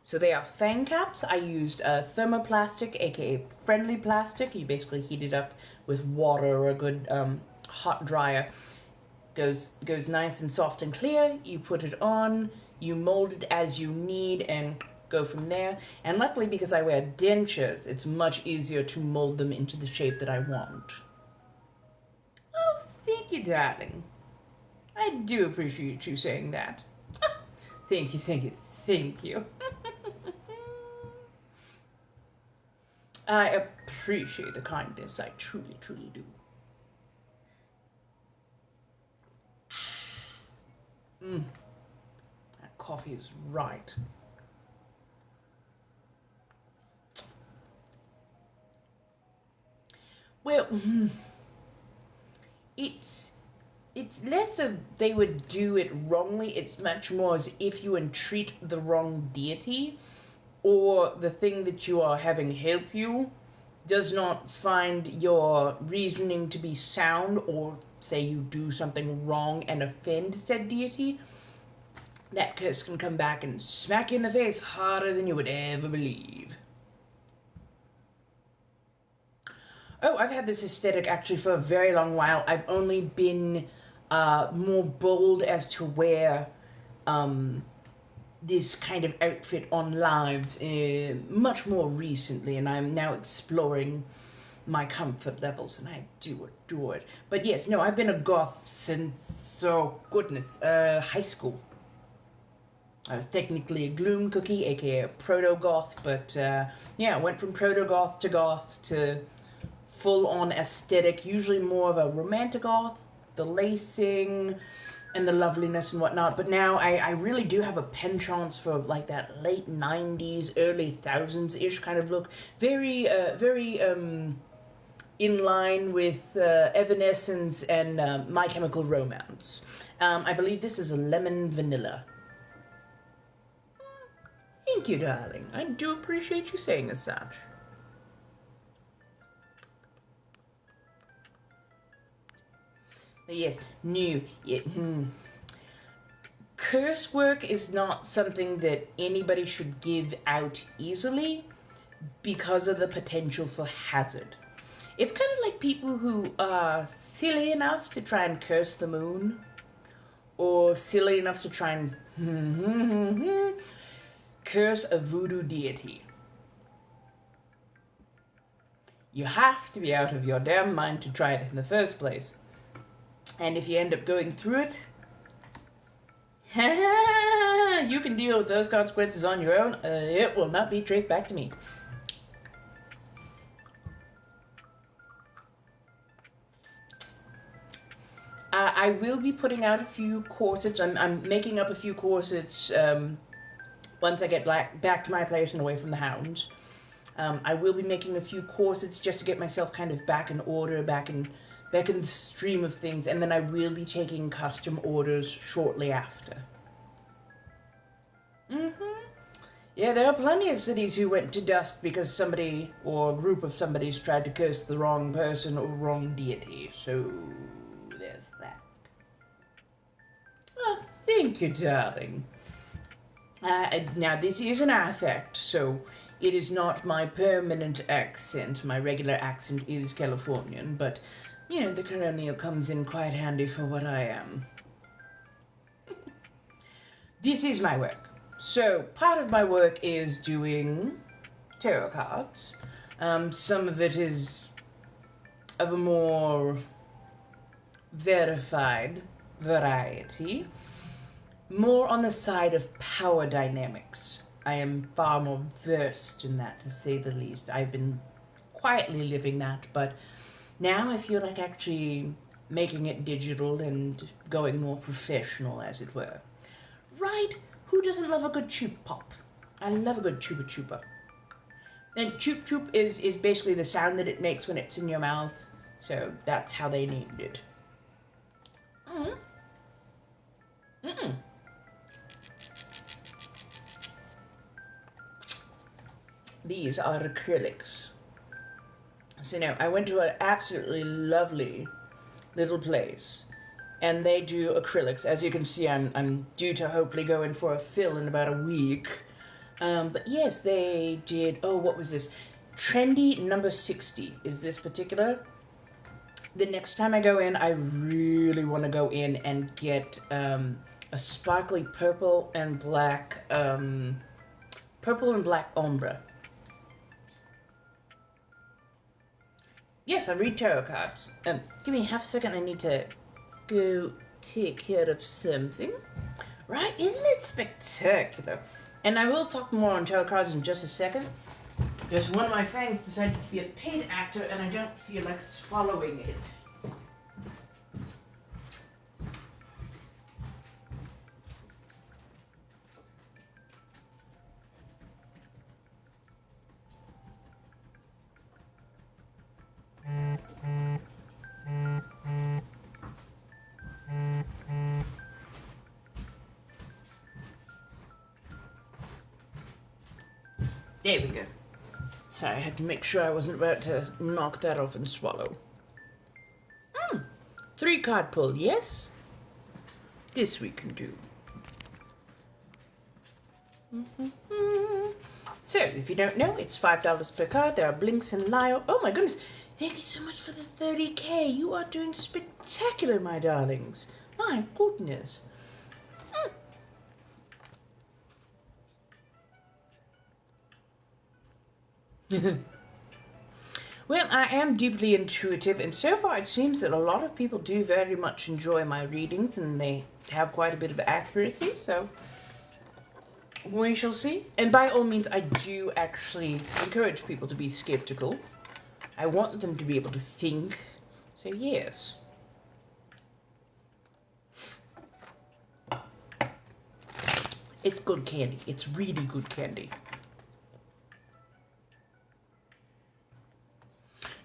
So they are fang caps. I used thermoplastic, aka friendly plastic. You basically heat it up with water or a good hot dryer. Goes nice and soft and clear. You put it on, you mold it as you need, and go from there. And luckily, because I wear dentures, it's much easier to mold them into the shape that I want. Oh, thank you, darling. I do appreciate you saying that. Thank you, thank you, thank you. I appreciate the kindness. I truly, truly do. That coffee is right. Well, it's less of they would do it wrongly. It's much more as if you entreat the wrong deity, or the thing that you are having help you does not find your reasoning to be sound, or say you do something wrong and offend said deity, that curse can come back and smack you in the face harder than you would ever believe. Oh, I've had this aesthetic actually for a very long while. I've only been more bold as to wear this kind of outfit on lives much more recently, and I'm now exploring my comfort levels, and I do adore it. But yes, no, I've been a goth since, oh goodness, high school. I was technically a gloom cookie, aka a proto-goth, but yeah, I went from proto-goth to full-on aesthetic, usually more of a romantic goth, the lacing and the loveliness and whatnot. But now I really do have a penchant for like that late 90s, early thousands-ish kind of look. Very in line with Evanescence and My Chemical Romance. I believe this is a lemon vanilla. Thank you, darling. I do appreciate you saying as such. But yes, new. Yeah, curse work is not something that anybody should give out easily because of the potential for hazard. It's kind of like people who are silly enough to try and curse the moon, or silly enough to try and curse a voodoo deity. You have to be out of your damn mind to try it in the first place. And if you end up going through it, you can deal with those consequences on your own. It will not be traced back to me. I will be putting out a few corsets. I'm making up a few corsets once I get back to my place and away from the hounds. I will be making a few corsets just to get myself kind of back in order, back in the stream of things, and then I will be taking custom orders shortly after. Yeah, there are plenty of cities who went to dust because somebody or a group of somebody's tried to curse the wrong person or wrong deity, so there's that. Oh, thank you, darling. Now, this is an affect, so it is not my permanent accent. My regular accent is Californian, but, you know, the colonial comes in quite handy for what I am. This is my work. So, part of my work is doing tarot cards. Some of it is of a more verified variety. More on the side of power dynamics. I am far more versed in that, to say the least. I've been quietly living that, but now I feel like actually making it digital and going more professional, as it were. Right? Who doesn't love a good choop pop? I love a good chupa chupa. And choop choop is basically the sound that it makes when it's in your mouth, so that's how they named it. these are acrylics. So now, I went to an absolutely lovely little place, and they do acrylics. As you can see, I'm due to hopefully go in for a fill in about a week. But yes, they did, oh, what was this? Trendy number 60 is this particular. The next time I go in, I really want to go in and get a sparkly purple and black ombre. Yes, I read tarot cards. Give me half a second, I need to go take care of something. Right, isn't it spectacular? And I will talk more on tarot cards in just a second. Just one of my fangs decided to be a paid actor and I don't feel like swallowing it. There we go. Sorry, I had to make sure I wasn't about to knock that off and swallow. 3-card pull, yes? This we can do. So, if you don't know, it's $5 per card. There are blinks and Lio. Oh my goodness. Thank you so much for the 30k. You are doing spectacular, my darlings. My goodness. Well, I am deeply intuitive, and so far it seems that a lot of people do very much enjoy my readings, and they have quite a bit of accuracy, so we shall see. And by all means, I do actually encourage people to be skeptical. I want them to be able to think, so yes. It's good candy. It's really good candy.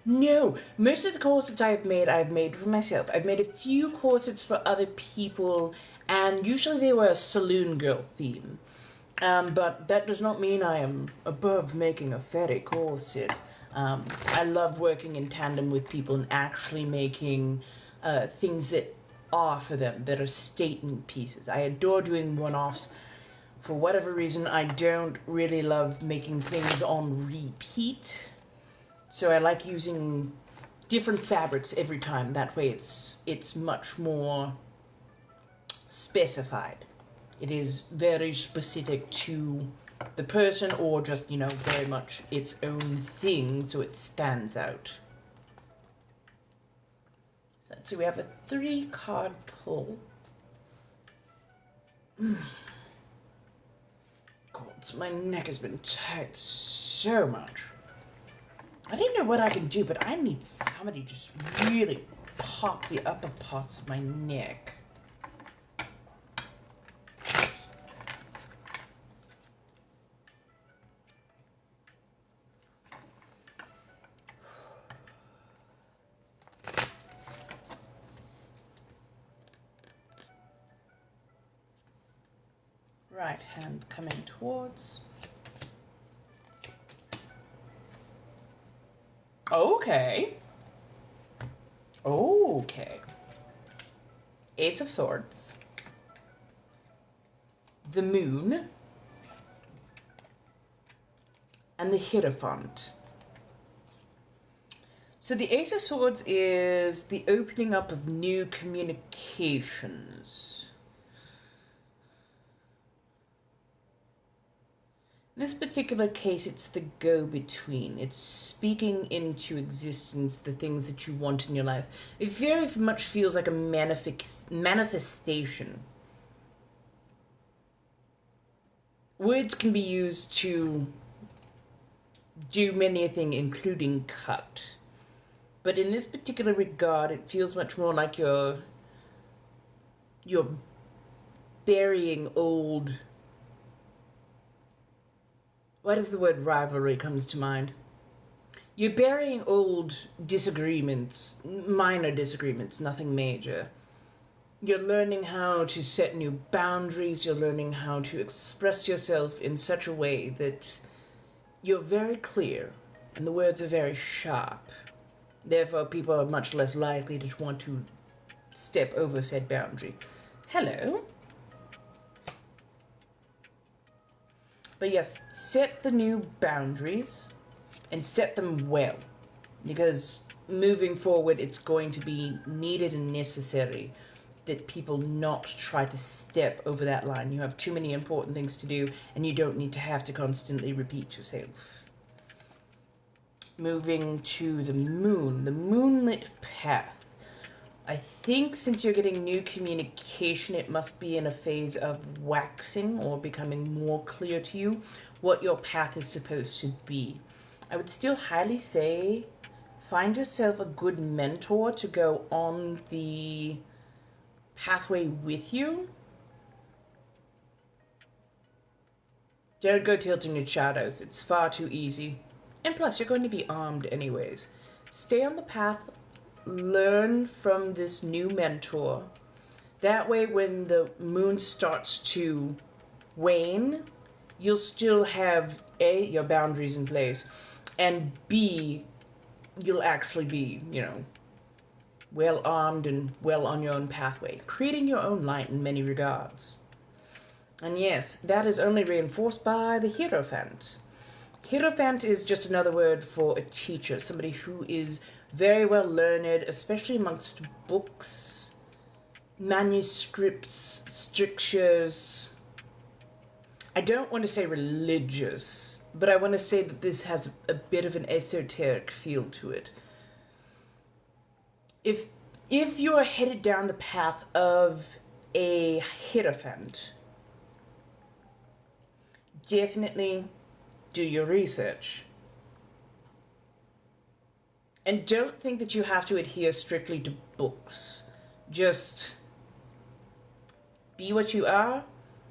No, most of the corsets I've made for myself. I've made a few corsets for other people, and usually they were a saloon girl theme. But that does not mean I am above making a fairy corset. I love working in tandem with people and actually making things that are for them, that are statement pieces. I adore doing one-offs. For whatever reason, I don't really love making things on repeat. So I like using different fabrics every time. That way it's much more specified. It is very specific to the person, or just, you know, very much its own thing, so it stands out. So we have a 3-card pull. God, my neck has been tight so much. I don't know what I can do, but I need somebody to just really pop the upper parts of my neck. Right hand coming towards. Okay. Okay. Ace of Swords. The Moon. And the Hierophant. So the Ace of Swords is the opening up of new communications. In this particular case, it's the go-between. It's speaking into existence the things that you want in your life. It very much feels like a manifestation. Words can be used to do many a thing, including cut. But in this particular regard, it feels much more like you're burying old... Why does the word rivalry comes to mind? You're burying old disagreements, minor disagreements, nothing major. You're learning how to set new boundaries. You're learning how to express yourself in such a way that You're very clear, and the words are very sharp. Therefore, people are much less likely to want to step over said boundary. Hello. But yes, set the new boundaries and set them well, because moving forward it's going to be needed and necessary that people not try to step over that line. You have too many important things to do, and you don't need to have to constantly repeat yourself. Moving to the moon, the moonlit path. I think since you're getting new communication, it must be in a phase of waxing or becoming more clear to you what your path is supposed to be. I would still highly say find yourself a good mentor to go on the pathway with you. Don't go tilting your shadows. It's far too easy. And plus, you're going to be armed anyways. Stay on the path. Learn from this new mentor. That way, when the moon starts to wane, you'll still have A, your boundaries in place, and B, you'll actually be, well armed and well on your own pathway, creating your own light in many regards. And yes, that is only reinforced by the Hierophant. Hierophant is just another word for a teacher, somebody who is very well learned, especially amongst books, manuscripts, strictures. I don't want to say religious, but I want to say that this has a bit of an esoteric feel to it. If you're headed down the path of a Hierophant, definitely do your research. And don't think that you have to adhere strictly to books. Just be what you are,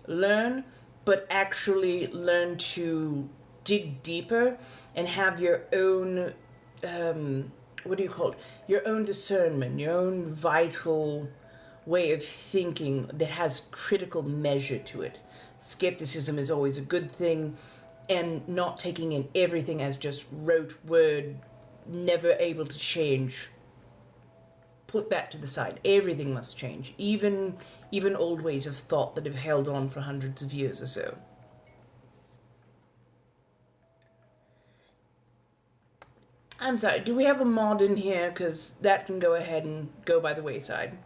learn, but actually learn to dig deeper and have your own, your own discernment, your own vital way of thinking that has critical measure to it. Skepticism is always a good thing, and not taking in everything as just rote word, never able to change. Put that to the side. Everything must change, even old ways of thought that have held on for hundreds of years or so. I'm sorry, do we have a mod in here? Because that can go ahead and go by the wayside.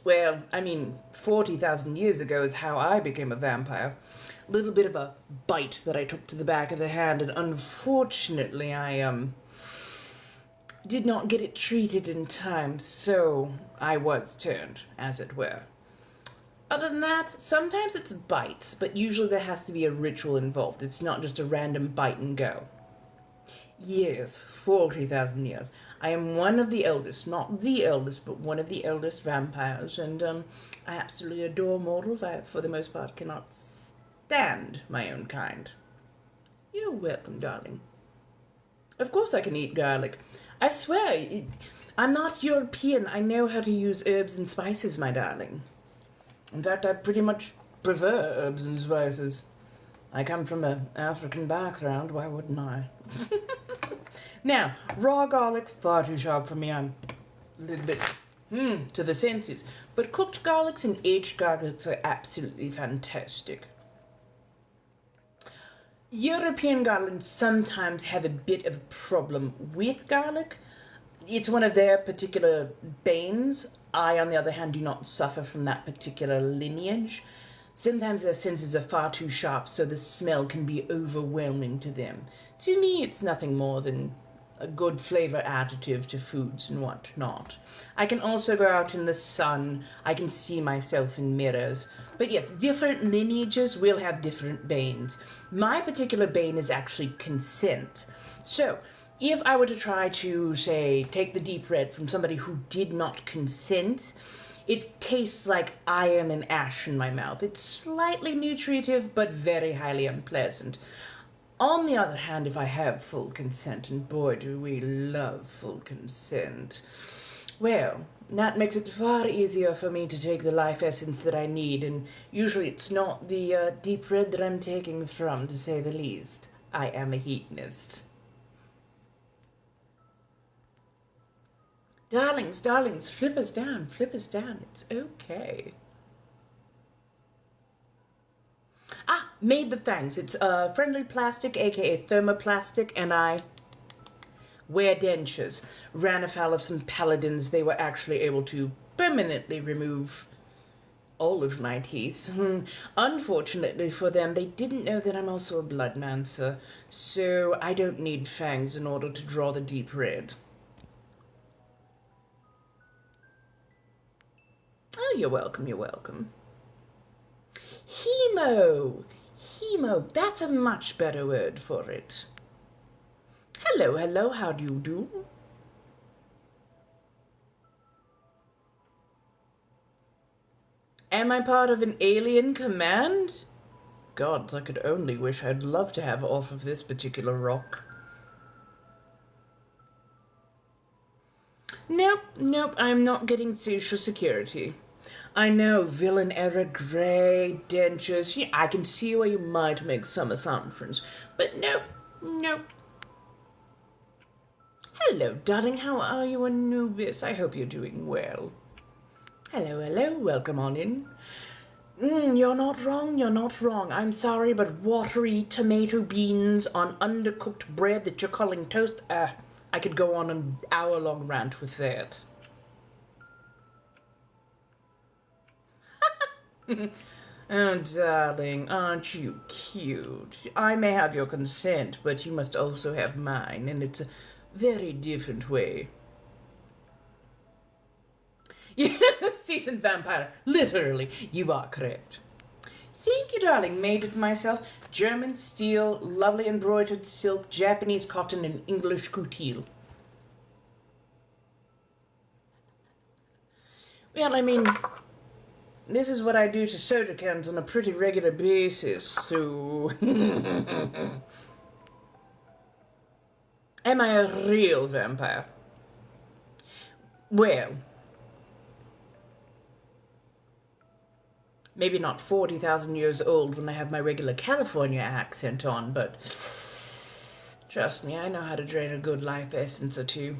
Well, 40,000 years ago is how I became a vampire. A little bit of a bite that I took to the back of the hand, and unfortunately I did not get it treated in time, so I was turned, as it were. Other than that, sometimes it's bites, but usually there has to be a ritual involved. It's not just a random bite and go. Yes, 40,000 years. I am one of the eldest, not the eldest, but one of the eldest vampires, and I absolutely adore mortals. I, for the most part, cannot stand my own kind. You're welcome, darling. Of course I can eat garlic. I swear, I'm not European. I know how to use herbs and spices, my darling. In fact, I pretty much prefer herbs and spices. I come from an African background, why wouldn't I? Now, raw garlic, far too sharp for me. I'm a little bit, to the senses. But cooked garlics and aged garlics are absolutely fantastic. European garlands sometimes have a bit of a problem with garlic. It's one of their particular banes. I, on the other hand, do not suffer from that particular lineage. Sometimes their senses are far too sharp, so the smell can be overwhelming to them. To me, it's nothing more than a good flavor additive to foods and whatnot. I can also go out in the sun. I can see myself in mirrors. But yes, different lineages will have different banes. My particular bane is actually consent. So, if I were to try to, say, take the deep red from somebody who did not consent, it tastes like iron and ash in my mouth. It's slightly nutritive, but very highly unpleasant. On the other hand, if I have full consent, and boy do we love full consent, well, That makes it far easier for me to take the life essence that I need, and usually it's not the deep red that I'm taking from, to say the least. I am a hedonist. Darlings, darlings, flip us down, it's okay. Ah, made the fangs. It's friendly plastic, aka thermoplastic, and I wear dentures. Ran afoul of some paladins. They were actually able to permanently remove all of my teeth. Unfortunately for them, they didn't know that I'm also a bloodmancer, so I don't need fangs in order to draw the deep red. Oh, you're welcome, you're welcome. Hemo! Hemo, that's a much better word for it. Hello, hello, how do you do? Am I part of an alien command? Gods, I could only wish. I'd love to have off of this particular rock. Nope, I'm not getting social security. I know, villain era, grey, dentures. Yeah, I can see where you might make some assumptions. But nope. Hello, darling, how are you, Anubis? I hope you're doing well. Hello, welcome on in. You're not wrong. I'm sorry, but watery tomato beans on undercooked bread that you're calling toast, I could go on an hour-long rant with that. Oh, darling, aren't you cute? I may have your consent, but you must also have mine, and it's a very different way. Yeah, seasoned vampire. Literally, you are correct. Thank you, darling. Made it myself. German steel, lovely embroidered silk, Japanese cotton, and English coutil. Well, I mean, this is what I do to soda cans on a pretty regular basis, so... Am I a real vampire? Well... maybe not 40,000 years old when I have my regular California accent on, but... trust me, I know how to drain a good life essence or two.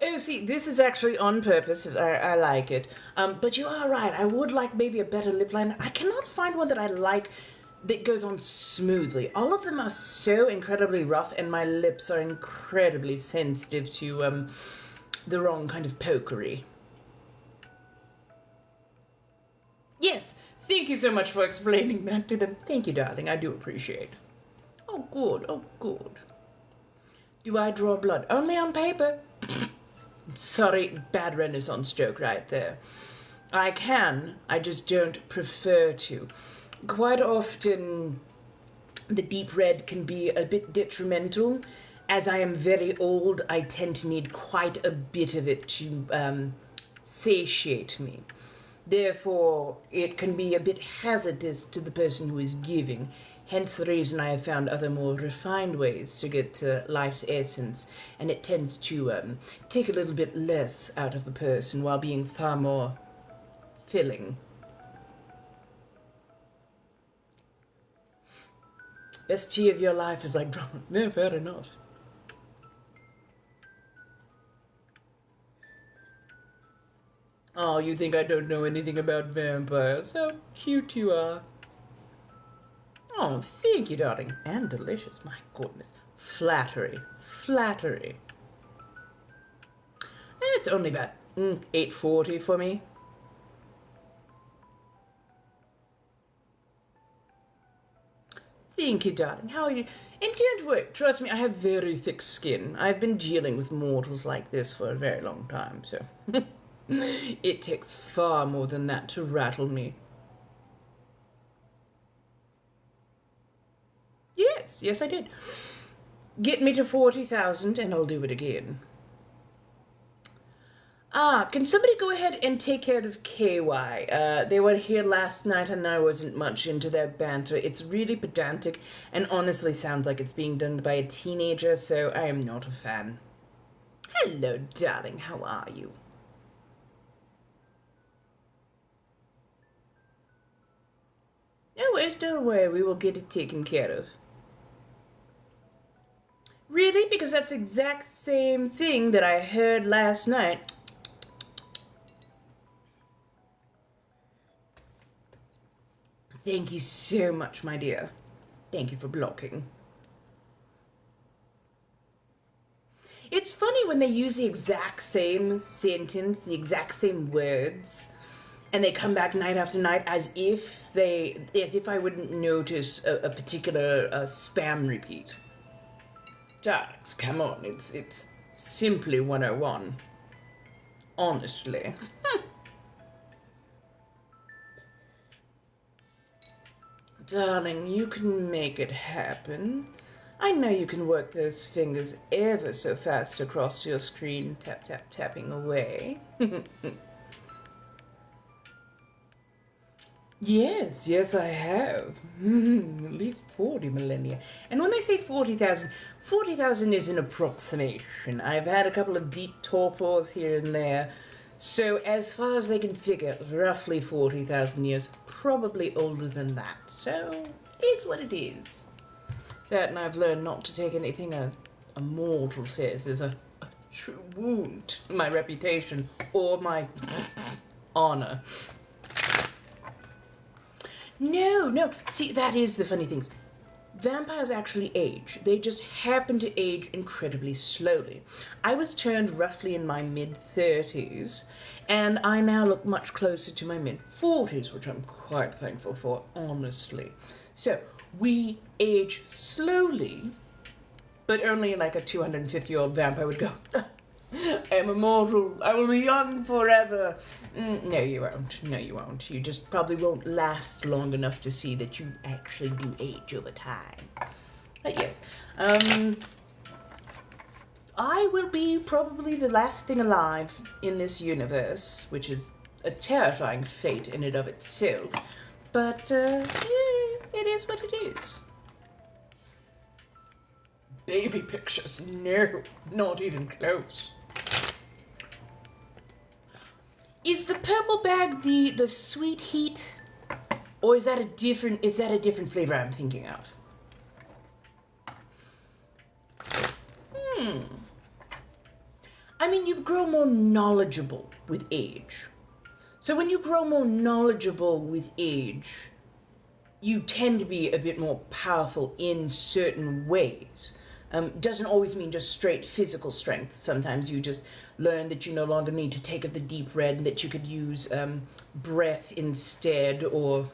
Oh, see, this is actually on purpose. I like it. But you are right. I would like maybe a better lip liner. I cannot find one that I like that goes on smoothly. All of them are so incredibly rough, and my lips are incredibly sensitive to the wrong kind of pokery. Yes, thank you so much for explaining that to them. Thank you, darling. I do appreciate. Oh, good. Do I draw blood? Only on paper. Sorry, bad Renaissance joke right there. I can, I just don't prefer to. Quite often, the deep red can be a bit detrimental. As I am very old, I tend to need quite a bit of it to satiate me. Therefore, it can be a bit hazardous to the person who is giving. Hence the reason I have found other more refined ways to get life's essence, and it tends to take a little bit less out of the person while being far more filling. Best tea of your life is like drama. No, fair enough. Oh, you think I don't know anything about vampires? How cute you are. Oh, thank you, darling. And delicious. My goodness. Flattery. It's only about 8:40 for me. Thank you, darling. How are you? And don't worry. Trust me, I have very thick skin. I've been dealing with mortals like this for a very long time, so... it takes far more than that to rattle me. Yes, I did. Get me to 40,000 and I'll do it again. Can somebody go ahead and take care of KY? They were here last night and I wasn't much into their banter. It's really pedantic and honestly sounds like it's being done by a teenager, so I am not a fan. Hello, darling. How are you? No worries, don't worry. We will get it taken care of. Really? Because that's the exact same thing that I heard last night. Thank you so much, my dear. Thank you for blocking. It's funny when they use the exact same sentence, the exact same words, and they come back night after night as if I wouldn't notice a particular spam repeat. Darks, come on, it's simply 101. Honestly. Darling, you can make it happen. I know you can work those fingers ever so fast across your screen, tap, tap, tapping away. Yes, I have. At least 40 millennia. And when I say 40,000, 40,000 is an approximation. I've had a couple of beat torpors here and there. So as far as they can figure, roughly 40,000 years, probably older than that. So, it is what it is. That, and I've learned not to take anything a mortal says is a true wound to my reputation or my honor. No. See, that is the funny thing. Vampires actually age. They just happen to age incredibly slowly. I was turned roughly in my mid-30s, and I now look much closer to my mid-40s, which I'm quite thankful for, honestly. So, we age slowly, but only like a 250-year-old vampire would go, I'm immortal, I will be young forever. No, you won't. You just probably won't last long enough to see that you actually do age over time. But yes, I will be probably the last thing alive in this universe, which is a terrifying fate in and of itself. But, it is what it is. Baby pictures, no, not even close. Is the purple bag the sweet heat, or is that a different flavor I'm thinking of? I mean, you grow more knowledgeable with age. So when you grow more knowledgeable with age, you tend to be a bit more powerful in certain ways. Doesn't always mean just straight physical strength. Sometimes you just learn that you no longer need to take up the deep red and that you could use breath instead, or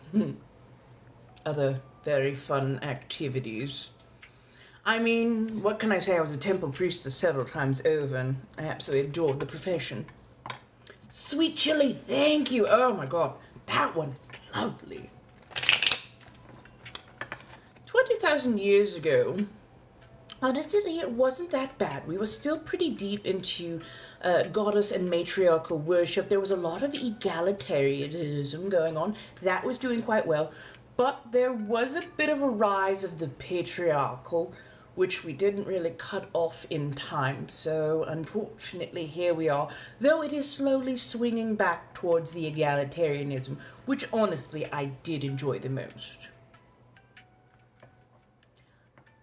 other very fun activities. I mean, what can I say? I was a temple priestess several times over, and I absolutely adored the profession. Sweet chili, thank you. Oh my god, that one is lovely. 20,000 years ago, honestly, it wasn't that bad. We were still pretty deep into goddess and matriarchal worship. There was a lot of egalitarianism going on. That was doing quite well. But there was a bit of a rise of the patriarchal, which we didn't really cut off in time. So, unfortunately, here we are. Though it is slowly swinging back towards the egalitarianism, which, honestly, I did enjoy the most.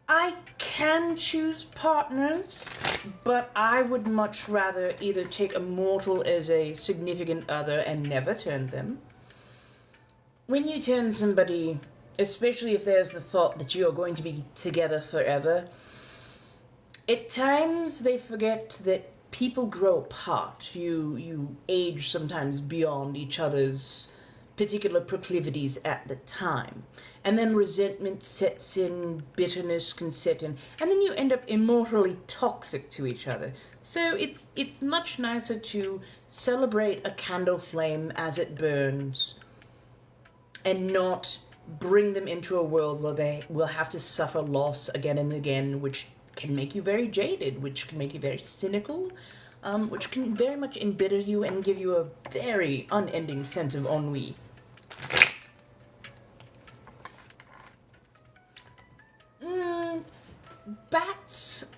I can choose partners, but I would much rather either take a mortal as a significant other and never turn them. When you turn somebody, especially if there's the thought that you are going to be together forever, at times they forget that people grow apart. You age sometimes beyond each other's particular proclivities at the time. And then resentment sets in, bitterness can set in, and then you end up immortally toxic to each other. So it's much nicer to celebrate a candle flame as it burns and not bring them into a world where they will have to suffer loss again and again, which can make you very jaded, which can make you very cynical, which can very much embitter you and give you a very unending sense of ennui. Bats,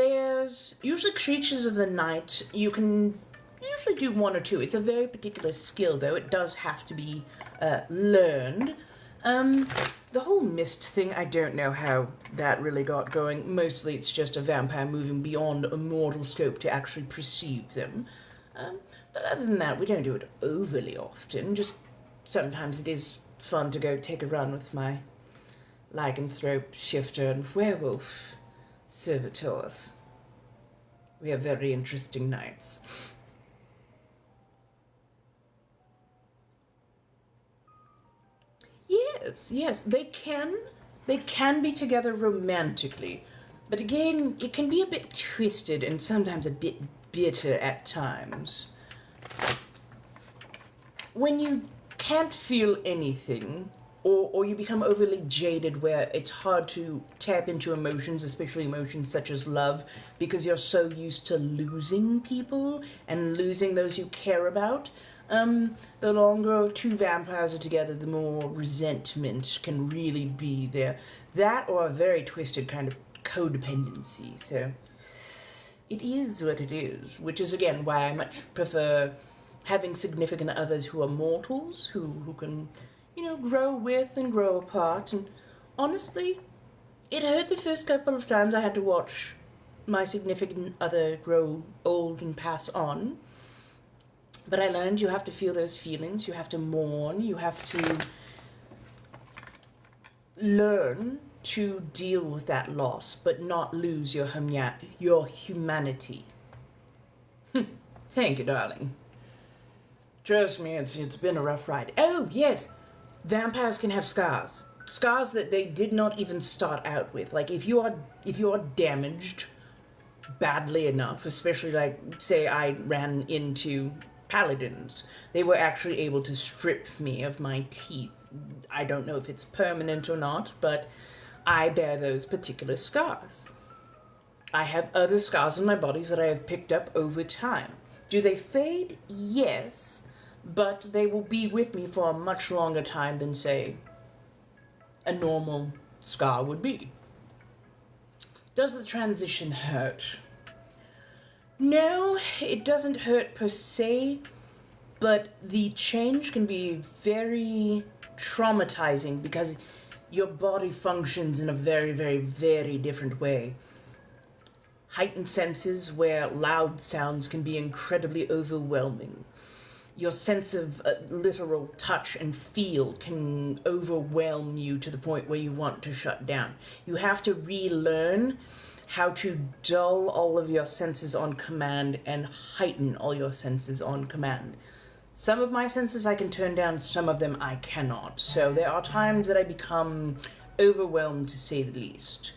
There's usually creatures of the night. You can usually do one or two. It's a very particular skill, though. It does have to be learned. The whole mist thing, I don't know how that really got going. Mostly it's just a vampire moving beyond a mortal scope to actually perceive them. But other than that, we don't do it overly often. Just sometimes it is fun to go take a run with my lycanthrope, shifter, and werewolf servitors. We have very interesting nights. Yes, they can be together romantically, but again, it can be a bit twisted and sometimes a bit bitter at times. When you can't feel anything, or you become overly jaded where it's hard to tap into emotions, especially emotions such as love, because you're so used to losing people and losing those you care about, the longer two vampires are together, the more resentment can really be there. That or a very twisted kind of codependency. So it is what it is, which is again why I much prefer having significant others who are mortals, who can, grow with and grow apart. And honestly, it hurt the first couple of times I had to watch my significant other grow old and pass on. But I learned you have to feel those feelings, you have to mourn, you have to learn to deal with that loss, but not lose your humanity. Thank you, darling. Trust me, it's been a rough ride. Oh, yes, vampires can have scars. Scars that they did not even start out with. Like, if you are damaged badly enough, especially like, say I ran into paladins, they were actually able to strip me of my teeth. I don't know if it's permanent or not, but I bear those particular scars. I have other scars on my bodies that I have picked up over time. Do they fade? Yes, but they will be with me for a much longer time than, say, a normal scar would be. Does the transition hurt? No, it doesn't hurt per se, but the change can be very traumatizing because your body functions in a very, very, very different way. Heightened senses where loud sounds can be incredibly overwhelming. Your sense of literal touch and feel can overwhelm you to the point where you want to shut down. You have to relearn how to dull all of your senses on command and heighten all your senses on command. Some of my senses I can turn down, some of them I cannot. So there are times that I become overwhelmed, to say the least.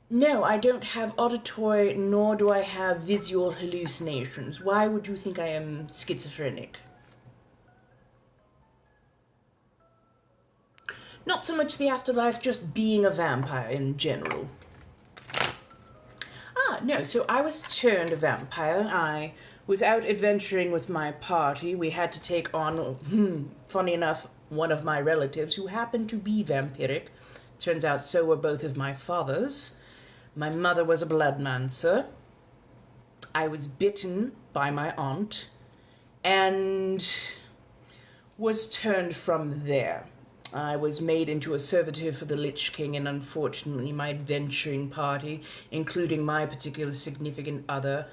No, I don't have auditory, nor do I have visual hallucinations. Why would you think I am schizophrenic? Not so much the afterlife, just being a vampire in general. No, so I was turned a vampire. I was out adventuring with my party. We had to take on, funny enough, one of my relatives who happened to be vampiric. Turns out so were both of my fathers. My mother was a bloodmancer. I was bitten by my aunt and was turned from there. I was made into a servitor for the Lich King, and unfortunately my adventuring party, including my particular significant other,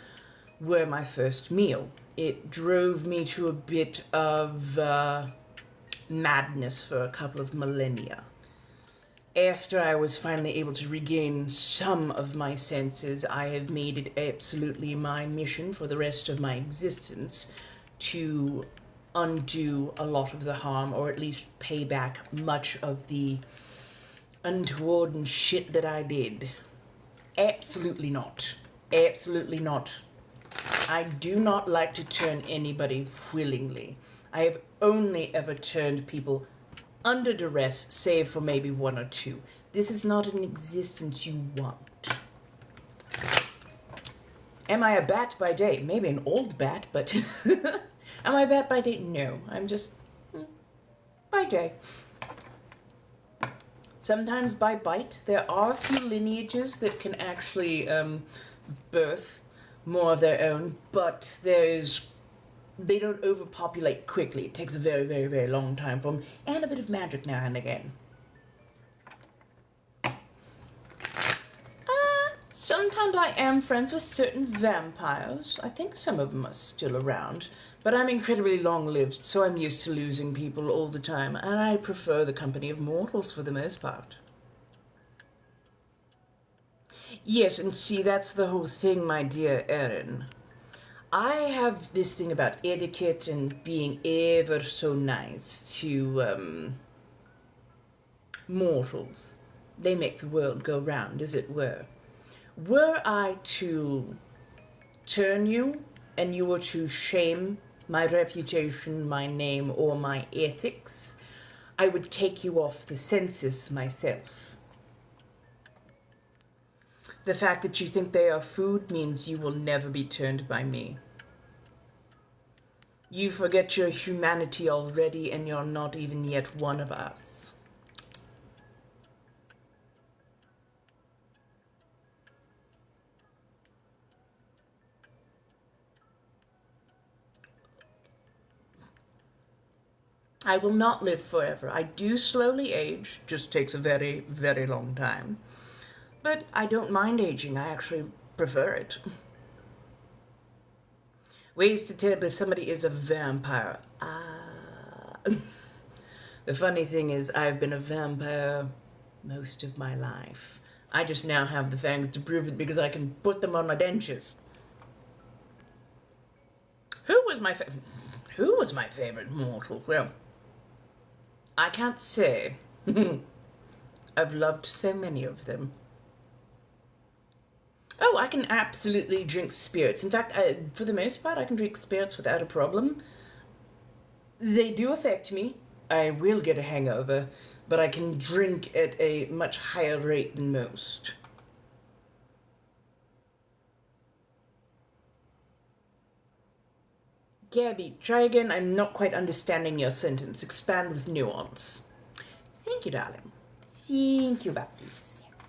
were my first meal. It drove me to a bit of madness for a couple of millennia. After I was finally able to regain some of my senses, I have made it absolutely my mission for the rest of my existence to undo a lot of the harm, or at least pay back much of the untoward and shit that I did. Absolutely not. Absolutely not. I do not like to turn anybody willingly. I have only ever turned people under duress, save for maybe one or two. This is not an existence you want. Am I a bat by day? Maybe an old bat, but am I a bat by day? No, I'm just by day. Sometimes by bite. There are a few lineages that can actually birth more of their own, but they don't overpopulate quickly. It takes a very, very, very long time for them, and a bit of magic now and again. Sometimes I am friends with certain vampires. I think some of them are still around, but I'm incredibly long-lived, so I'm used to losing people all the time, and I prefer the company of mortals for the most part. Yes, and see, that's the whole thing, my dear Erin. I have this thing about etiquette and being ever so nice to, mortals. They make the world go round, as it were. Were I to turn you, and you were to shame my reputation, my name, or my ethics, I would take you off the census myself. The fact that you think they are food means you will never be turned by me. You forget your humanity already, and you're not even yet one of us. I will not live forever. I do slowly age, just takes a very, very long time. But I don't mind aging, I actually prefer it. Ways to tell if somebody is a vampire. The funny thing is, I've been a vampire most of my life. I just now have the fangs to prove it because I can put them on my dentures. Who was my favorite mortal? Well, I can't say. I've loved so many of them. Oh, I can absolutely drink spirits. In fact, for the most part, I can drink spirits without a problem. They do affect me. I will get a hangover, but I can drink at a much higher rate than most. Gabby, try again. I'm not quite understanding your sentence. Expand with nuance. Thank you, darling. Thank you, Baptiste. Yes.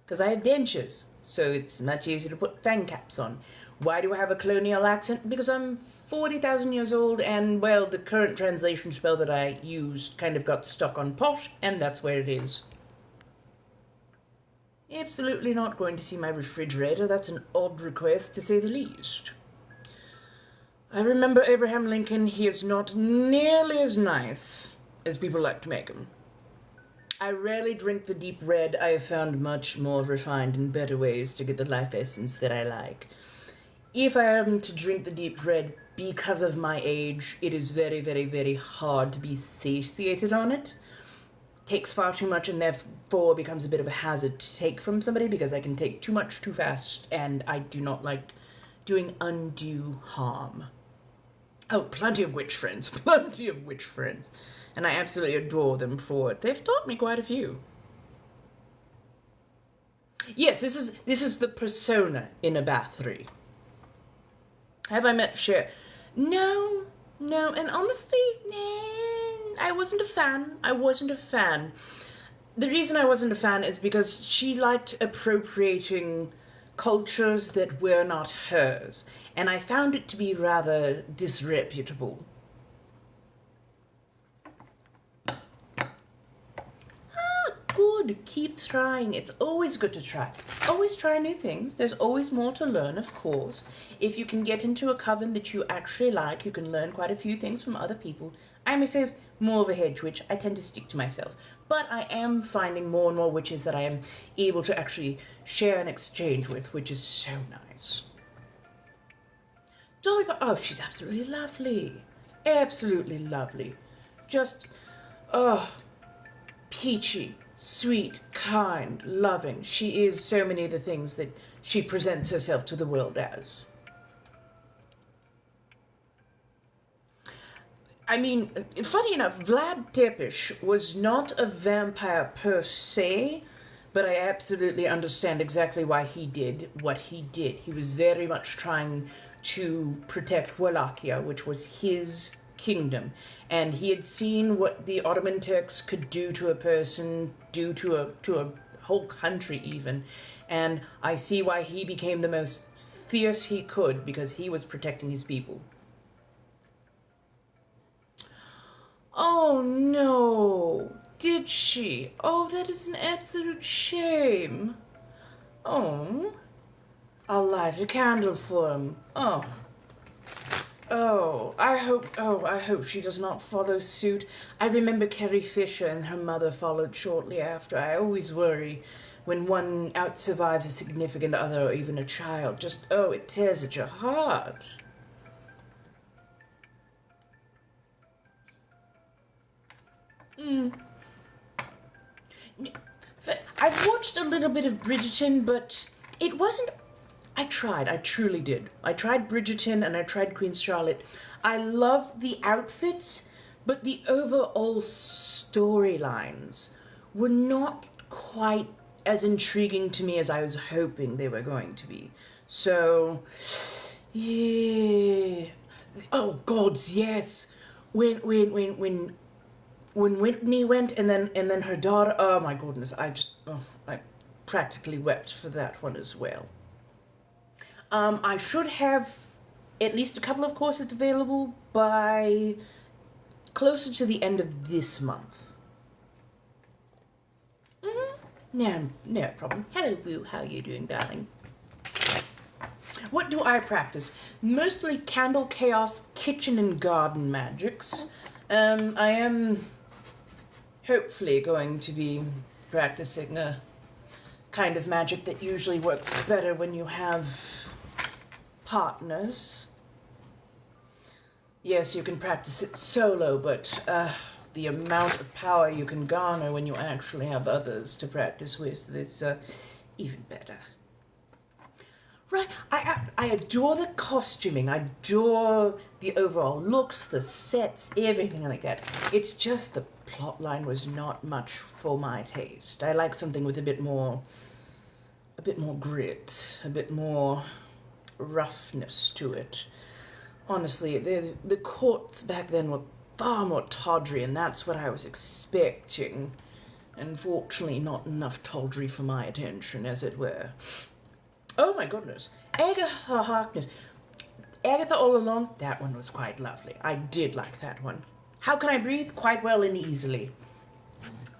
Because I have dentures, so it's much easier to put fang caps on. Why do I have a colonial accent? Because I'm 40,000 years old, and, well, the current translation spell that I used kind of got stuck on posh, and that's where it is. Absolutely not going to see my refrigerator. That's an odd request, to say the least. I remember Abraham Lincoln. He is not nearly as nice as people like to make him. I rarely drink the deep red. I have found much more refined and better ways to get the life essence that I like. If I am to drink the deep red because of my age, it is very, very, very hard to be satiated on it. Takes far too much, and therefore becomes a bit of a hazard to take from somebody because I can take too much too fast, and I do not like doing undue harm. Oh, plenty of witch friends, plenty of witch friends, and I absolutely adore them for it. They've taught me quite a few. Yes, this is the persona in a battery. Have I met Cher? No, and honestly, I wasn't a fan. The reason I wasn't a fan is because she liked appropriating cultures that were not hers, and I found it to be rather disreputable. Good, keep trying. It's always good to try. Always try new things. There's always more to learn, of course. If you can get into a coven that you actually like, you can learn quite a few things from other people. I myself, more of a hedge witch. I tend to stick to myself. But I am finding more and more witches that I am able to actually share and exchange with, which is so nice. Dolly, oh, she's absolutely lovely. Absolutely lovely. Just, peachy. Sweet, kind, loving. She is so many of the things that she presents herself to the world as. I mean, funny enough, Vlad Tepes was not a vampire per se, but I absolutely understand exactly why he did what he did. He was very much trying to protect Wallachia, which was his kingdom, and he had seen what the Ottoman Turks could do to a person, do to a whole country even, and I see why he became the most fierce he could, because he was protecting his people. Oh no, did she? Oh, that is an absolute shame. Oh, I'll light a candle for him. Oh, I hope she does not follow suit. I remember Carrie Fisher and her mother followed shortly after. I always worry when one outsurvives a significant other or even a child. Just, it tears at your heart. I've watched a little bit of Bridgerton, but it wasn't... I truly did. I tried Bridgerton and I tried Queen Charlotte. I love the outfits, but the overall storylines were not quite as intriguing to me as I was hoping they were going to be. So, yeah. Oh, gods, yes. When Whitney went and then her daughter, oh my goodness, I practically wept for that one as well. I should have at least a couple of courses available by closer to the end of this month. No problem. Hello, Boo. How are you doing, darling? What do I practice? Mostly candle chaos, kitchen and garden magics. I am hopefully going to be practicing a kind of magic that usually works better when you have partners. Yes, you can practice it solo, but the amount of power you can garner when you actually have others to practice with is even better. Right, I adore the costuming, I adore the overall looks, the sets, everything like that. It's just the plotline was not much for my taste. I like something with a bit more grit, a bit more roughness to it. Honestly, the courts back then were far more tawdry, and that's what I was expecting. Unfortunately, not enough tawdry for my attention, as it were. Oh my goodness. Agatha Harkness. Agatha All Along, that one was quite lovely. I did like that one. How can I breathe? Quite well and easily.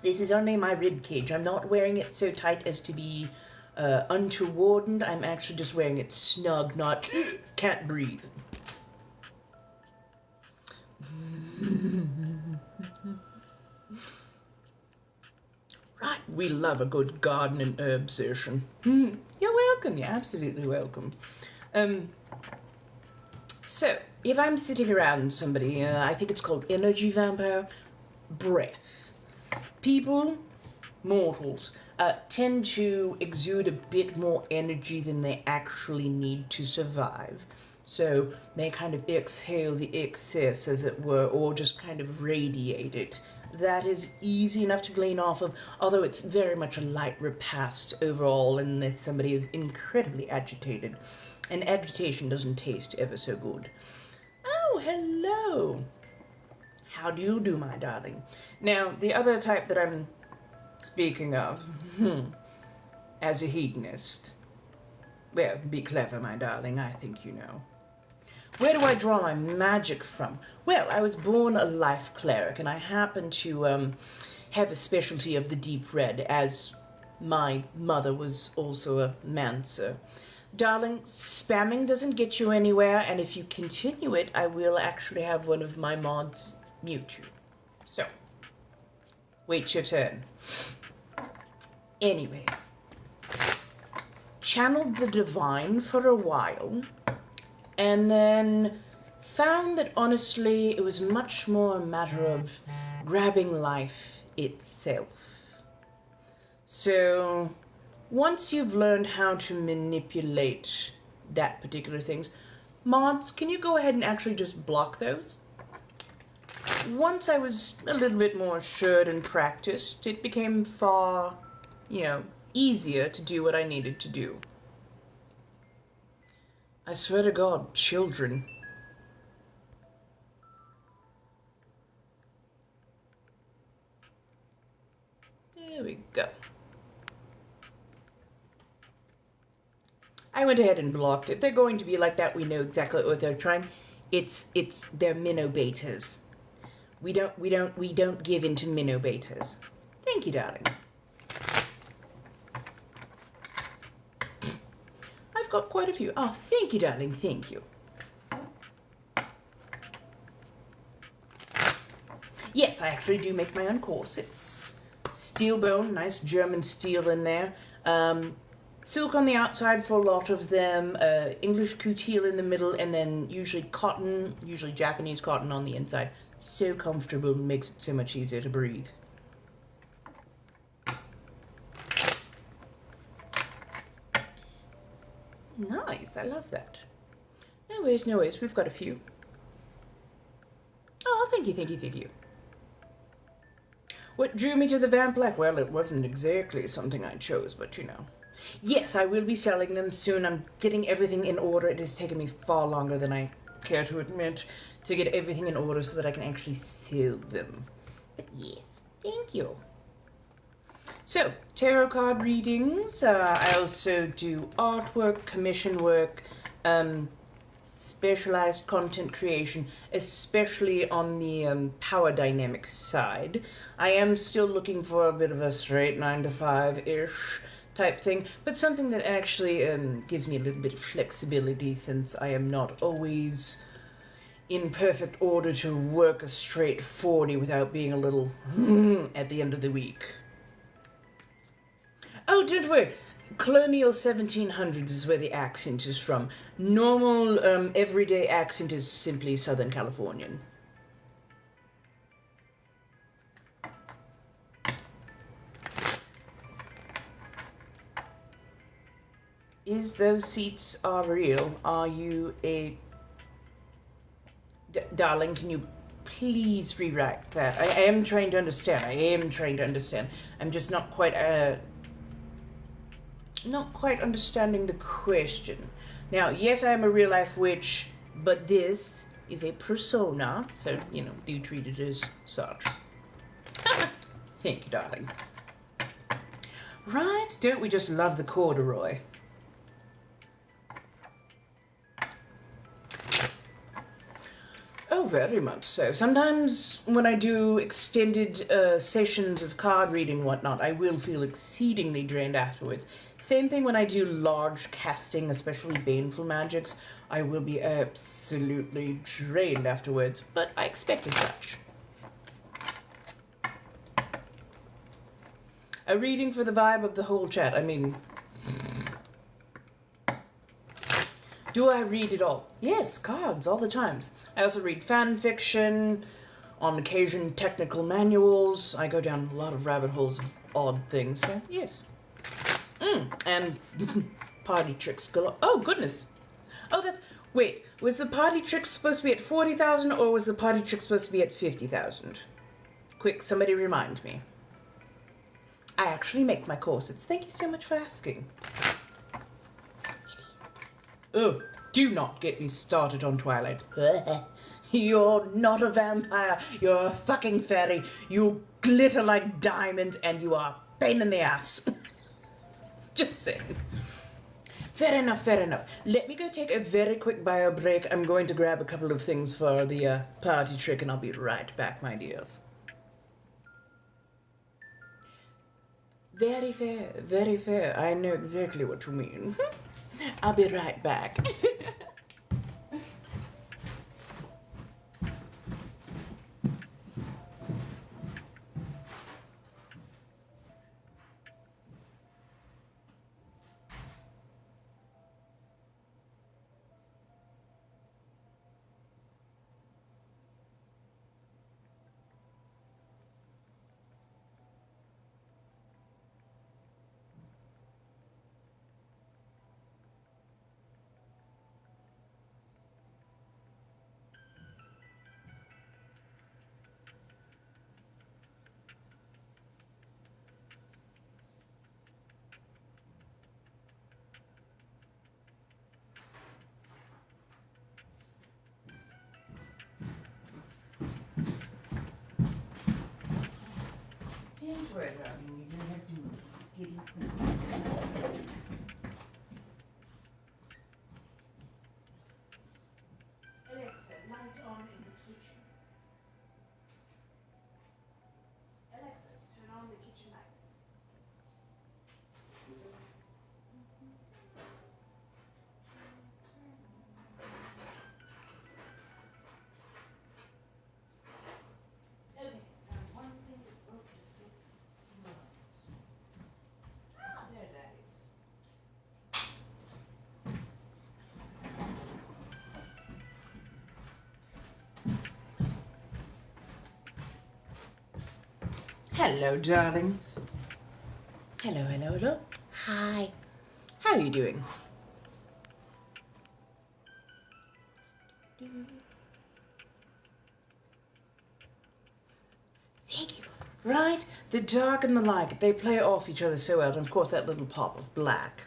This is only my rib cage. I'm not wearing it so tight as to be untoward. I'm actually just wearing it snug, not can't breathe. Right, we love a good garden and herb session. You're welcome, you're absolutely welcome. So, if I'm sitting around somebody, I think it's called energy vampire, breath. People, mortals, tend to exude a bit more energy than they actually need to survive. So they kind of exhale the excess, as it were, or just kind of radiate it. That is easy enough to glean off of, although it's very much a light repast overall unless somebody is incredibly agitated. And agitation doesn't taste ever so good. Oh, hello. How do you do, my darling? Now, the other type that I'm speaking of, as a hedonist. Well, be clever, my darling, I think you know. Where do I draw my magic from? Well, I was born a life cleric, and I happen to have a specialty of the deep red, as my mother was also a mancer. Darling, spamming doesn't get you anywhere, and if you continue it, I will actually have one of my mods mute you. So, wait your turn. Anyways, channeled the divine for a while, and then found that honestly it was much more a matter of grabbing life itself. So once you've learned how to manipulate that particular things, mods, can you go ahead and actually just block those? Once I was a little bit more assured and practiced, it became far, easier to do what I needed to do. I swear to God, children. There we go. I went ahead and blocked it. They're going to be like that. We know exactly what they're trying. They're minnow betas. We don't give into minnow betas. Thank you, darling. I've got quite a few. Oh, thank you, darling. Thank you. Yes, I actually do make my own corsets. Steel bone, nice German steel in there. Silk on the outside for a lot of them, English coutil in the middle, and then usually cotton, usually Japanese cotton on the inside. So comfortable, makes it so much easier to breathe. Nice, I love that. No worries, no worries, we've got a few. Oh, thank you, thank you, thank you. What drew me to the vamp life? Well, it wasn't exactly something I chose, but you know. Yes, I will be selling them soon. I'm getting everything in order. It has taken me far longer than I care to admit to get everything in order so that I can actually sell them. But yes, thank you. So, tarot card readings. I also do artwork, commission work, specialized content creation, especially on the power dynamics side. I am still looking for a bit of a straight 9-to-5-ish type thing, but something that actually gives me a little bit of flexibility, since I am not always in perfect order to work a straight 40 without being a little at the end of the week. Oh, don't worry. Colonial 1700s is where the accent is from. Normal, everyday accent is simply Southern Californian. Is those seats are real? Are you a... darling, can you please rewrite that? I am trying to understand. I'm just not quite understanding the question. Now, yes, I am a real-life witch, but this is a persona, so, you know, do treat it as such. Thank you, darling. Right, don't we just love the corduroy? Oh, very much so. Sometimes when I do extended sessions of card reading and whatnot, I will feel exceedingly drained afterwards. Same thing when I do large casting, especially baneful magics. I will be absolutely drained afterwards, but I expect as such. A reading for the vibe of the whole chat. I mean... do I read it all? Yes, cards, all the time. I also read fan fiction, on occasion technical manuals. I go down a lot of rabbit holes of odd things, so yes. And party tricks galore. Oh, goodness. Oh, that's... wait, was the party trick supposed to be at 40,000 or was the party trick supposed to be at 50,000? Quick, somebody remind me. I actually make my corsets. Thank you so much for asking. Oh, do not get me started on Twilight. You're not a vampire. You're a fucking fairy. You glitter like diamonds and you are a pain in the ass. Just saying. Fair enough, fair enough. Let me go take a very quick bio break. I'm going to grab a couple of things for the party trick and I'll be right back, my dears. Very fair, very fair. I know exactly what you mean. I'll be right back. Don't worry, darling. Alexa, light on in the kitchen. Alexa, turn on the kitchen light. Okay, one thing that broke the flip modes. Ah, there that is. Hello, darlings. Hello, hello, hello. Hi. How are you doing? Thank you. Right? The dark and the light, they play off each other so well, and of course that little pop of black.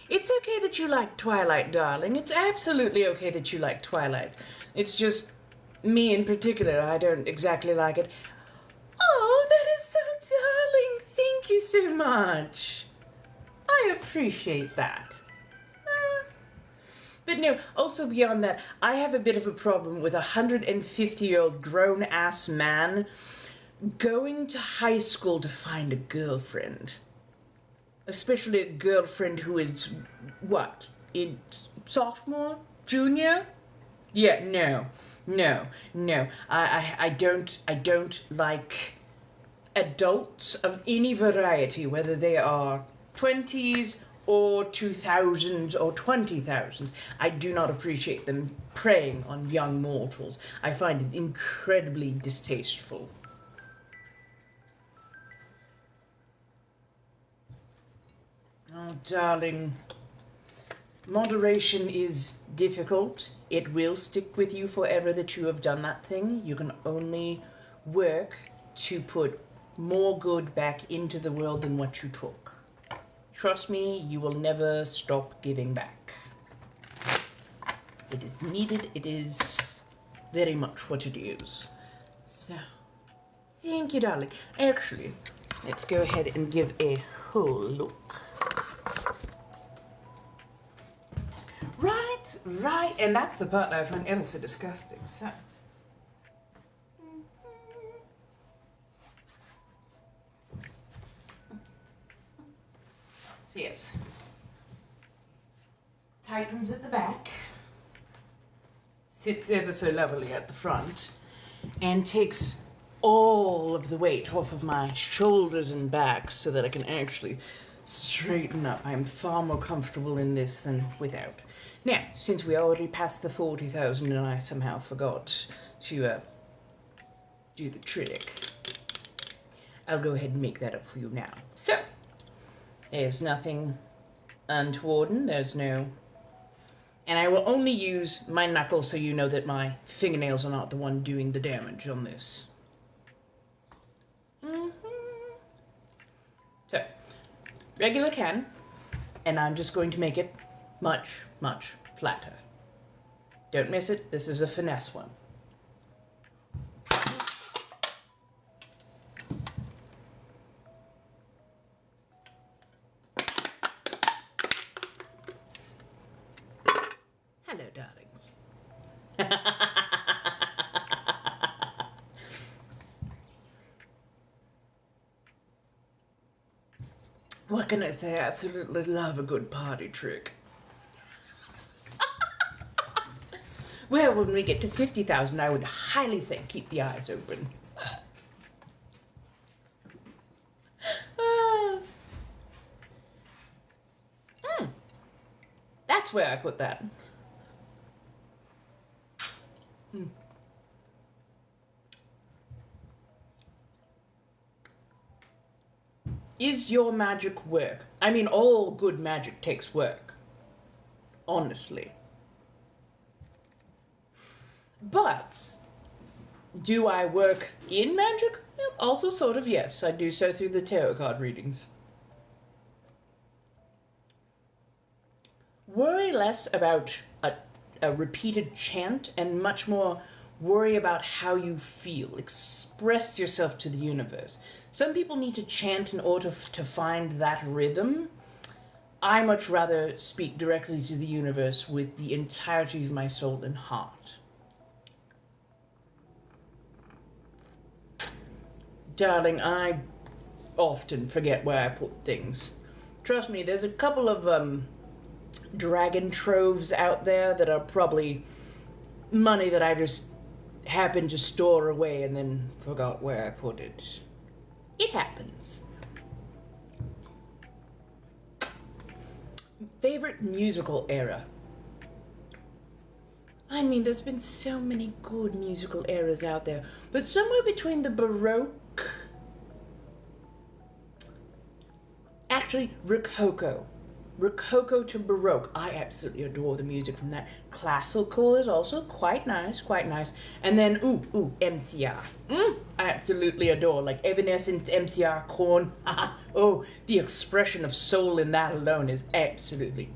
It's okay that you like Twilight, darling. It's absolutely okay that you like Twilight. It's just me in particular, I don't exactly like it. Oh, that is so darling. Thank you so much. I appreciate that. But no, also beyond that, I have a bit of a problem with a 150-year-old grown-ass man going to high school to find a girlfriend. Especially a girlfriend who is, what, in sophomore? Junior? Yeah, no. I don't like adults of any variety, whether they are 20s or 2000s or 20,000s. I do not appreciate them preying on young mortals. I find it incredibly distasteful. Oh, darling. Moderation is difficult. It will stick with you forever that you have done that thing. You can only work to put more good back into the world than what you took. Trust me, you will never stop giving back. It is needed. It is very much what it is. So, thank you, darling. Actually, let's go ahead and give a whole look. Right, and that's the part that I find ever so disgusting, so. So yes, tightens at the back, sits ever so lovely at the front, and takes all of the weight off of my shoulders and back so that I can actually straighten up. I'm far more comfortable in this than without. Now, since we already passed the 40,000 and I somehow forgot to do the trick, I'll go ahead and make that up for you now. So, there's nothing untoward, there's no... And I will only use my knuckles so you know that my fingernails are not the one doing the damage on this. So, regular can, and I'm just going to make it much, much flatter. Don't miss it, this is a finesse one. Hello, darlings. What can I say? I absolutely love a good party trick. Well, when we get to 50,000, I would highly say keep the eyes open. That's where I put that. Is your magic work? I mean, all good magic takes work. Honestly. But, do I work in magic? Well, also sort of, yes. I do so through the tarot card readings. Worry less about a repeated chant and much more Worry about how you feel. Express yourself to the universe. Some people need to chant in order to find that rhythm. I much rather speak directly to the universe with the entirety of my soul and heart. Darling, I often forget where I put things. Trust me, there's a couple of dragon troves out there that are probably money that I just happened to store away and then forgot where I put it. It happens. Favorite musical era? I mean, there's been so many good musical eras out there, but somewhere between the Baroque, actually Rococo to Baroque. I absolutely adore the music from that. Classical is also quite nice. And then, MCR. I absolutely adore, like Evanescence, MCR, Korn. Oh, the expression of soul in that alone is absolutely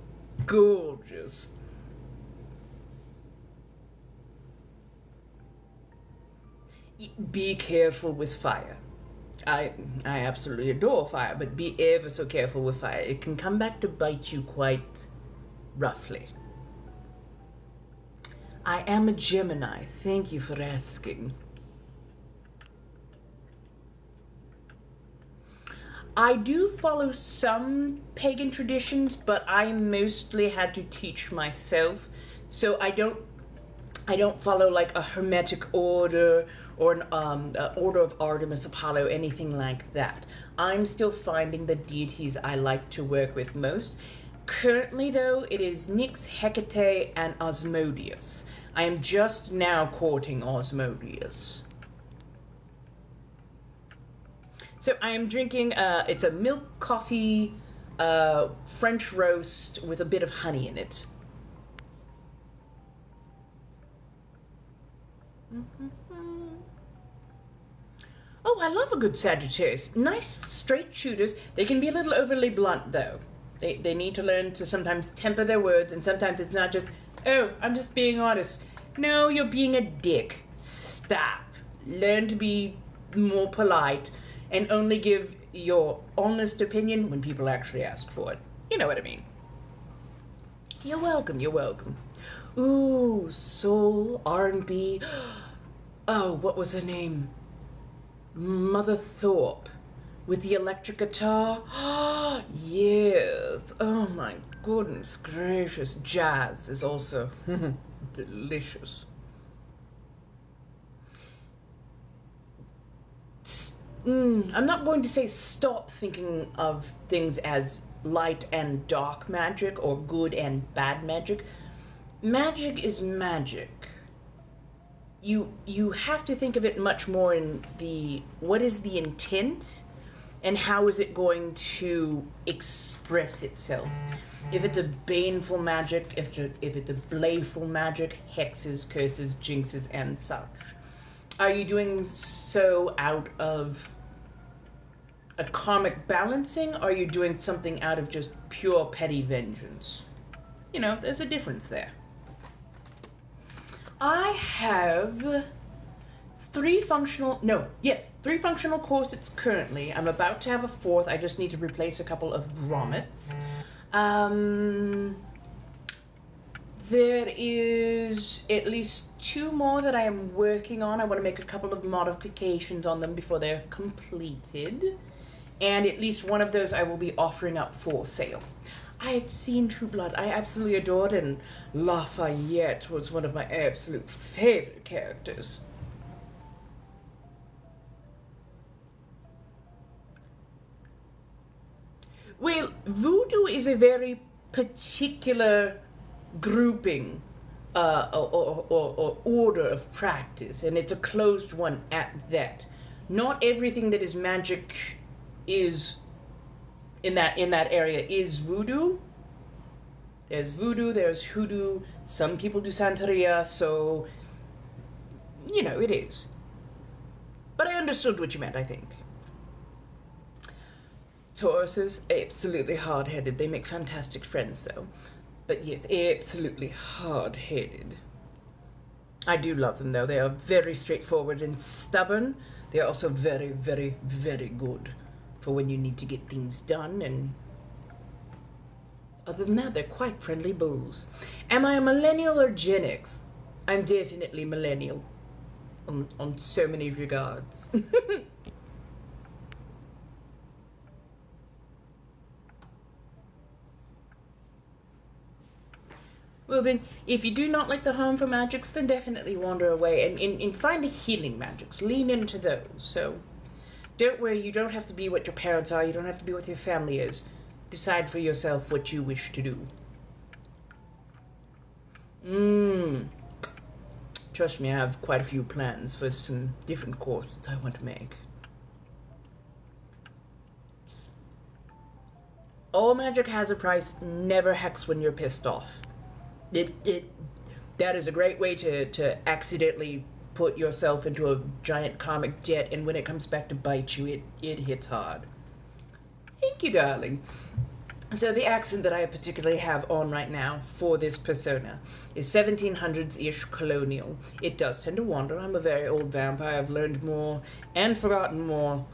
gorgeous. Be careful with fire. I absolutely adore fire, but be ever so careful with fire. It can come back to bite you quite roughly. I am a Gemini. Thank you for asking. I do follow some pagan traditions, but I mostly had to teach myself. So I don't follow like a hermetic order or an order of Artemis, Apollo, anything like that. I'm still finding the deities I like to work with most. Currently, though, it is Nyx, Hecate, and Asmodeus. I am just now courting Asmodeus. So I am drinking, it's a milk coffee French roast with a bit of honey in it. Oh, I love a good Sagittarius. Nice straight shooters. They can be a little overly blunt, though. They need to learn to sometimes temper their words, and sometimes it's not just, oh, I'm just being honest. No, you're being a dick. Stop. Learn to be more polite and only give your honest opinion when people actually ask for it. You know what I mean. You're welcome. Ooh, soul, R&B. Oh, what was her name? Mother Thorpe with the electric guitar. Yes. Oh my goodness gracious. Jazz is also delicious. I'm not going to say stop thinking of things as light and dark magic or good and bad magic. Magic is magic. You have to think of it much more in the what is the intent and how is it going to express itself. If it's a baneful magic, if it's a playful magic, hexes, curses, jinxes, and such. Are you doing so out of a karmic balancing, or are you doing something out of just pure petty vengeance? You know, there's a difference there. I have three functional corsets currently. I'm about to have a fourth. I just need to replace a couple of grommets. There is at least two more that I am working on. I want to make a couple of modifications on them before they're completed. And at least one of those I will be offering up for sale. I've seen True Blood. I absolutely adored it, and Lafayette was one of my absolute favorite characters. Well, voodoo is a very particular grouping or order of practice, and it's a closed one at that. Not everything that is magic is in that area is voodoo. There's voodoo, there's hoodoo, some people do Santeria, so you know, it is. But I understood what you meant, I think. Tauruses, absolutely hard-headed. They make fantastic friends, though. But yes, absolutely hard-headed. I do love them, though. They are very straightforward and stubborn. They are also very, very, very good for when you need to get things done. And other than that, they're quite friendly bulls. Am I a millennial or Gen X? I'm definitely millennial on so many regards. Well then, if you do not like the harmful magics, then definitely wander away and find the healing magics. Lean into those. So, don't worry, you don't have to be what your parents are, you don't have to be what your family is. Decide for yourself what you wish to do. Trust me, I have quite a few plans for some different courses I want to make. All magic has a price, never hex when you're pissed off. That is a great way to accidentally put yourself into a giant karmic debt, and when it comes back to bite you, it hits hard. Thank you, darling. So the accent that I particularly have on right now for this persona is 1700s-ish colonial. It does tend to wander. I'm a very old vampire. I've learned more and forgotten more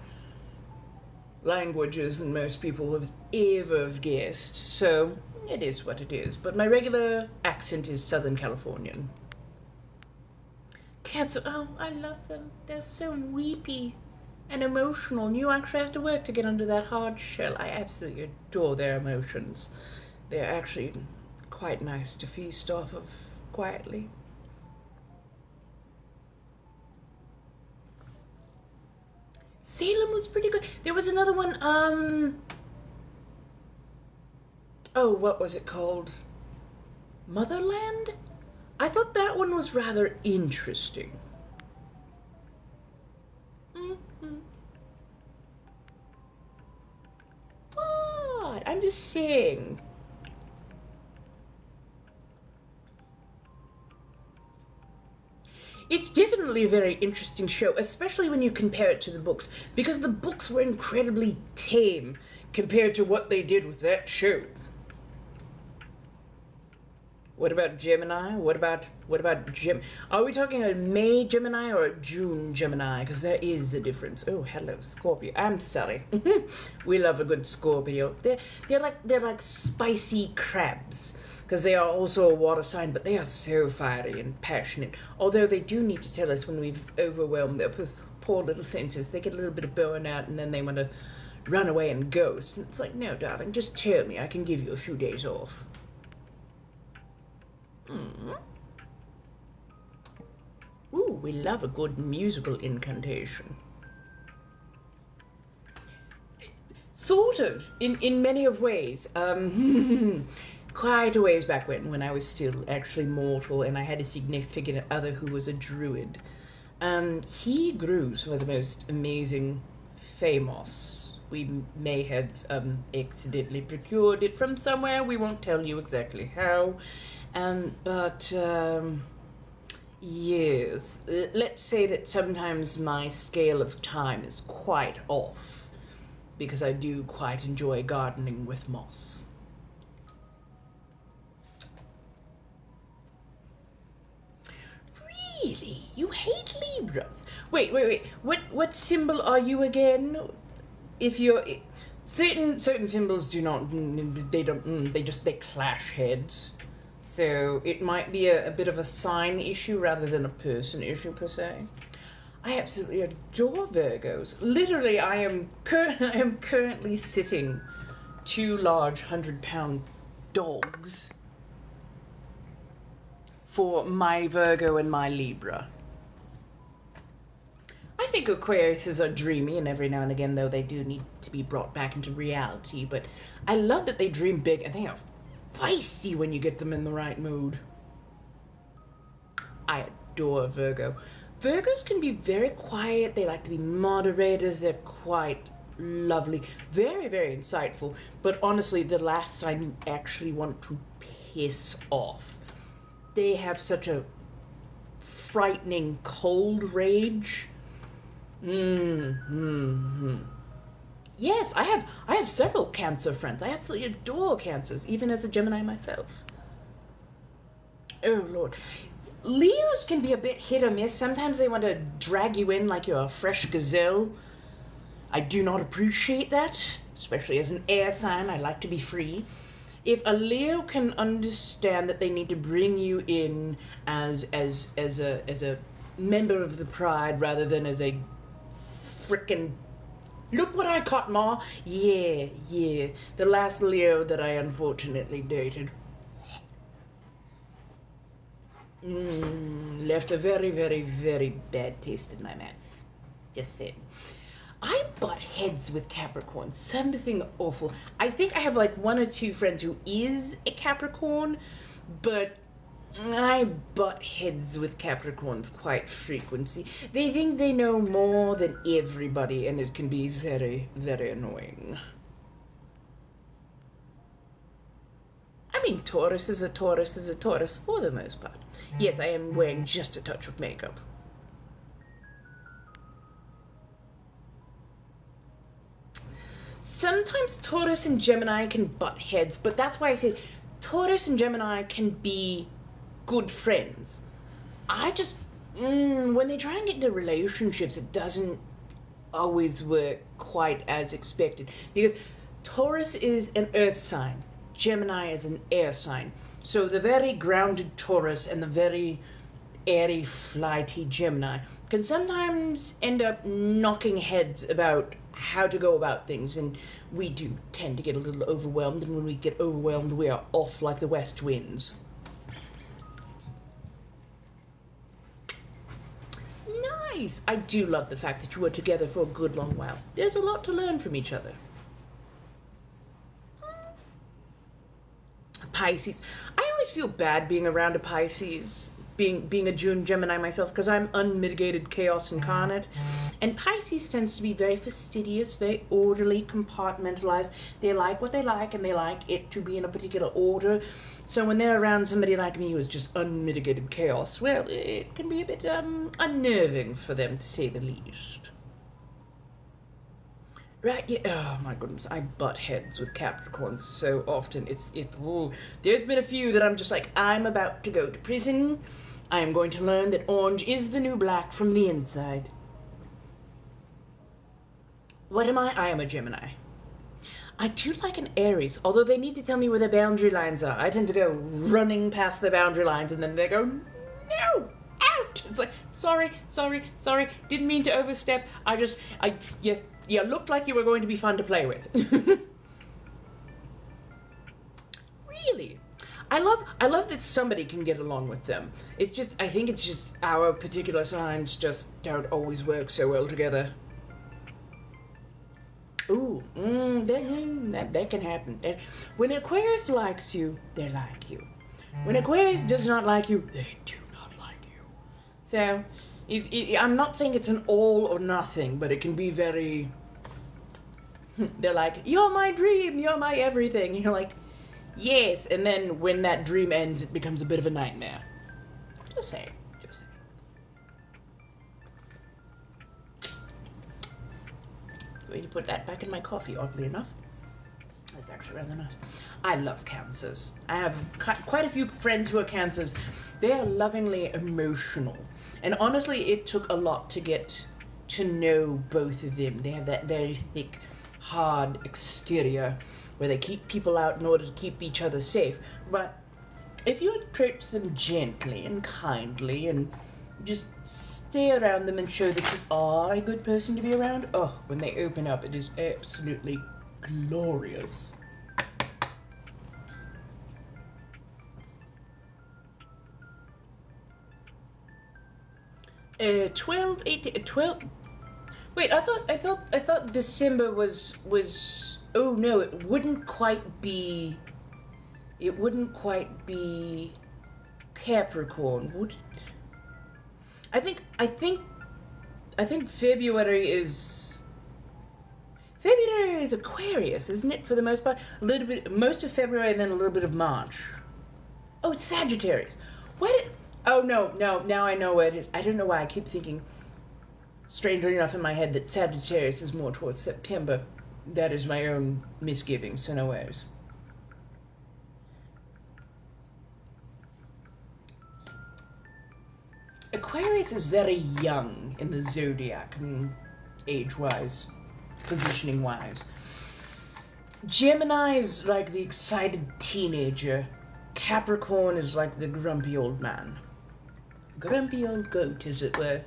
languages than most people have ever guessed. So it is what it is. But my regular accent is Southern Californian. Cats, oh, I love them. They're so weepy and emotional, and you actually have to work to get under that hard shell. I absolutely adore their emotions. They're actually quite nice to feast off of quietly. Salem was pretty good. There was another one, oh, what was it called? Motherland? I thought that one was rather interesting. What? I'm just saying. It's definitely a very interesting show, especially when you compare it to the books, because the books were incredibly tame compared to what they did with that show. What about Gemini? What about Are we talking a May Gemini or a June Gemini? Because there is a difference. Oh, hello, Scorpio. I'm sorry. We love a good Scorpio. They're like spicy crabs, because they are also a water sign, but they are so fiery and passionate. Although they do need to tell us when we've overwhelmed their poor little senses. They get a little bit of burnout, and then they want to run away and ghost. And it's like, no, darling, just tell me. I can give you a few days off. Ooh, we love a good musical incantation. Sort of, in many of ways. Quite a ways back when I was still actually mortal and I had a significant other who was a druid. He grew some of the most amazing Famos. We may have accidentally procured it from somewhere. We won't tell you exactly how. But yes, let's say that sometimes my scale of time is quite off, because I do quite enjoy gardening with moss. Really? You hate Libras? Wait. What symbol are you again? If you're... Certain symbols do not... They clash heads. So it might be a bit of a sign issue rather than a person issue per se. I absolutely adore Virgos. Literally, I am currently sitting 2 large 100-pound dogs for my Virgo and my Libra. I think Aquariuses are dreamy, and every now and again, though, they do need to be brought back into reality. But I love that they dream big, and they are feisty when you get them in the right mood. I adore Virgo. Virgos can be very quiet. They like to be moderators. They're quite lovely. Very, very insightful. But honestly, the last sign you actually want to piss off. They have such a frightening cold rage. Yes, I have several Cancer friends. I absolutely adore Cancers, even as a Gemini myself. Oh, Lord. Leos can be a bit hit or miss. Sometimes they want to drag you in like you're a fresh gazelle. I do not appreciate that, especially as an air sign. I like to be free. If a Leo can understand that they need to bring you in as a member of the pride rather than as a frickin' look what I caught, Ma. Yeah. The last Leo that I unfortunately dated. Left a very, very, very bad taste in my mouth. Just saying. I butt heads with Capricorn. Something awful. I think I have like one or two friends who is a Capricorn, but I butt heads with Capricorns quite frequently. They think they know more than everybody, and it can be very, very annoying. I mean, Taurus is a Taurus for the most part. Yes, I am wearing just a touch of makeup. Sometimes Taurus and Gemini can butt heads, but that's why I said Taurus and Gemini can be good friends. I just, when they try and get into relationships, it doesn't always work quite as expected. Because Taurus is an earth sign, Gemini is an air sign. So the very grounded Taurus and the very airy, flighty Gemini can sometimes end up knocking heads about how to go about things, and we do tend to get a little overwhelmed, and when we get overwhelmed, we are off like the west winds. Nice! I do love the fact that you were together for a good long while. There's a lot to learn from each other. Pisces. I always feel bad being around a Pisces, being a June Gemini myself, because I'm unmitigated chaos incarnate. And Pisces tends to be very fastidious, very orderly, compartmentalized. They like what they like, and they like it to be in a particular order. So when they're around somebody like me who is just unmitigated chaos, well, it can be a bit unnerving for them, to say the least. Right, yeah, oh my goodness, I butt heads with Capricorns so often. There's been a few that I'm just like, I'm about to go to prison. I am going to learn that orange is the new black from the inside. What am I? I am a Gemini. I do like an Aries, although they need to tell me where the boundary lines are. I tend to go running past the boundary lines, and then they go, no, out! It's like, sorry, didn't mean to overstep. You looked like you were going to be fun to play with. Really? I love that somebody can get along with them. I think it's just our particular signs just don't always work so well together. Ooh, that can happen. When Aquarius likes you, they like you. When Aquarius does not like you, they do not like you. So, I'm not saying it's an all or nothing, but it can be very... They're like, you're my dream, you're my everything. And you're like, yes. And then when that dream ends, it becomes a bit of a nightmare. Just saying. Going to put that back in my coffee, oddly enough. That's actually rather nice. I love Cancers. I have quite a few friends who are Cancers. They are lovingly emotional. And honestly, it took a lot to get to know both of them. They have that very thick, hard exterior where they keep people out in order to keep each other safe. But if you approach them gently and kindly and just stay around them and show that you are a good person to be around, oh, when they open up, it is absolutely glorious. Wait, I thought December was oh no, it wouldn't quite be Capricorn, would it? I think February is Aquarius, isn't it, for the most part? A little bit, most of February and then a little bit of March. Oh, it's Sagittarius. Oh no, now I know what it is. I don't know why I keep thinking, strangely enough in my head, that Sagittarius is more towards September. That is my own misgiving, so no worries. Aquarius is very young in the zodiac, age-wise, positioning-wise. Gemini is like the excited teenager. Capricorn is like the grumpy old man. Grumpy old goat, as it were.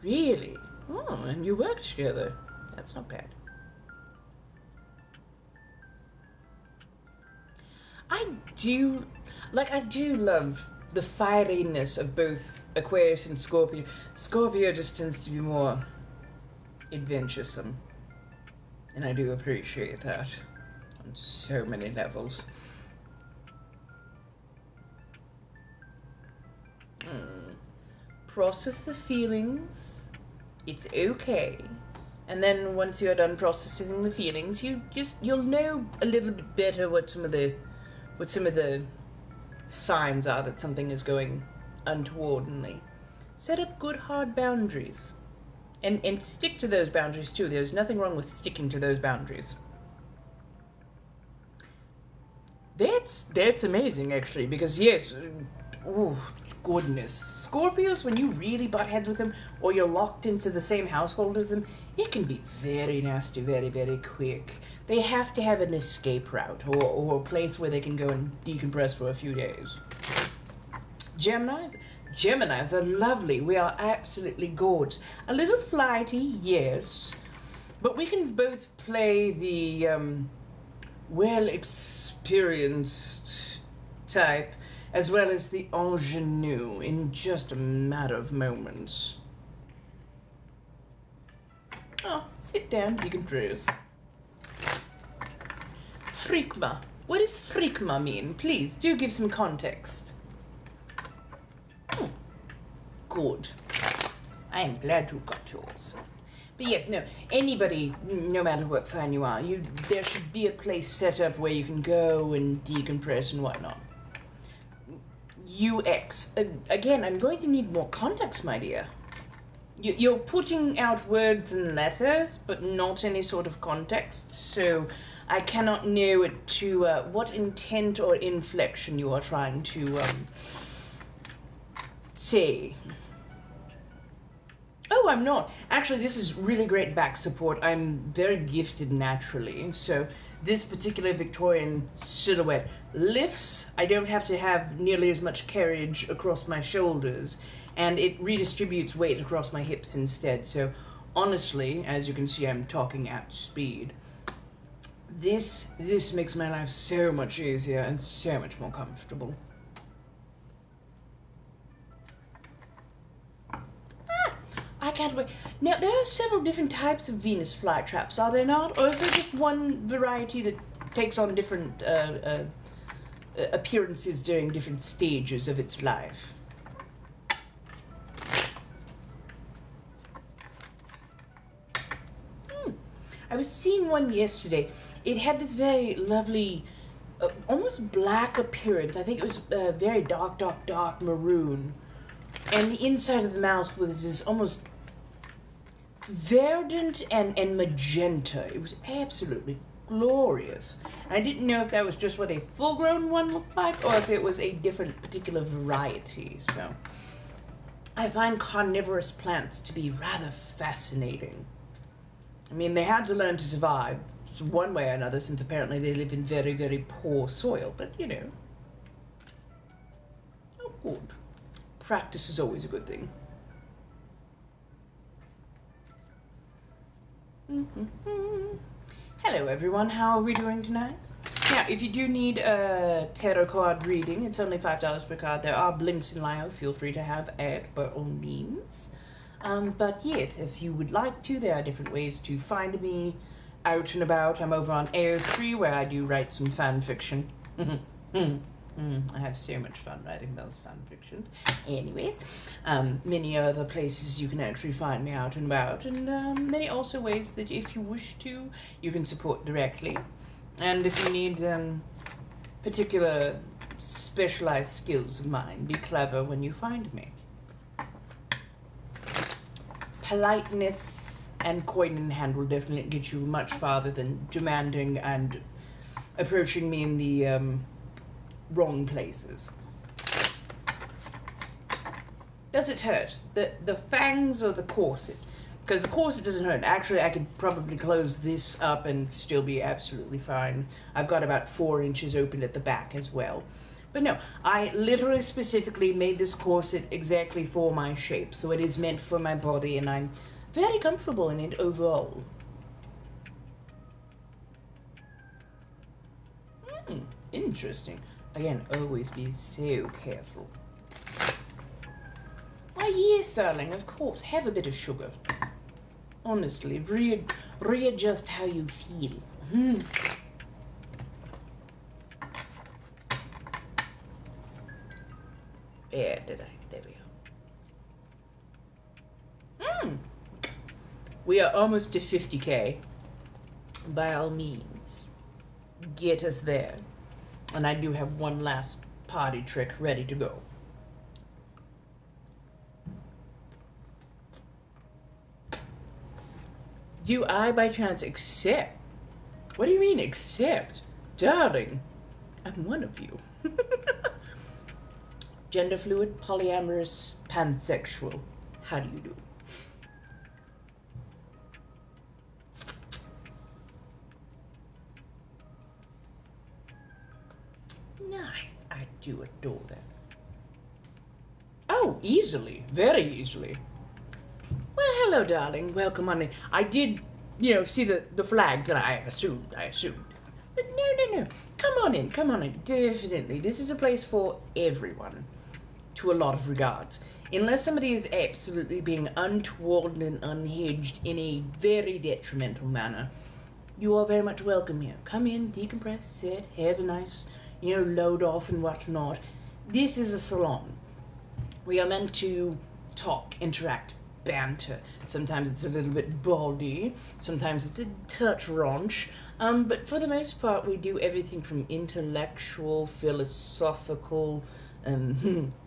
Really? Oh, and you work together. That's not bad. I do love the fieriness of both Aquarius and Scorpio. Scorpio just tends to be more adventuresome. And I do appreciate that on so many levels. Process the feelings. It's okay. And then once you're done processing the feelings, you'll know a little bit better what some of the signs are that something is going untowardly. Set up good hard boundaries. And stick to those boundaries too. There's nothing wrong with sticking to those boundaries. That's amazing, actually, because yes, oh goodness, Scorpios, when you really butt heads with them, or you're locked into the same household as them, it can be very nasty, very, very quick. They have to have an escape route, or a place where they can go and decompress for a few days. Geminis are lovely. We are absolutely gorgeous. A little flighty, yes, but we can both play the well-experienced type as well as the ingenue in just a matter of moments. Oh, sit down, decompress. Phreakma. What does phreakma mean? Please, do give some context. Good. I am glad you got yours. But yes, no, anybody, no matter what sign you are, there should be a place set up where you can go and decompress and whatnot. UX. Again, I'm going to need more context, my dear. You're putting out words and letters, but not any sort of context, so I cannot know it to what intent or inflection you are trying to say. Oh, I'm not. Actually, this is really great back support. I'm very gifted naturally, so this particular Victorian silhouette lifts. I don't have to have nearly as much carriage across my shoulders, and it redistributes weight across my hips instead. So honestly, as you can see, I'm talking at speed. This makes my life so much easier and so much more comfortable. I can't wait. Now, there are several different types of Venus flytraps, are there not? Or is there just one variety that takes on different appearances during different stages of its life? I was seeing one yesterday. It had this very lovely, almost black appearance. I think it was very dark maroon. And the inside of the mouth was this almost verdant and magenta. It was absolutely glorious. I didn't know if that was just what a full-grown one looked like or if it was a different particular variety. So I find carnivorous plants to be rather fascinating. I mean, they had to learn to survive one way or another, since apparently they live in very, very poor soil. But, you know. Oh, good. Practice is always a good thing. Hello everyone, how are we doing tonight? Now, if you do need a tarot card reading, it's only $5 per card. There are blinks in Lio, feel free to have it by all means. But yes, if you would like to, there are different ways to find me out and about. I'm over on AO3 where I do write some fan fiction. I have so much fun writing those fan fictions. Anyways, many other places you can actually find me out and about, and many also ways that if you wish to, you can support directly. And if you need particular specialized skills of mine, be clever when you find me. Politeness and coin in hand will definitely get you much farther than demanding and approaching me in the wrong places. Does it hurt? The fangs or the corset? Because the corset doesn't hurt. Actually, I could probably close this up and still be absolutely fine. I've got about 4 inches open at the back as well. But no, I literally specifically made this corset exactly for my shape. So it is meant for my body, and I'm very comfortable in it overall. Interesting. Again, always be so careful. Why, yes, darling, of course. Have a bit of sugar. Honestly, readjust how you feel. Yeah, did I? There we go. We are almost to 50K. By all means, get us there. And I do have one last party trick ready to go. Do I, by chance, accept? What do you mean, accept? Darling, I'm one of you. Gender fluid, polyamorous, pansexual. How do you do? Nice. I do adore that. Oh, easily. Very easily. Well, hello, darling. Welcome on in. I did, see the flag that I assumed. But no. Come on in. Definitely. This is a place for everyone, to a lot of regards. Unless somebody is absolutely being untoward and unhinged in a very detrimental manner, you are very much welcome here. Come in, decompress, sit, have a nice, load off and whatnot. This is a salon. We are meant to talk, interact, banter. Sometimes it's a little bit baldy, sometimes it's a touch raunch, but for the most part we do everything from intellectual, philosophical,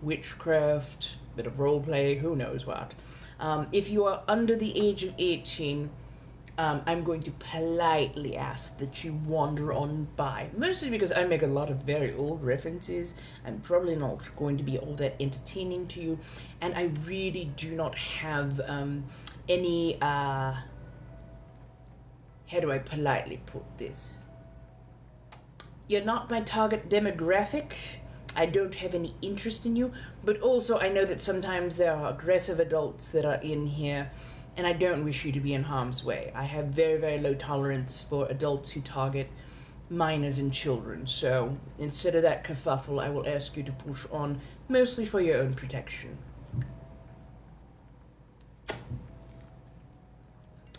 witchcraft, bit of roleplay, who knows what. If you are under the age of 18, I'm going to politely ask that you wander on by, mostly because I make a lot of very old references. I'm probably not going to be all that entertaining to you, and I really do not have any, how do I politely put this? You're not my target demographic. I don't have any interest in you, but also I know that sometimes there are aggressive adults that are in here, and I don't wish you to be in harm's way. I have very, very low tolerance for adults who target minors and children, so instead of that kerfuffle, I will ask you to push on, mostly for your own protection.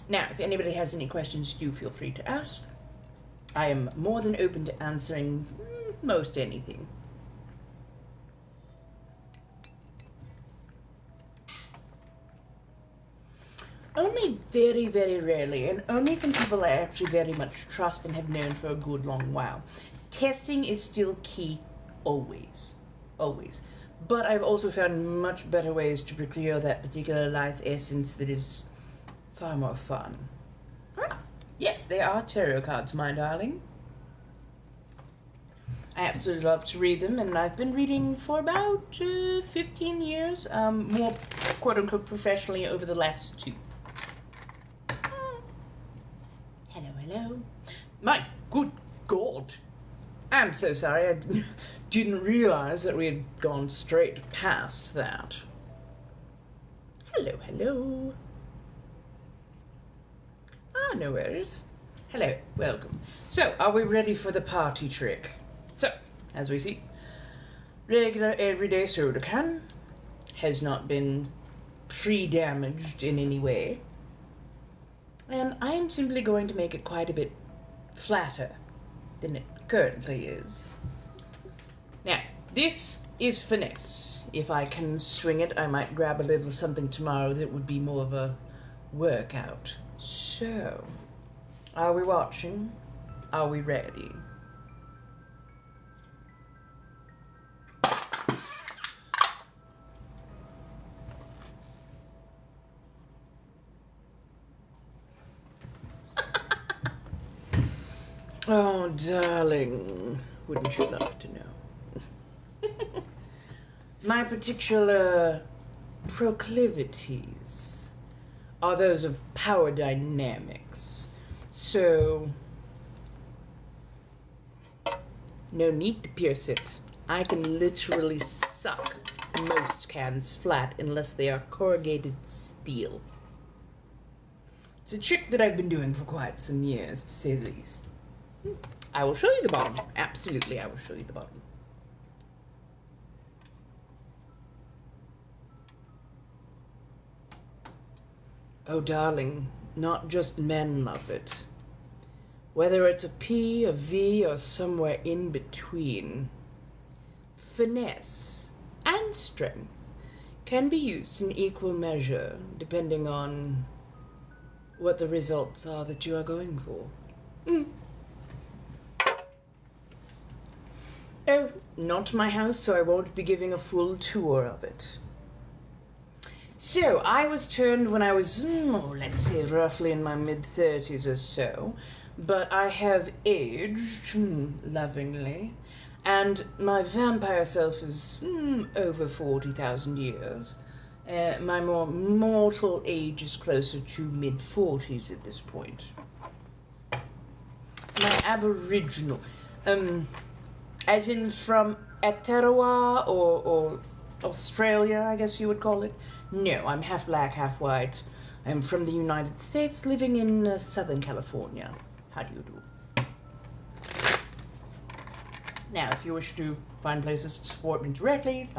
Now, if anybody has any questions, do feel free to ask. I am more than open to answering most anything. Only very, very rarely, and only from people I actually very much trust and have known for a good long while. Testing is still key, always. But I've also found much better ways to procure that particular life essence that is far more fun. Yes, they are tarot cards, my darling. I absolutely love to read them, and I've been reading for about 15 years, more quote-unquote professionally over the last 2. Hello. My good God. I'm so sorry, I didn't realize that we had gone straight past that. Hello. No worries. Hello, welcome. So, are we ready for the party trick? So, as we see, regular everyday soda can has not been pre-damaged in any way. And I am simply going to make it quite a bit flatter than it currently is. Now, this is finesse. If I can swing it, I might grab a little something tomorrow that would be more of a workout. So, are we watching? Are we ready? Oh Oh, darling, wouldn't you love to know? My particular proclivities are those of power dynamics. So, no need to pierce it. I can literally suck most cans flat unless they are corrugated steel. It's a trick that I've been doing for quite some years, to say the least. I will show you the bottom. Absolutely, I will show you the bottom. Oh, darling, not just men love it. Whether it's a P, a V, or somewhere in between, finesse and strength can be used in equal measure, depending on what the results are that you are going for. Oh, not my house, so I won't be giving a full tour of it. So, I was turned when I was, let's say, roughly in my mid-30s or so, but I have aged, lovingly, and my vampire self is, over 40,000 years. My more mortal age is closer to mid-40s at this point. My aboriginal, as in from Aotearoa or Australia, I guess you would call it. No, I'm half black, half white. I'm from the United States, living in Southern California. How do you do? Now, if you wish to find places to support me directly,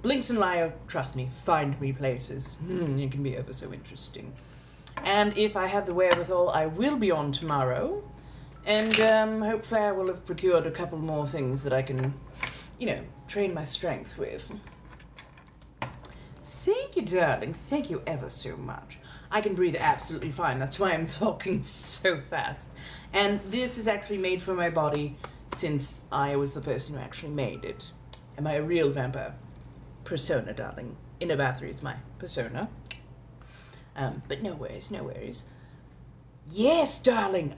Blinks and Liar, trust me, find me places. It can be ever so interesting. And if I have the wherewithal, I will be on tomorrow. And hopefully I will have procured a couple more things that I can, train my strength with. Thank you, darling. Thank you ever so much. I can breathe absolutely fine. That's why I'm talking so fast. And this is actually made for my body since I was the person who actually made it. Am I a real vampire? Persona, darling. Inna Bathory is my persona. But no worries, no worries. Yes, darling,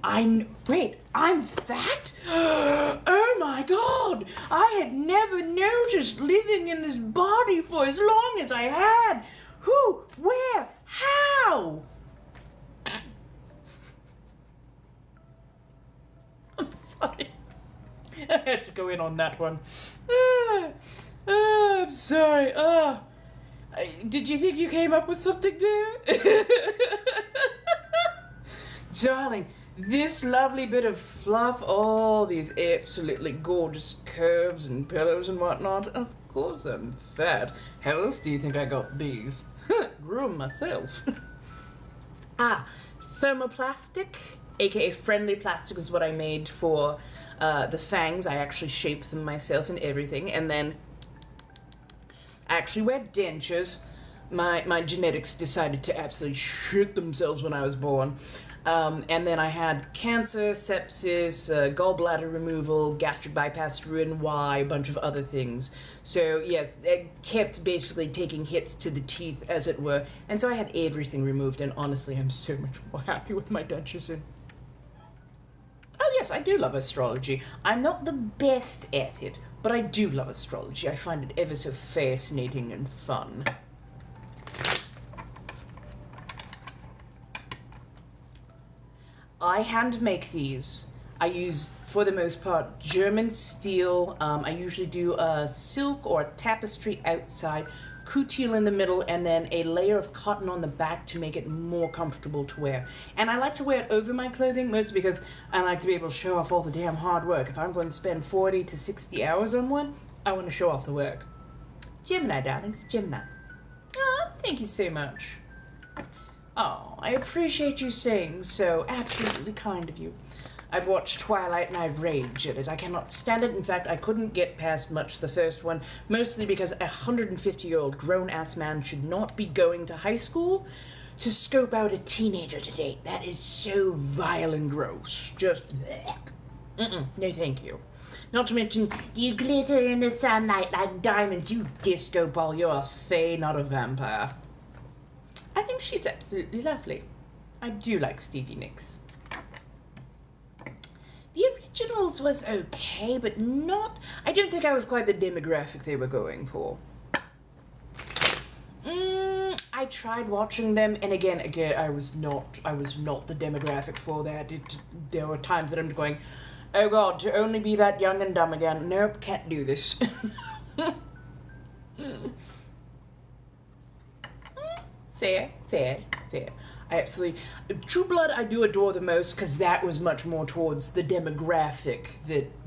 wait, I'm fat? Oh my god! I had never noticed living in this body for as long as I had. Who? Where? How? I'm sorry. I had to go in on that one. I'm sorry. Did you think you came up with something there? Darling, this lovely bit of fluff, all these absolutely gorgeous curves and pillows and whatnot. Of course I'm fat. How else do you think I got these? Grew 'em myself. Thermoplastic, aka friendly plastic, is what I made for the fangs. I actually shaped them myself and everything, and then I actually wear dentures. My genetics decided to absolutely shit themselves when I was born. And then I had cancer, sepsis, gallbladder removal, gastric bypass, Roux-en-Y, a bunch of other things. So, yes, it kept basically taking hits to the teeth, as it were. And so I had everything removed, and honestly, I'm so much more happy with my dentures in. Oh, yes, I do love astrology. I'm not the best at it, but I do love astrology. I find it ever so fascinating and fun. I hand make these. I use, for the most part, German steel. I usually do a silk or a tapestry outside, coutil in the middle, and then a layer of cotton on the back to make it more comfortable to wear. And I like to wear it over my clothing, mostly because I like to be able to show off all the damn hard work. If I'm going to spend 40 to 60 hours on one, I want to show off the work. Gemini, darlings, Gemini. Oh, thank you so much. Oh, I appreciate you saying so. Absolutely kind of you. I've watched Twilight and I rage at it. I cannot stand it. In fact, I couldn't get past much the first one, mostly because a 150-year-old grown-ass man should not be going to high school to scope out a teenager to date. That is so vile and gross. Just bleh. No thank you. Not to mention, you glitter in the sunlight like diamonds, you disco ball. You're a fae, not a vampire. I think she's absolutely lovely. I do like Stevie Nicks. The originals was okay, but not... I don't think I was quite the demographic they were going for. I tried watching them, and again, I was not the demographic for that. There were times that I'm going, oh god, to only be that young and dumb again. Nope, can't do this. Fair. I absolutely... True Blood I do adore the most, because that was much more towards the demographic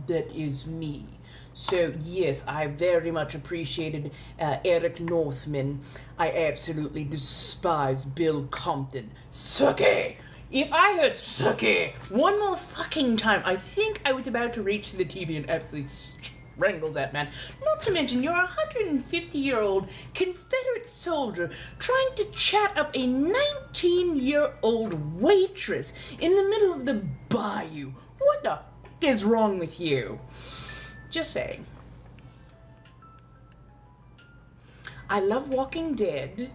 that is me. So, yes, I very much appreciated Eric Northman. I absolutely despise Bill Compton. Sucky! If I heard sucky one more fucking time, I think I was about to reach the TV and absolutely strangle that man. Not to mention, you're a 150-year-old Confederate soldier trying to chat up a 19-year-old waitress in the middle of the bayou. What the f*** is wrong with you? Just saying. I love Walking Dead.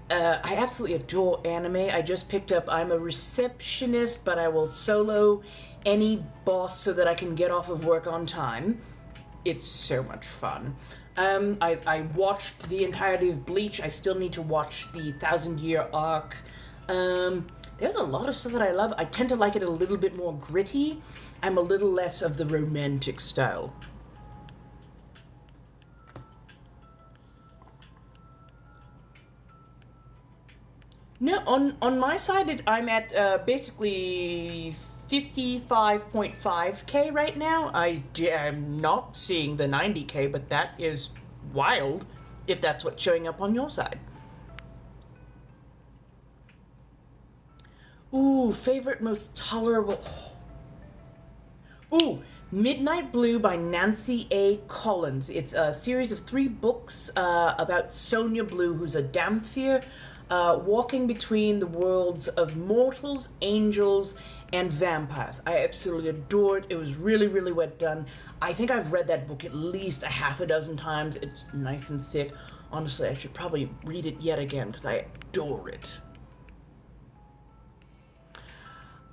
I absolutely adore anime. I just picked up I'm a Receptionist, but I will solo any boss so that I can get off of work on time. It's so much fun. I watched the entirety of Bleach. I still need to watch the 1,000-Year arc. There's a lot of stuff that I love. I tend to like it a little bit more gritty. I'm a little less of the romantic style. No, on my side, I'm at basically 55.5k right now. I am not seeing the 90k, but that is wild if that's what's showing up on your side. Ooh, favorite most tolerable... Ooh, Midnight Blue by Nancy A. Collins. It's a series of 3 books about Sonia Blue, who's a Dhampir, walking between the worlds of mortals, angels, and vampires. I absolutely adore it. It was really, really well done. I think I've read that book at least a half a dozen times. It's nice and thick. Honestly, I should probably read it yet again because I adore it.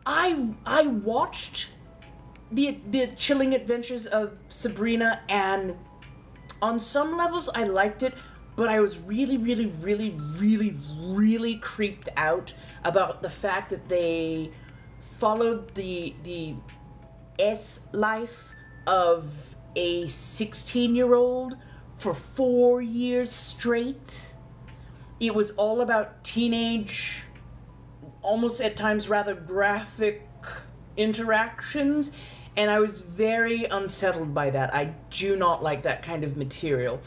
I watched the Chilling Adventures of Sabrina, and on some levels I liked it, but I was really, really, really, really, really creeped out about the fact that they followed the life of a 16-year-old for 4 years straight. It was all about teenage, almost at times rather graphic interactions, and I was very unsettled by that. I do not like that kind of material.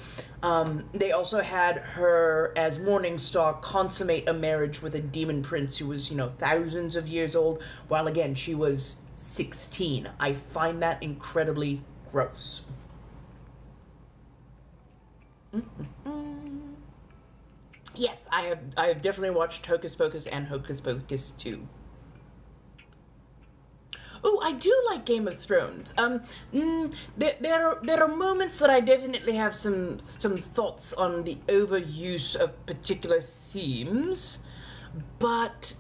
They also had her, as Morningstar, consummate a marriage with a demon prince who was, thousands of years old, while again, she was 16. I find that incredibly gross. Yes, I have definitely watched Hocus Pocus and Hocus Pocus 2. Oh, I do like Game of Thrones. There are moments that I definitely have some thoughts on the overuse of particular themes, but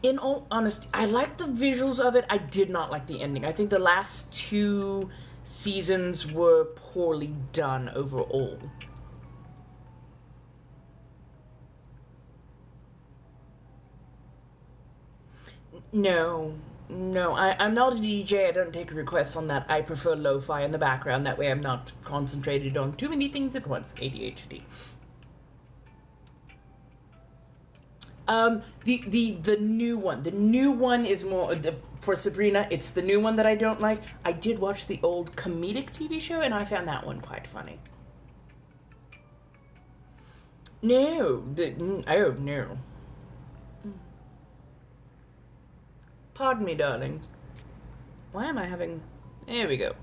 in all honesty, I like the visuals of it. I did not like the ending. I think the last 2 seasons were poorly done overall. No, I'm not a DJ. I don't take requests on that. I prefer lo-fi in the background. That way I'm not concentrated on too many things at once. ADHD. The new one. The new one is more... for Sabrina, it's the new one that I don't like. I did watch the old comedic TV show, and I found that one quite funny. No. Oh, no. Pardon me, darlings. Why am I having... There we go.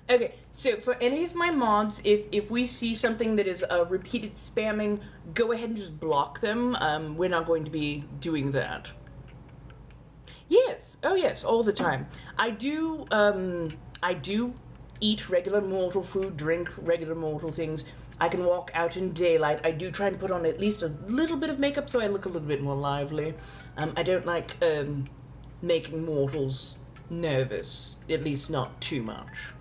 Okay, so for any of my mods, if we see something that is repeated spamming, go ahead and just block them. We're not going to be doing that. Yes, oh yes, all the time. I do eat regular mortal food, drink regular mortal things. I can walk out in daylight. I do try and put on at least a little bit of makeup so I look a little bit more lively. I don't like making mortals nervous, at least not too much.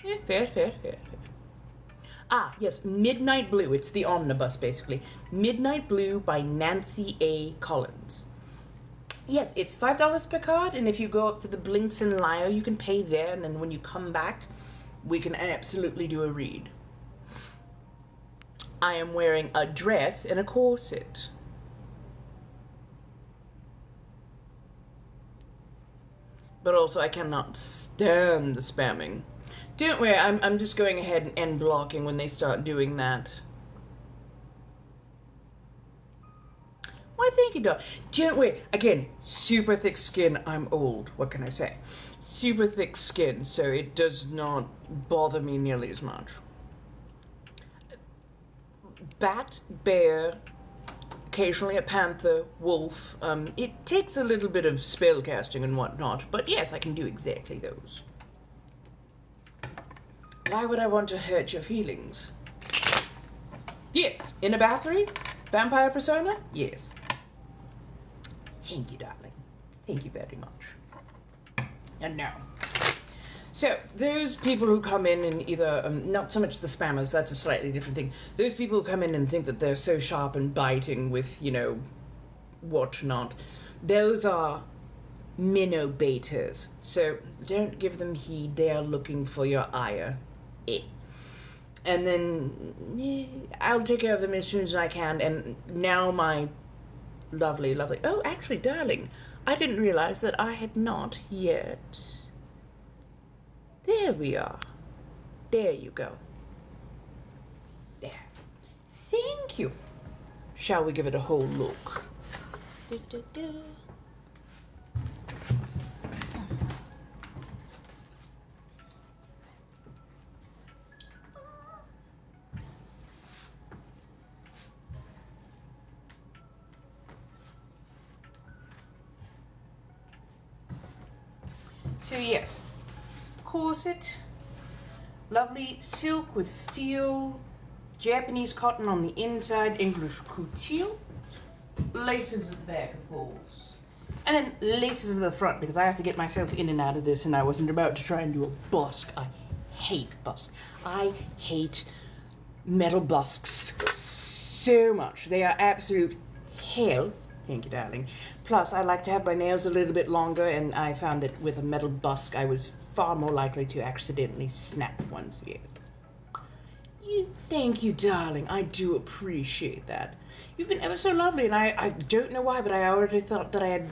Yeah, fair. Ah, yes, Midnight Blue. It's the omnibus, basically. Midnight Blue by Nancy A. Collins. Yes, it's $5 per card, and if you go up to the Blinks and Lyre, you can pay there, and then when you come back, we can absolutely do a read. I am wearing a dress and a corset. But also, I cannot stand the spamming. Don't worry, I'm just going ahead and end blocking when they start doing that. Why, thank you, Doc. Don't worry. Again, super thick skin. I'm old. What can I say? Super thick skin, so it does not bother me nearly as much. Bat, bear, occasionally a panther, wolf. It takes a little bit of spell casting and whatnot, but yes, I can do exactly those. Why would I want to hurt your feelings? Yes. In a bathroom? Vampire persona? Yes. Thank you, darling. Thank you very much. And now. So, those people who come in and either, not so much the spammers, that's a slightly different thing. Those people who come in and think that they're so sharp and biting with, you know, whatnot. Those are minnow baiters. So, don't give them heed. They are looking for your ire. And then I'll take care of them as soon as I can. And now my lovely... Oh, actually, darling, I didn't realize that I had not yet. There we are. There you go. There. Thank you. Shall we give it a whole look? So yes, corset, lovely silk with steel, Japanese cotton on the inside, English couture, laces at the back, of course, and then laces at the front because I have to get myself in and out of this, and I wasn't about to try and do a busk. I hate busks. I hate metal busks so much. They are absolute hell. Thank you, darling. Plus, I like to have my nails a little bit longer, and I found that with a metal busk, I was far more likely to accidentally snap one. So yes. Thank you, darling. I do appreciate that. You've been ever so lovely, and I don't know why, but I already thought that I had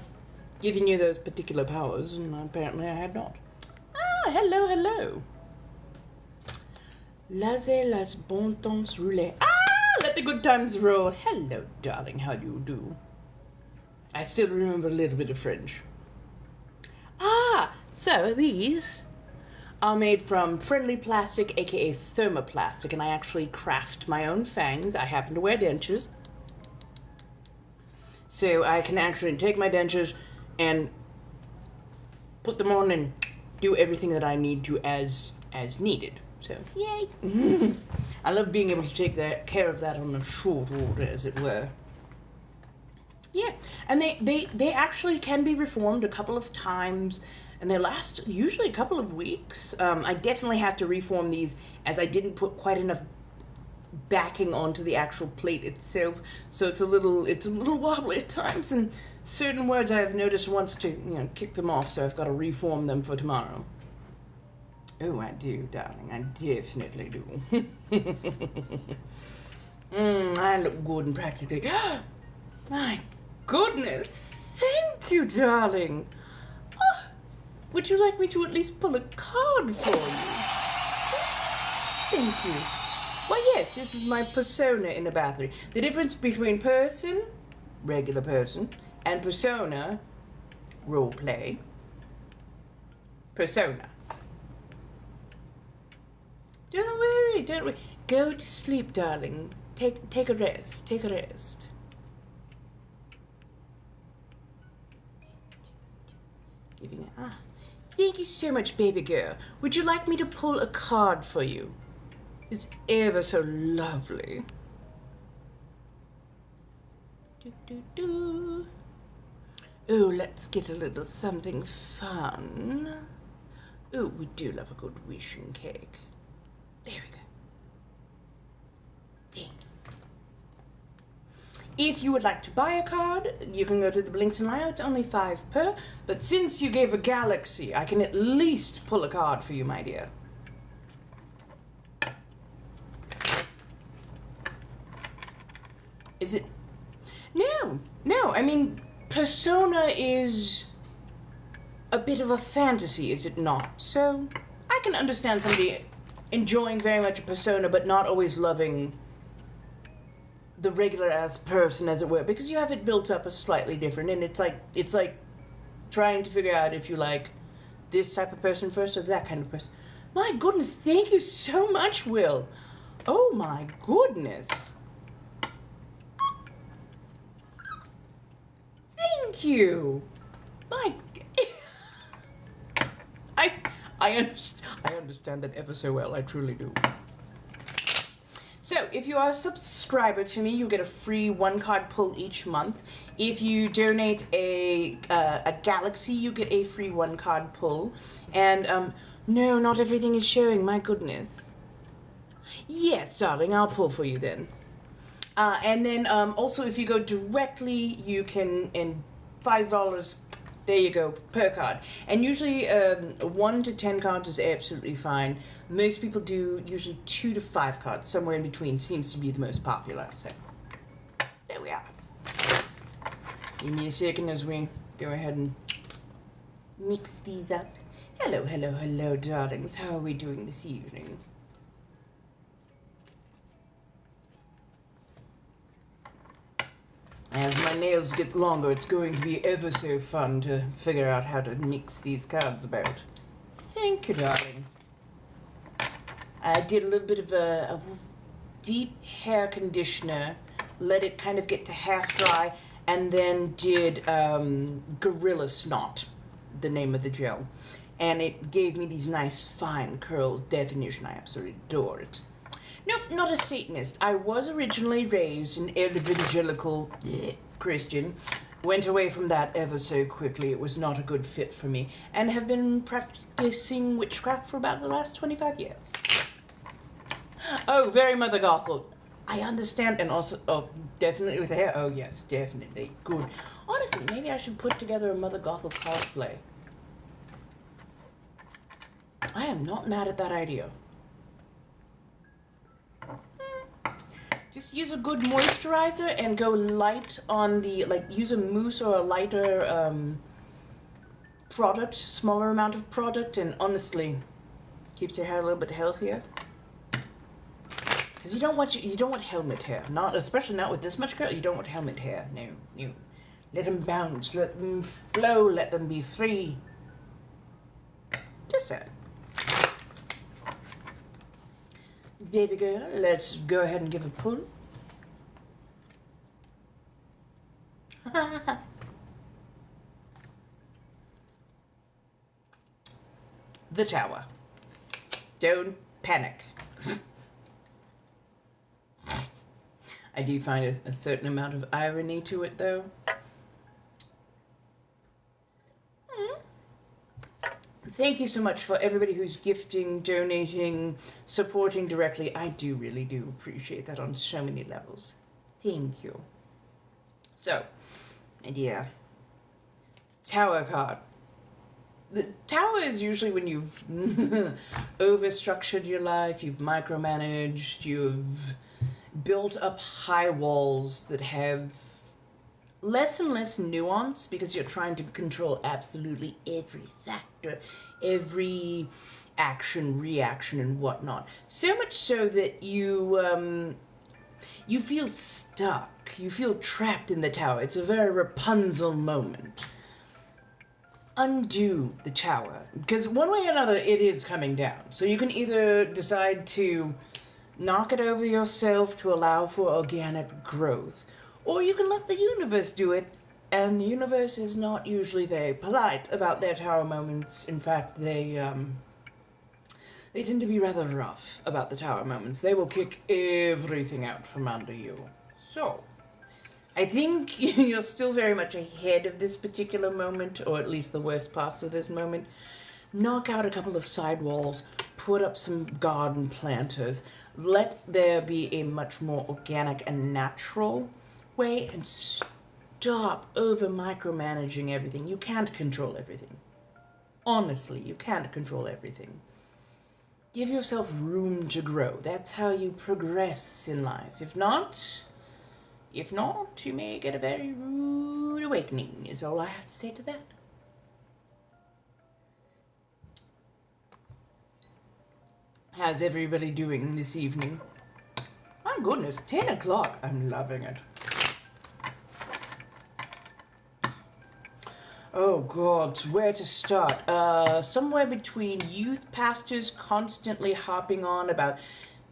given you those particular powers, and apparently I had not. Ah, hello. Laissez les bons temps rouler. Ah, let the good times roll. Hello, darling. How do you do? I still remember a little bit of French. Ah, so these are made from friendly plastic, aka thermoplastic, and I actually craft my own fangs. I happen to wear dentures. So I can actually take my dentures and put them on and do everything that I need to as needed. So, yay! I love being able to take care of that on a short order, as it were. Yeah, and they actually can be reformed a couple of times, and they last usually a couple of weeks. I definitely have to reform these, as I didn't put quite enough backing onto the actual plate itself, so it's a little wobbly at times, and certain words I have noticed wants to, kick them off, so I've got to reform them for tomorrow. Oh, I do, darling. I definitely do. I look good and practically... My goodness. Thank you, darling. Oh, would you like me to at least pull a card for you? Thank you. Well, yes, this is my persona in a bathroom. The difference between person, regular person, and persona, role play, persona. Don't worry. Go to sleep, darling. Take a rest. Take a rest. Thank you so much, baby girl. Would you like me to pull a card for you? It's ever so lovely. Do, do, do. Oh, let's get a little something fun. Oh, we do love a good wishing cake. There we go. Thank you. If you would like to buy a card, you can go to the links in line. It's only 5 per. But since you gave a galaxy, I can at least pull a card for you, my dear. Is it? No. I mean, Persona is a bit of a fantasy, is it not? So I can understand somebody enjoying very much a Persona, but not always loving the regular ass person, as it were, because you have it built up as slightly different, and it's like trying to figure out if you like this type of person first or that kind of person. My goodness, thank you so much, Will. Oh my goodness. Thank you. My I understand that ever so well. I truly do. So, if you are a subscriber to me, you get a free 1-card pull each month. If you donate a galaxy, you get a free 1-card pull. And, no, not everything is showing, my goodness. Yes, darling, I'll pull for you then. And then, also, if you go directly, you can, and $5, there you go, per card. And usually 1 to 10 cards is absolutely fine. Most people do usually 2 to 5 cards. Somewhere in between seems to be the most popular. So there we are. Give me a second as we go ahead and mix these up. Hello, darlings. How are we doing this evening? As my nails get longer, it's going to be ever so fun to figure out how to mix these cards about. Thank you, darling. I did a little bit of a deep hair conditioner, let it kind of get to half dry, and then did Gorilla Snot, the name of the gel. And it gave me these nice fine curls definition. I absolutely adore it. Nope, not a Satanist. I was originally raised an evangelical Christian. Went away from that ever so quickly. It was not a good fit for me. And have been practicing witchcraft for about the last 25 years. Oh, very Mother Gothel. I understand. And also, oh, definitely with the hair. Oh, yes, definitely. Good. Honestly, maybe I should put together a Mother Gothel cosplay. I am not mad at that idea. Just use a good moisturizer and go light on the, use a mousse or a lighter product, smaller amount of product, and honestly, keeps your hair a little bit healthier. Because you don't want helmet hair, especially not with this much curl. You don't want helmet hair. No. Let them bounce, let them flow, let them be free. Just saying. Baby girl, let's go ahead and give a pull. The Tower. Don't panic. I do find a certain amount of irony to it, though. Thank you so much for everybody who's gifting, donating, supporting directly. I really do appreciate that on so many levels. Thank you. So, idea. Tower card. The Tower is usually when you've overstructured your life, you've micromanaged, you've built up high walls that have less and less nuance because you're trying to control absolutely every factor, every action, reaction, and whatnot. So much so that you feel stuck. You feel trapped in the tower. It's a very Rapunzel moment. Undo the tower. Because one way or another, it is coming down. So you can either decide to knock it over yourself to allow for organic growth, or you can let the universe do it And the universe is not usually very polite about their tower moments. In fact, they tend to be rather rough about the tower moments. They will kick everything out from under you. So, I think you're still very much ahead of this particular moment, or at least the worst parts of this moment. Knock out a couple of sidewalls, put up some garden planters, let there be a much more organic and natural way, and stop over micromanaging everything. You can't control everything. Honestly, you can't control everything. Give yourself room to grow. That's how you progress in life. If not, you may get a very rude awakening, is all I have to say to that. How's everybody doing this evening? My goodness, 10 o'clock. I'm loving it. Oh God, where to start? Somewhere between youth pastors constantly harping on about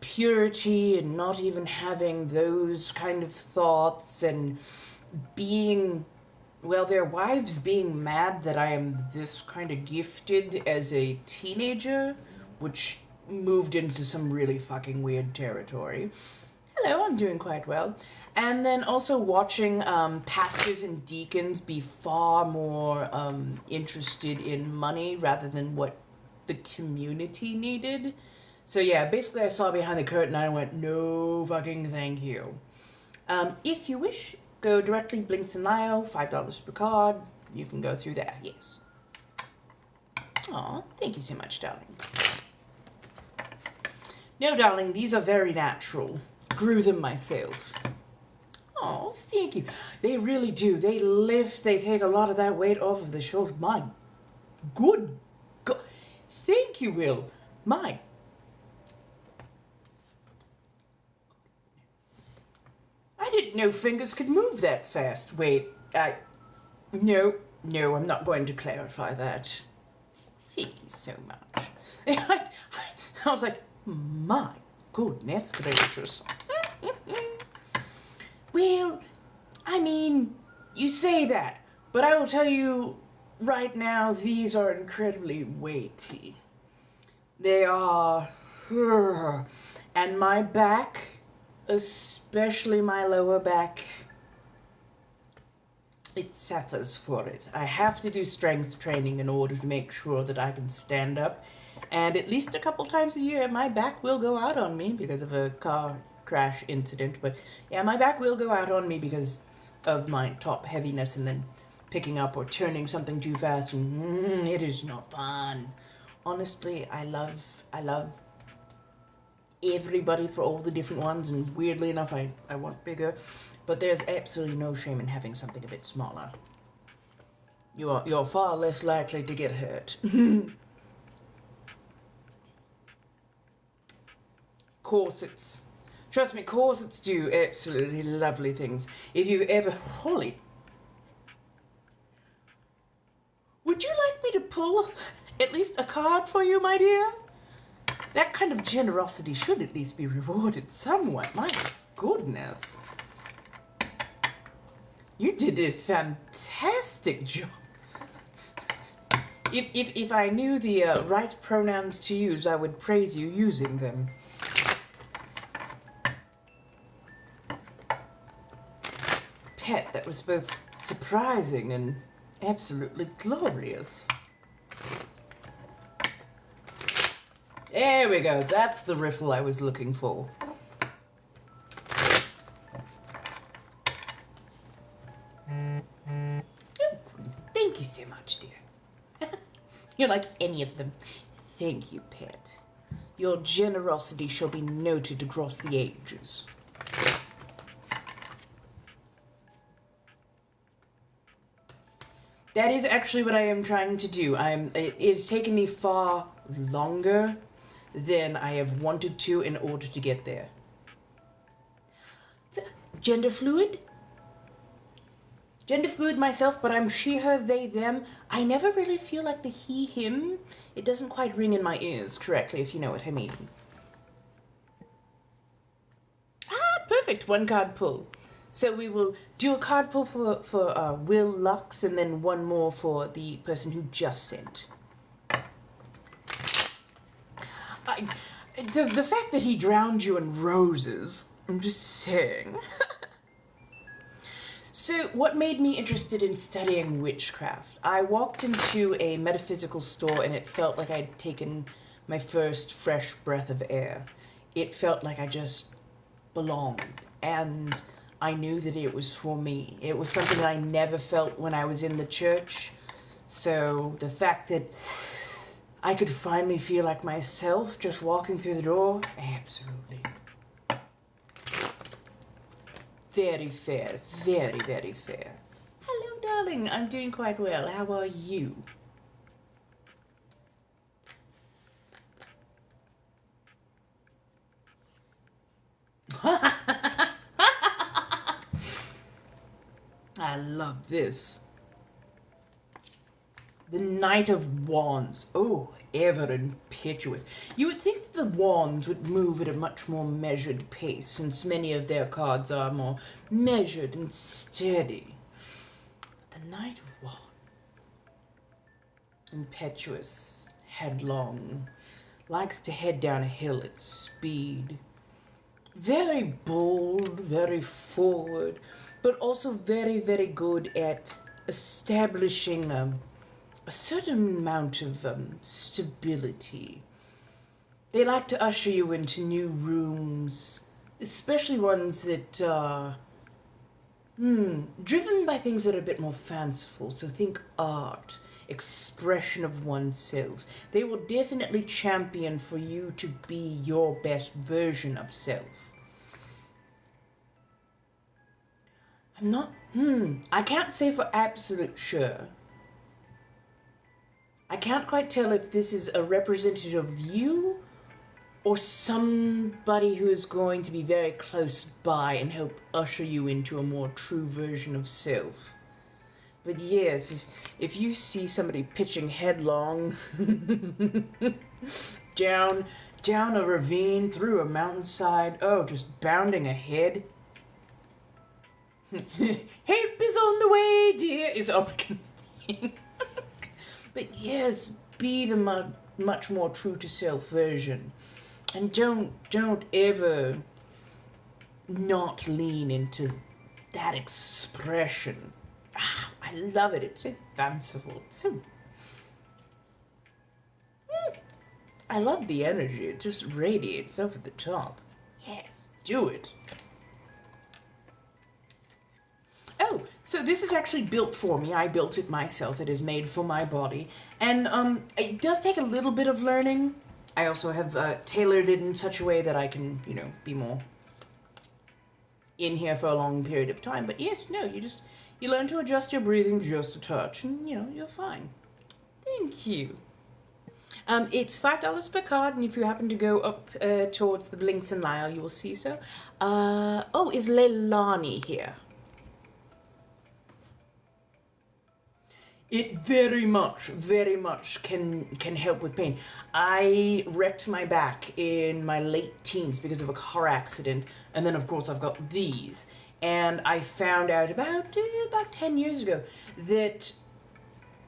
purity and not even having those kind of thoughts, and being, well, their wives being mad that I am this kind of gifted as a teenager, which moved into some really fucking weird territory. Hello, I'm doing quite well. And then also watching pastors and deacons be far more interested in money rather than what the community needed. So yeah, basically I saw behind the curtain and I went, no fucking thank you. If you wish, go directly Blinks and Lio, $5 per card. You can go through there, yes. Aw, thank you so much, darling. No, darling, these are very natural. Grew them myself. Oh, thank you. They really do. They lift, they take a lot of that weight off of the shoulder. My good God. Thank you, Will. My. I didn't know fingers could move that fast. Wait, No, I'm not going to clarify that. Thank you so much. I was like, my goodness gracious. Well, I mean, you say that, but I will tell you right now, these are incredibly weighty. They are, and my back, especially my lower back, it suffers for it. I have to do strength training in order to make sure that I can stand up. And at least a couple times a year, my back will go out on me because of a car crash incident. But yeah, my back will go out on me because of my top heaviness and then picking up or turning something too fast. And it is not fun. Honestly, I love everybody for all the different ones. And weirdly enough, I want bigger. But there's absolutely no shame in having something a bit smaller. You're far less likely to get hurt. Corsets. Trust me, corsets do absolutely lovely things. If you ever... Holly. Would you like me to pull at least a card for you, my dear? That kind of generosity should at least be rewarded somewhat. My goodness. You did a fantastic job. If I knew the right pronouns to use, I would praise you using them. Pet, that was both surprising and absolutely glorious. There we go. That's the riffle I was looking for. Thank you so much, dear. You're like any of them. Thank you, Pet. Your generosity shall be noted across the ages. That is actually what I am trying to do. It's taken me far longer than I have wanted to in order to get there. Gender fluid? Gender fluid myself, but I'm she, her, they, them. I never really feel like the he, him. It doesn't quite ring in my ears correctly, if you know what I mean. Ah, perfect. One card pull. So we will do a card pull for Will Lux, and then one more for the person who just sent. The fact that he drowned you in roses, I'm just saying. So what made me interested in studying witchcraft? I walked into a metaphysical store and it felt like I'd taken my first fresh breath of air. It felt like I just belonged, and I knew that it was for me. It was something that I never felt when I was in the church. So the fact that I could finally feel like myself just walking through the door, absolutely. Very fair, very, very fair. Hello, darling. I'm doing quite well. How are you? I love this. The Knight of Wands. Oh, ever impetuous. You would think that the wands would move at a much more measured pace, since many of their cards are more measured and steady. But the Knight of Wands. Impetuous, headlong, likes to head down a hill at speed. Very bold, very forward, but also very, very good at establishing a certain amount of stability. They like to usher you into new rooms, especially ones that are driven by things that are a bit more fanciful. So think art, expression of oneself. They will definitely champion for you to be your best version of self. I can't say for absolute sure. I can't quite tell if this is a representative of you or somebody who is going to be very close by and help usher you into a more true version of self. But yes, if you see somebody pitching headlong down a ravine, through a mountainside, just bounding ahead. Help is on the way, dear, is all I can think. But yes, be the much more true to self version. And don't ever not lean into that expression. I love it. It's so fanciful. It's so... I love the energy. It just radiates over the top. Yes, do it. Oh, so this is actually built for me. I built it myself. It is made for my body. And it does take a little bit of learning. I also have tailored it in such a way that I can, be more in here for a long period of time. But yes, no, you learn to adjust your breathing just a touch, and, you're fine. Thank you. It's $5 per card, and if you happen to go up towards the Blinks and Lyle, you will see so. Is Leilani here? It very much can help with pain. I wrecked my back in my late teens because of a car accident, and then of course I've got these. And I found out about 10 years ago that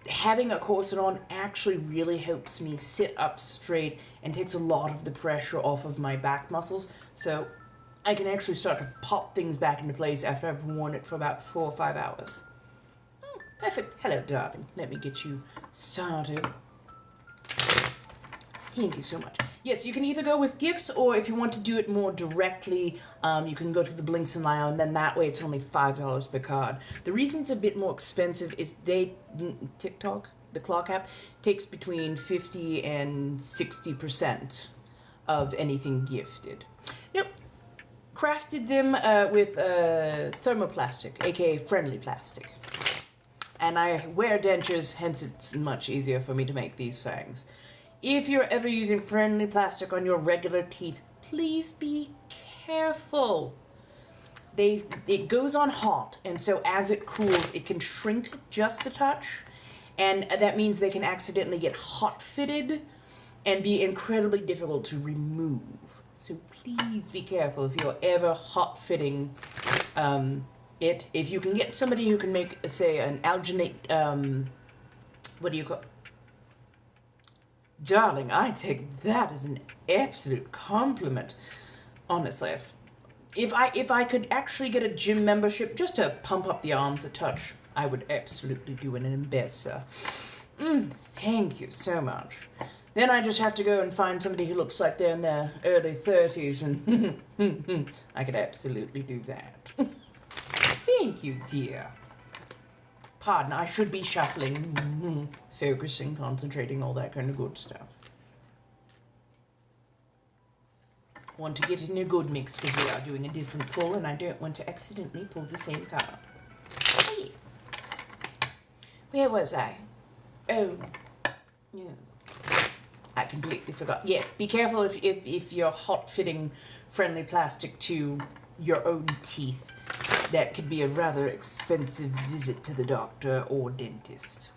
having a corset on actually really helps me sit up straight and takes a lot of the pressure off of my back muscles. So I can actually start to pop things back into place after I've worn it for about 4 or 5 hours. Perfect. Hello, darling. Let me get you started. Thank you so much. Yes, you can either go with gifts, or if you want to do it more directly, you can go to the Blinks and Lyle, and then that way it's only $5 per card. The reason it's a bit more expensive is TikTok, the clock app, takes between 50 and 60% of anything gifted. Nope. Crafted them with thermoplastic, aka friendly plastic. And I wear dentures, hence it's much easier for me to make these fangs. If you're ever using friendly plastic on your regular teeth, please be careful. It goes on hot, and so as it cools, it can shrink just a touch, and that means they can accidentally get hot-fitted and be incredibly difficult to remove. So please be careful if you're ever hot-fitting If you can get somebody who can make, say, an alginate, what do you call? Darling, I take that as an absolute compliment. Honestly, if I could actually get a gym membership just to pump up the arms a touch, I would absolutely do an ambassador. Thank you so much. Then I just have to go and find somebody who looks like they're in their early 30s, and I could absolutely do that. Thank you, dear. Pardon, I should be shuffling, focusing, concentrating, all that kind of good stuff. Want to get in a good mix because we are doing a different pull, and I don't want to accidentally pull the same card. Yes. Where was I? Oh, yeah. I completely forgot. Yes, be careful if you're hot-fitting friendly plastic to your own teeth. That could be a rather expensive visit to the doctor or dentist.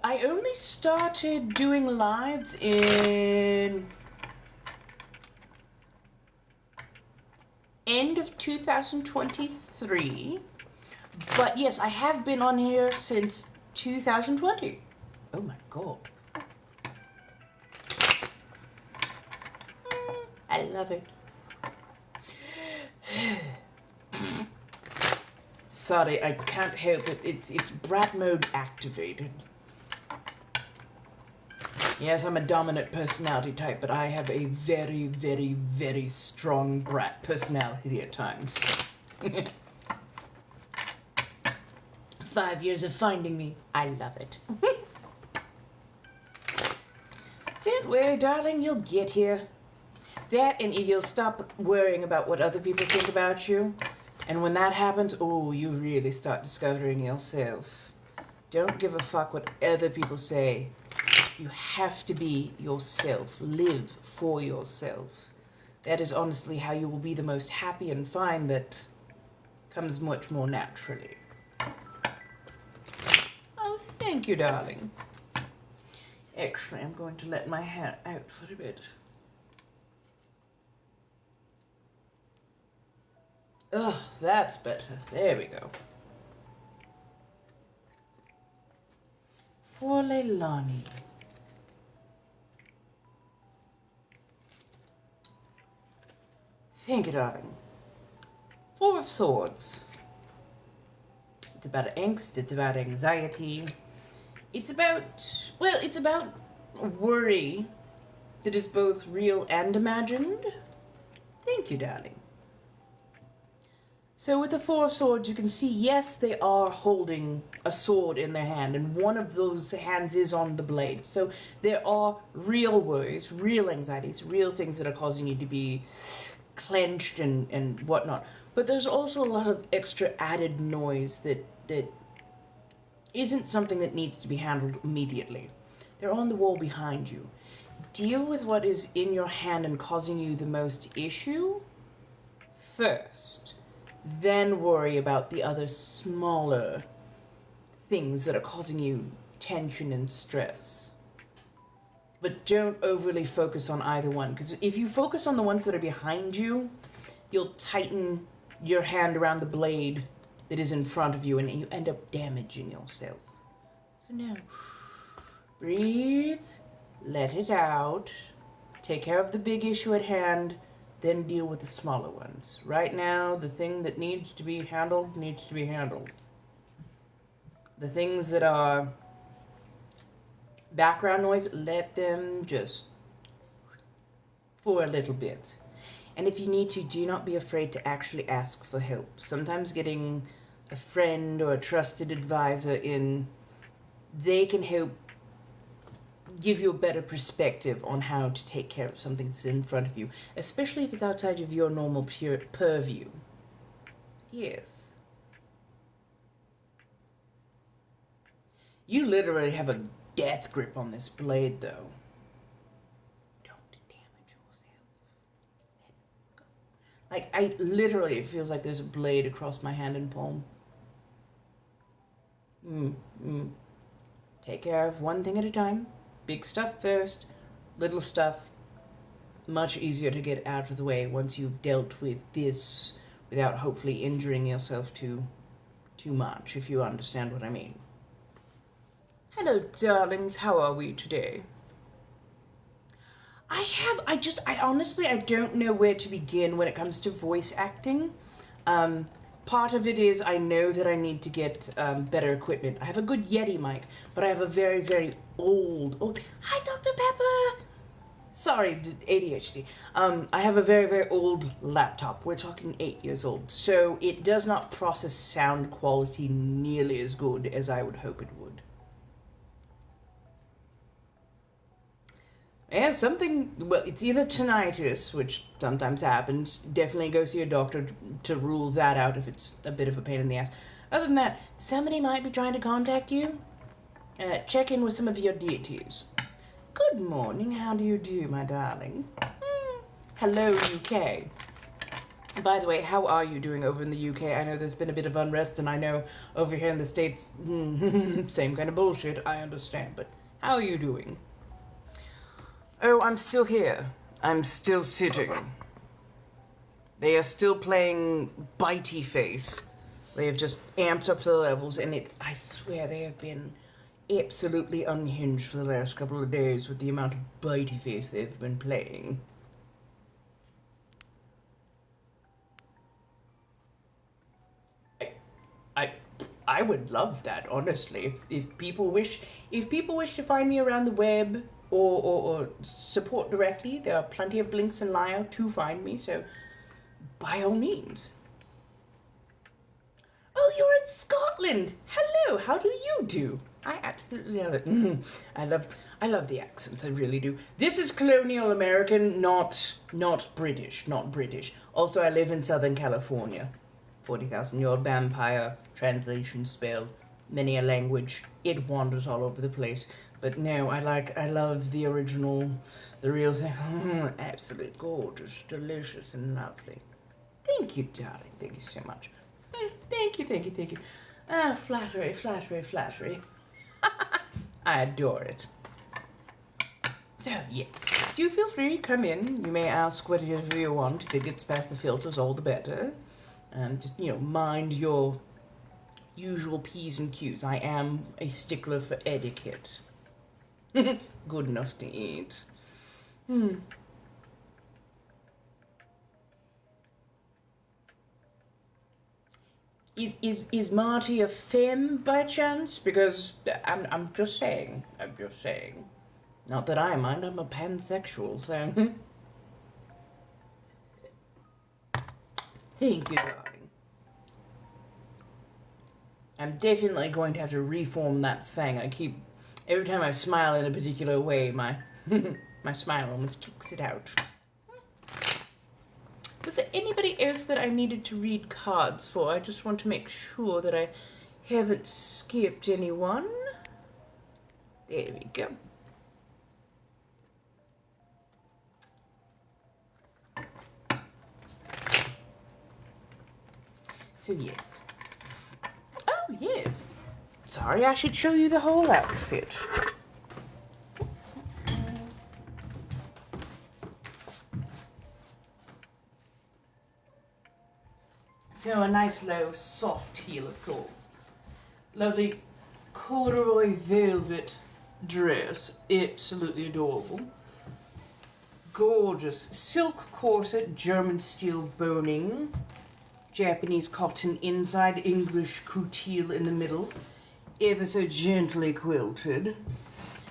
I only started doing lives in end of 2023. But yes, I have been on here since 2020. Oh my god. I love it. Sorry, I can't help it. It's brat mode activated. Yes, I'm a dominant personality type, but I have a very, very, very strong brat personality at times. 5 years of finding me. I love it. Don't worry, darling, you'll get here. That, and you'll stop worrying about what other people think about you. And when that happens, oh, you really start discovering yourself. Don't give a fuck what other people say. You have to be yourself. Live for yourself. That is honestly how you will be the most happy and fine. That comes much more naturally. Oh, thank you, darling. Actually, I'm going to let my hair out for a bit. Oh, that's better. There we go. For Leilani. Thank you, darling. Four of Swords. It's about angst, it's about anxiety. It's about, well, it's about worry that is both real and imagined. Thank you, darling. So with the Four of Swords, you can see, yes, they are holding a sword in their hand, and one of those hands is on the blade. So there are real worries, real anxieties, real things that are causing you to be clenched and whatnot. But there's also a lot of extra added noise that isn't something that needs to be handled immediately. They're on the wall behind you. Deal with what is in your hand and causing you the most issue first. Then worry about the other smaller things that are causing you tension and stress. But don't overly focus on either one, because if you focus on the ones that are behind you, you'll tighten your hand around the blade that is in front of you, and you end up damaging yourself. So now, breathe, let it out, take care of the big issue at hand, then deal with the smaller ones. Right now, the thing that needs to be handled needs to be handled. The things that are background noise, let them just for a little bit. And if you need to, do not be afraid to actually ask for help. Sometimes getting a friend or a trusted advisor in, they can help give you a better perspective on how to take care of something that's in front of you, especially if it's outside of your normal purview. Yes. You literally have a death grip on this blade, though. Don't damage yourself. Let go. Like, I literally, it feels like there's a blade across my hand and palm. Take care of one thing at a time. Big stuff first, little stuff, much easier to get out of the way once you've dealt with this without hopefully injuring yourself too much, if you understand what I mean. Hello, darlings. How are we today? I honestly, I don't know where to begin when it comes to voice acting. Part of it is I know that I need to get better equipment. I have a good Yeti mic, but I have a very, very old... Hi, Dr. Pepper! Sorry, ADHD. I have a very, very old laptop. We're talking 8 years old. So it does not process sound quality nearly as good as I would hope it would. Yeah, well, it's either tinnitus, which sometimes happens. Definitely go see a doctor to rule that out if it's a bit of a pain in the ass. Other than that, somebody might be trying to contact you. Check in with some of your deities. Good morning, how do you do, my darling? Hello, UK. By the way, how are you doing over in the UK? I know there's been a bit of unrest, and I know over here in the States, same kind of bullshit, I understand, but how are you doing? Oh, I'm still here. I'm still sitting. They are still playing Bitey Face. They have just amped up the levels, and I swear they have been absolutely unhinged for the last couple of days with the amount of Bitey Face they've been playing. I would love that, honestly. If people wish to find me around the web or support directly, there are plenty of links in Lio to find me, so by all means. Oh, you're in Scotland! Hello, how do you do? I absolutely love it. I love the accents, I really do. This is colonial American, not British, not British. Also, I live in Southern California. 40,000-year-old vampire, translation spell, many a language. It wanders all over the place. But no, I love the original, the real thing. Absolutely gorgeous, delicious, and lovely. Thank you, darling. Thank you so much. Thank you. Ah, flattery. I adore it. So, yes. Do feel free to come in. You may ask whatever you want. If it gets past the filters, all the better. Just, mind your usual P's and Q's. I am a stickler for etiquette. Good enough to eat. Is Marty a femme by chance? Because I'm just saying. Not that I mind, I'm a pansexual, so... Thank you, darling. I'm definitely going to have to reform that thing. Every time I smile in a particular way, my smile almost kicks it out. Was there anybody else that I needed to read cards for? I just want to make sure that I haven't skipped anyone. There we go. So yes. Oh yes. Sorry, I should show you the whole outfit. So a nice low soft heel, of course. Lovely corduroy velvet dress. Absolutely adorable. Gorgeous silk corset, German steel boning. Japanese cotton inside, English couture in the middle, ever so gently quilted,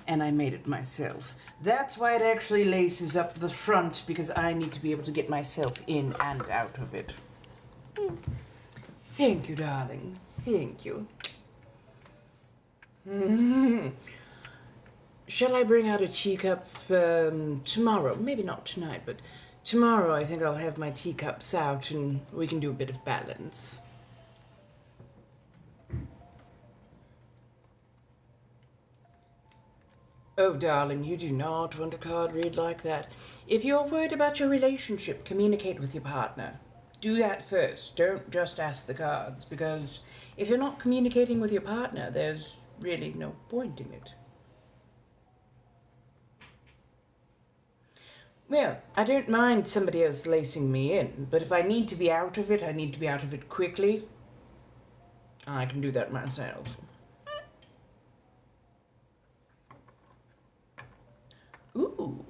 and I made it myself. That's why it actually laces up the front, because I need to be able to get myself in and out of it. Thank you, darling. Thank you. Shall I bring out a teacup tomorrow? Maybe not tonight, but tomorrow I think I'll have my teacups out and we can do a bit of balance. Oh, darling, you do not want a card read like that. If you're worried about your relationship, communicate with your partner. Do that first. Don't just ask the cards, because if you're not communicating with your partner, there's really no point in it. Well, I don't mind somebody else lacing me in, but if I need to be out of it, I need to be out of it quickly. I can do that myself. Ooh.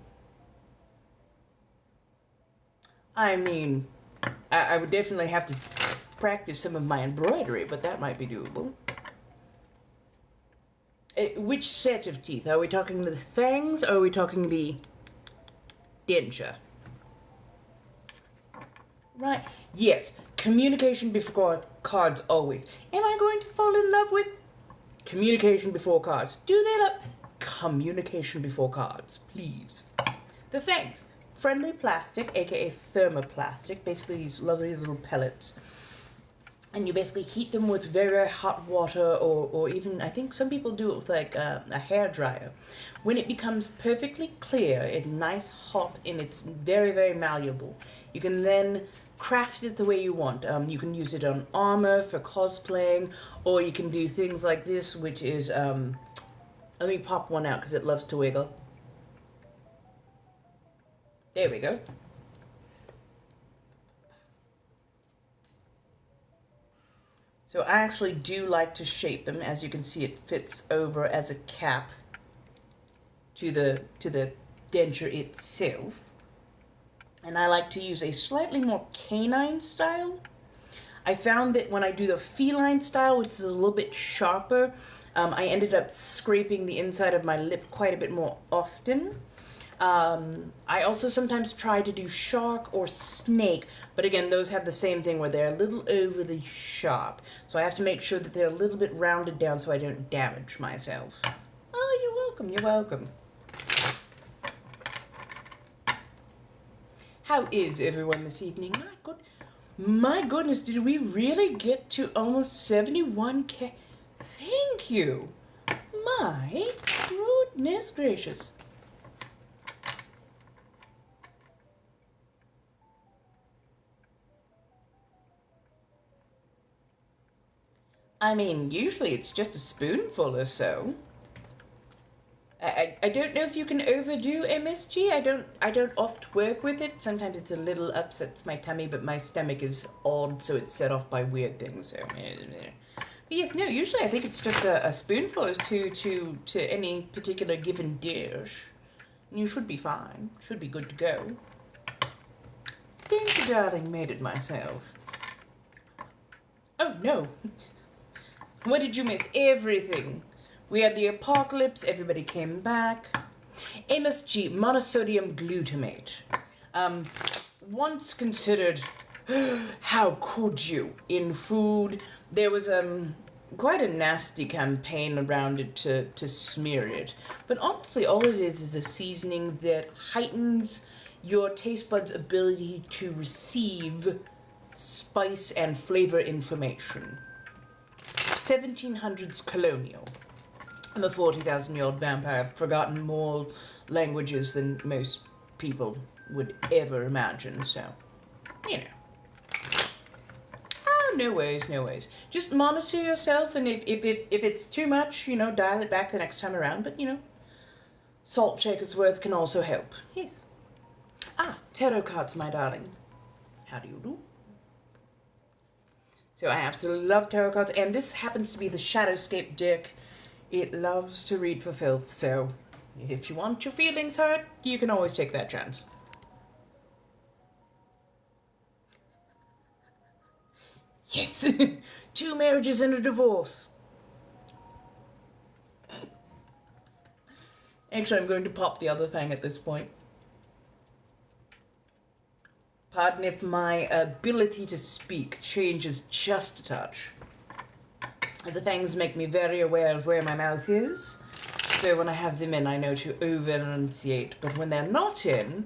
I mean, I would definitely have to practice some of my embroidery, but that might be doable. Which set of teeth? Are we talking the fangs or are we talking the denture? Right. Yes. Communication before cards always. Am I going to fall in love with communication before cards? Do they love communication before cards, please? The fangs. Friendly plastic, aka thermoplastic, basically these lovely little pellets. And you basically heat them with very, very hot water, or even, I think some people do it with like a hair dryer. When it becomes perfectly clear and nice hot and it's very, very malleable, you can then craft it the way you want. You can use it on armor for cosplaying, or you can do things like this, which is, let me pop one out because it loves to wiggle. There we go. So I actually do like to shape them. As you can see, it fits over as a cap to the denture itself. And I like to use a slightly more canine style. I found that when I do the feline style, which is a little bit sharper, I ended up scraping the inside of my lip quite a bit more often. I also sometimes try to do shark or snake, but again, those have the same thing where they're a little overly sharp. So I have to make sure that they're a little bit rounded down so I don't damage myself. Oh, you're welcome, you're welcome. How is everyone this evening? My goodness, did we really get to almost 71K? Thank you. My goodness gracious. I mean, usually it's just a spoonful or so. I don't know if you can overdo MSG. I don't oft work with it. Sometimes it's a little upsets my tummy, but my stomach is odd, so it's set off by weird things. So, but yes, no. Usually, I think it's just a spoonful to any particular given dish. You should be fine. Should be good to go. Thank you, darling. Made it myself. Oh no. What did you miss? Everything. We had the apocalypse, everybody came back. MSG, monosodium glutamate. Once considered, how could you, in food? There was quite a nasty campaign around it to smear it. But honestly, all it is a seasoning that heightens your taste buds' ability to receive spice and flavor information. 1700s colonial. I'm a 40,000-year-old vampire. I've forgotten more languages than most people would ever imagine, so, you know. Oh, no worries, no worries. Just monitor yourself, and if it's too much, you know, dial it back the next time around, but, you know, salt shaker's worth can also help. Yes. Ah, tarot cards, my darling. How do you do? So I absolutely love tarot cards, and this happens to be the Shadowscape deck. It loves to read for filth, so if you want your feelings hurt, you can always take that chance. Yes! 2 marriages and a divorce. Actually, I'm going to pop the other thing at this point. Pardon if my ability to speak changes just a touch. The fangs make me very aware of where my mouth is, so when I have them in, I know to over-enunciate, but when they're not in,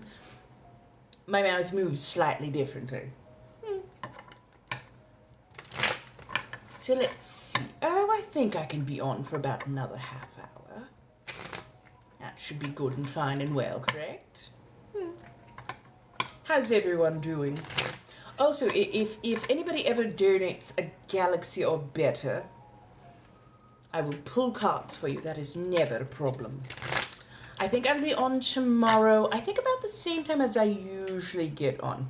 my mouth moves slightly differently. So let's see. Oh, I think I can be on for about another half hour. That should be good and fine and well, correct? How's everyone doing? Also, if anybody ever donates a galaxy or better, I will pull cards for you. That is never a problem. I think I'll be on tomorrow. I think about the same time as I usually get on.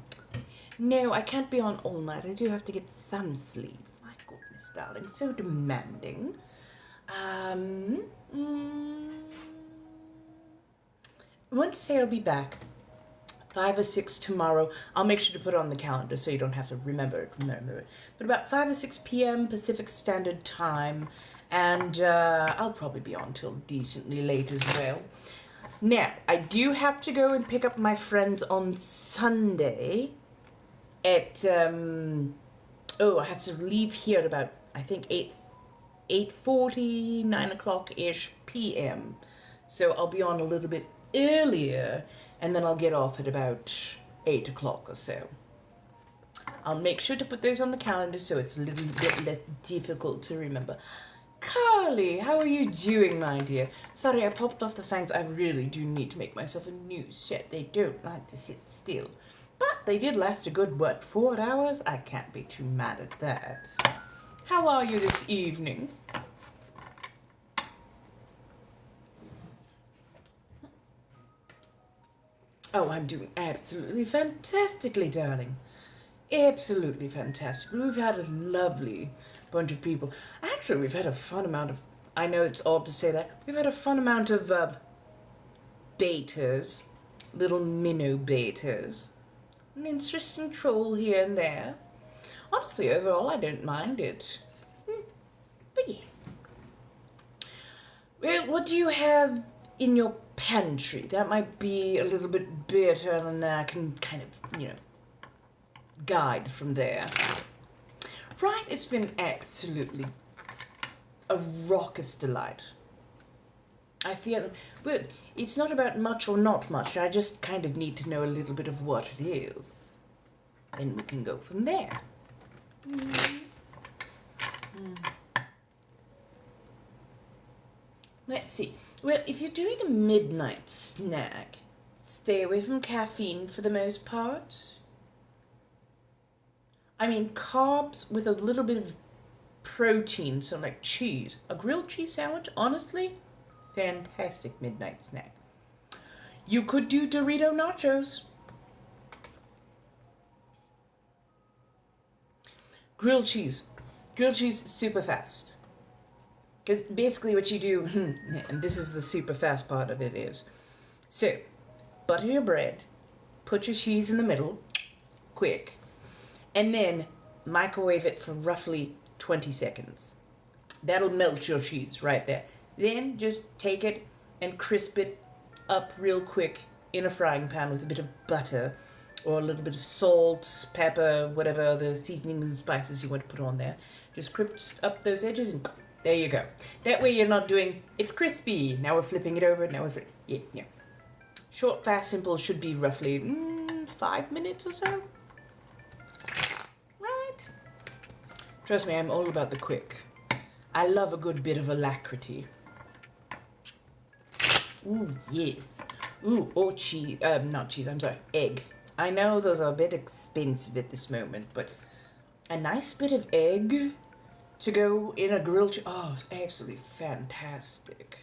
No, I can't be on all night. I do have to get some sleep. My goodness, darling, so demanding. I want to say I'll be back 5 or 6 tomorrow. I'll make sure to put it on the calendar so you don't have to remember it. But about 5 or 6 p.m. Pacific Standard Time. And I'll probably be on till decently late as well. Now, I do have to go and pick up my friends on Sunday at, I have to leave here at about, I think, 8:40, 9 o'clock-ish p.m. So I'll be on a little bit earlier, and then I'll get off at about 8 o'clock or so. I'll make sure to put those on the calendar so it's a little bit less difficult to remember. Carly, how are you doing, my dear? Sorry, I popped off the fangs. I really do need to make myself a new set. They don't like to sit still. But they did last a good, 4 hours? I can't be too mad at that. How are you this evening? Oh, I'm doing absolutely fantastically, darling. Absolutely fantastic. We've had a lovely bunch of people. Actually, we've had a fun amount of, I know it's odd to say that, we've had a fun amount of betas, little minnow betas. An interesting troll here and there. Honestly, overall, I don't mind it. But yes. Well, what do you have in your pantry? That might be a little bit better, and then I can kind of, guide from there. Right, it's been absolutely a raucous delight. I feel, but it's not about much or not much. I just kind of need to know a little bit of what it is. And we can go from there. Let's see. Well, if you're doing a midnight snack, stay away from caffeine for the most part. I mean, carbs with a little bit of protein, so like cheese. A grilled cheese sandwich, honestly, fantastic midnight snack. You could do Dorito nachos. Grilled cheese. Grilled cheese super fast. Because basically what you do, and this is the super fast part of it is, so, butter your bread, put your cheese in the middle, quick, and then microwave it for roughly 20 seconds. That'll melt your cheese right there. Then just take it and crisp it up real quick in a frying pan with a bit of butter or a little bit of salt, pepper, whatever other seasonings and spices you want to put on there. Just crisp up those edges and there you go. That way you're not doing, it's crispy, now we're flipping it over, now we're flipping, yeah. Short, fast, simple should be roughly 5 minutes or so. Trust me, I'm all about the quick. I love a good bit of alacrity. Ooh, yes. Ooh, or cheese. Not cheese, I'm sorry. Egg. I know those are a bit expensive at this moment, but a nice bit of egg to go in a grilled cheese. Oh, it's absolutely fantastic.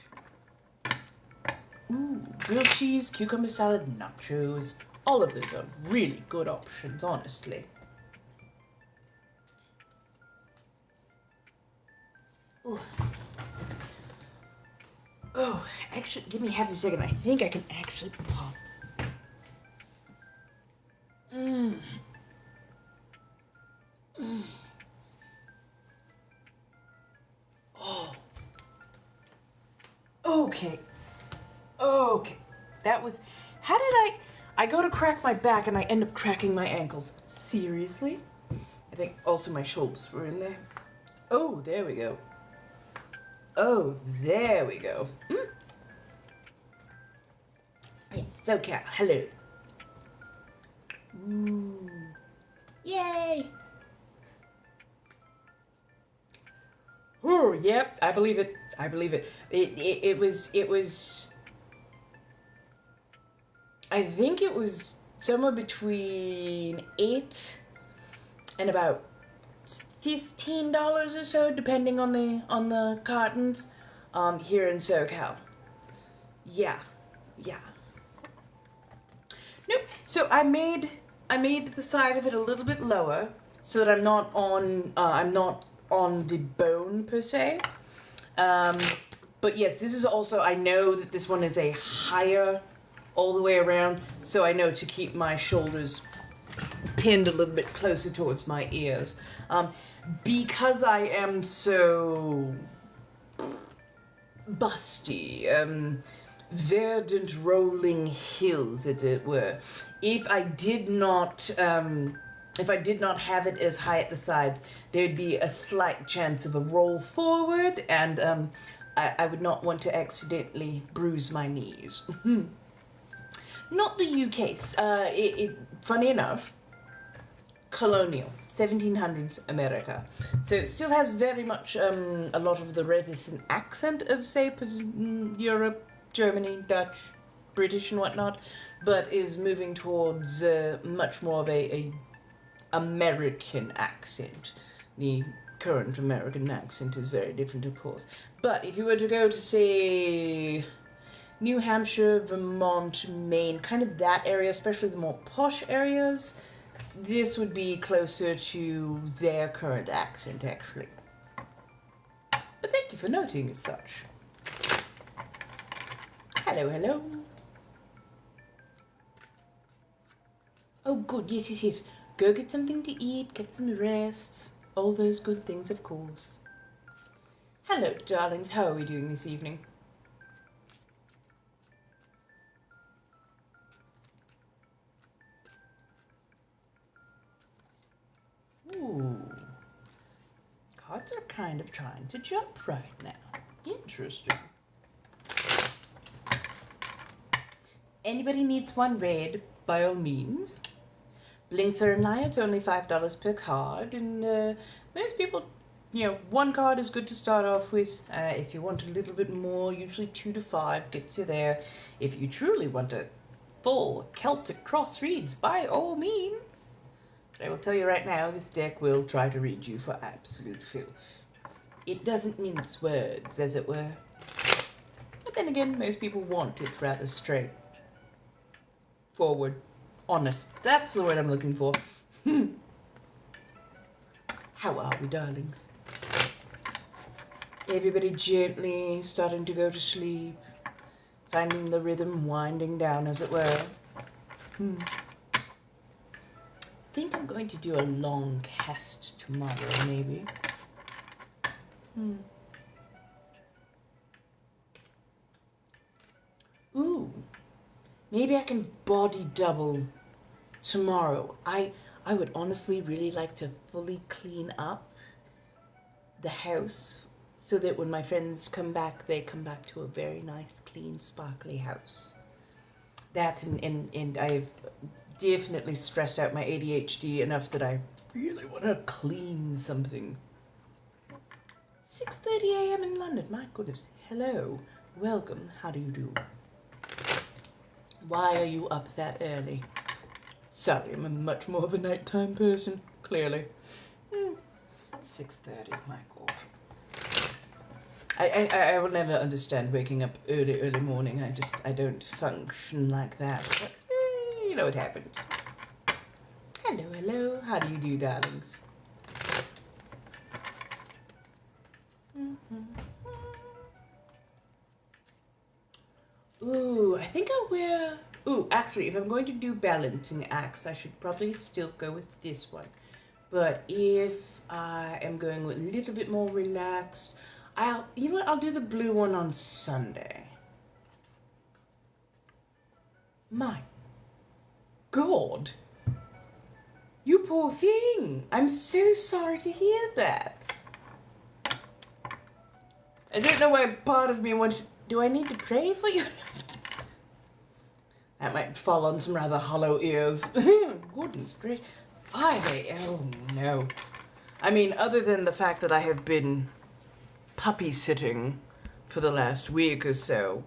Ooh, grilled cheese, cucumber salad, nachos. All of those are really good options, honestly. Ooh. Oh, actually, give me half a second. I think I can actually pop. Oh. Okay. Okay. That was... How did I go to crack my back and I end up cracking my ankles? Seriously? I think also my shoulders were in there. Oh, there we go. Oh, there we go. Yes, SoCal, hello. Ooh. Yay! Oh, yep, I believe it. I believe it. It was... I think it was somewhere between $8 and about $15 or so, depending on the cartons, here in SoCal. Yeah, yeah. Nope. So I made the side of it a little bit lower so that I'm not on the bone per se. But yes, this is also, I know that this one is a higher all the way around, so I know to keep my shoulders pinned a little bit closer towards my ears. Because I am so busty, verdant rolling hills, as it were. If I did not have it as high at the sides, there'd be a slight chance of a roll forward, and I would not want to accidentally bruise my knees. Not the UK. Funny enough, colonial, 1700s America. So it still has very much a lot of the reticent accent of, say, Europe, Germany, Dutch, British and whatnot, but is moving towards much more of a American accent. The current American accent is very different, of course. But if you were to go to, say, New Hampshire, Vermont, Maine, kind of that area, especially the more posh areas, this would be closer to their current accent, actually. But thank you for noting as such. Hello, hello. Oh, good, yes, yes, yes. Go get something to eat, get some rest. All those good things, of course. Hello, darlings. How are we doing this evening? Ooh. Cards are kind of trying to jump right now. Interesting. Anybody needs one red, by all means. Blinks are nigh, it's only $5 per card, and most people, one card is good to start off with. If you want a little bit more, usually 2 to 5 gets you there. If you truly want a full Celtic cross reads, by all means. But I will tell you right now, this deck will try to read you for absolute filth. It doesn't mince words, as it were. But then again, most people want it rather straight forward. Honest. That's the word I'm looking for. How are we, darlings? Everybody gently starting to go to sleep, finding the rhythm winding down, as it were. I think I'm going to do a long cast tomorrow, maybe. Ooh. Maybe I can body double tomorrow. I would honestly really like to fully clean up the house so that when my friends come back, they come back to a very nice, clean, sparkly house. That and I've definitely stressed out my ADHD enough that I really want to clean something. 6:30 a.m. in London. My goodness. Hello. Welcome. How do you do? Why are you up that early? Sorry, I'm a much more of a nighttime person, clearly. 6:30, my God. I will never understand waking up early morning. I don't function like that. But, you know what happens. Hello, hello. How do you do, darlings? Ooh, I think I'll wear... Ooh, actually, if I'm going to do balancing acts, I should probably still go with this one. But if I am going with a little bit more relaxed, you know what, I'll do the blue one on Sunday. My God. You poor thing. I'm so sorry to hear that. I don't know why part of me wants... Do I need to pray for you? That might fall on some rather hollow ears. Goodness gracious. 5 a.m. Oh, no. I mean, other than the fact that I have been puppy sitting for the last week or so,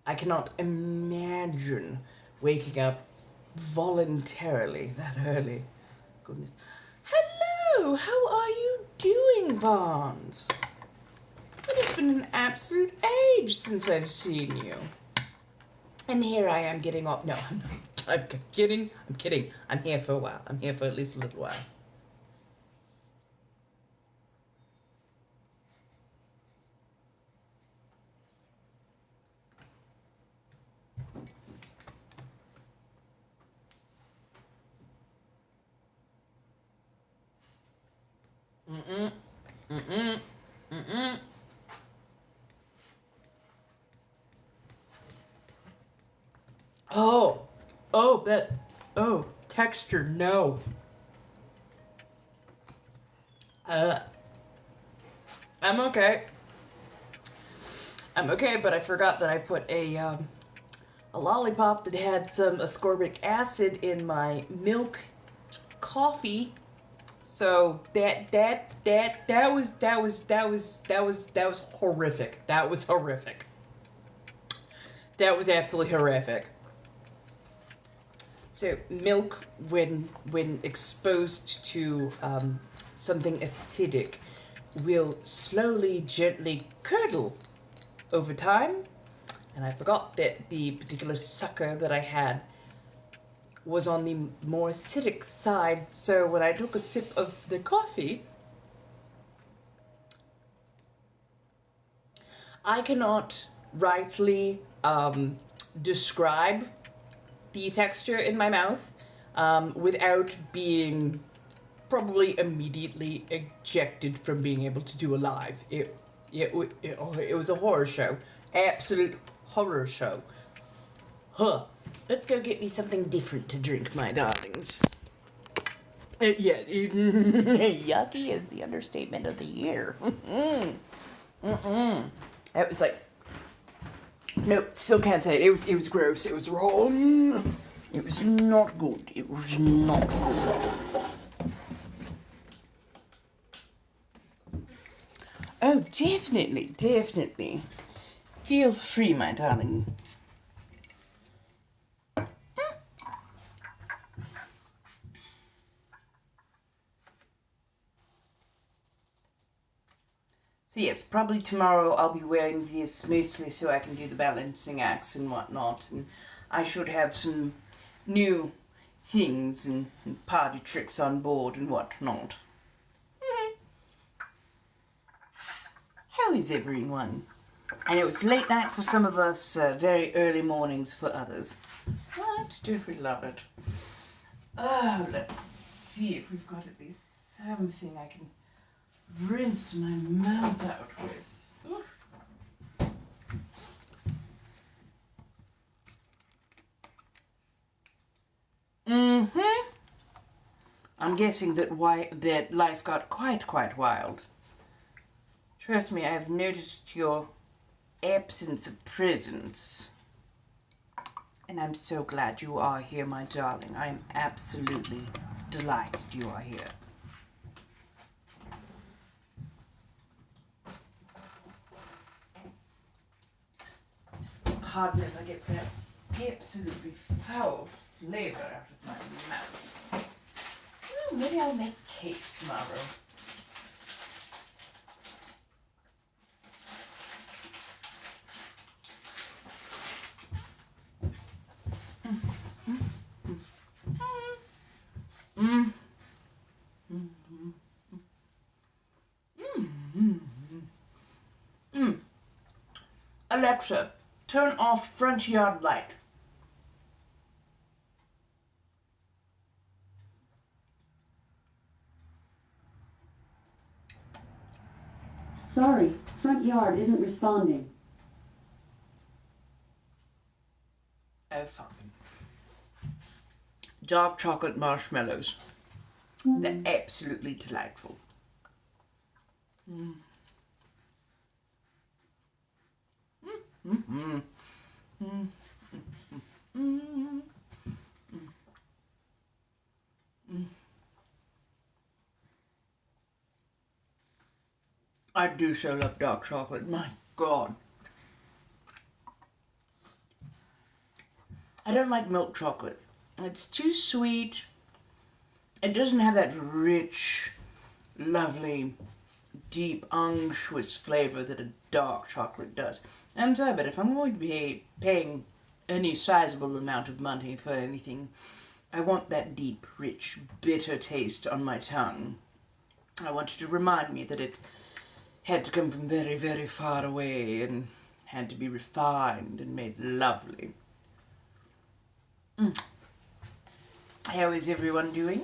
I cannot imagine waking up voluntarily that early. Goodness. Hello! How are you doing, Barnes? It has been an absolute age since I've seen you. And here I am getting off. No, I'm not. I'm kidding. I'm kidding. I'm here for a while. I'm here for at least a little while. Mm-mm. Mm-mm. Mm-mm. Oh, texture, no. I'm okay. I'm okay, but I forgot that I put a lollipop that had some ascorbic acid in my milk coffee. So that was horrific. That was horrific. That was absolutely horrific. So milk, when exposed to something acidic, will slowly, gently curdle over time. And I forgot that the particular sucker that I had was on the more acidic side. So when I took a sip of the coffee, I cannot rightly describe the texture in my mouth without being probably immediately ejected from being able to do a live. It was a horror show. Absolute horror show. Huh. Let's go get me something different to drink, my darlings. Yucky is the understatement of the year. It was like, no, still can't say it. It was gross. It was wrong. It was not good. It was not good. Oh, definitely, definitely. Feel free, my darling. So yes, probably tomorrow I'll be wearing this mostly so I can do the balancing acts and whatnot, and I should have some new things and party tricks on board and whatnot. How is everyone? I know it's late night for some of us, very early mornings for others. What? Don't we love it? Oh, let's see if we've got at least something I can rinse my mouth out with. I'm guessing that life got quite wild. Trust me, I've noticed your absence of presence. And I'm so glad you are here, my darling. I am absolutely delighted you are here. Pardon as I get that absolutely foul flavor out of my mouth. Well, maybe I'll make cake tomorrow. Alexa, turn off front yard light. Sorry, front yard isn't responding. Oh, fine. Dark chocolate marshmallows. They're absolutely delightful. I do so love dark chocolate. My God. I don't like milk chocolate. It's too sweet. It doesn't have that rich, lovely deep, unctuous flavor that a dark chocolate does. I'm sorry, but if I'm going to be paying any sizable amount of money for anything, I want that deep, rich, bitter taste on my tongue. I want it to remind me that it had to come from very, very far away and had to be refined and made lovely. How is everyone doing?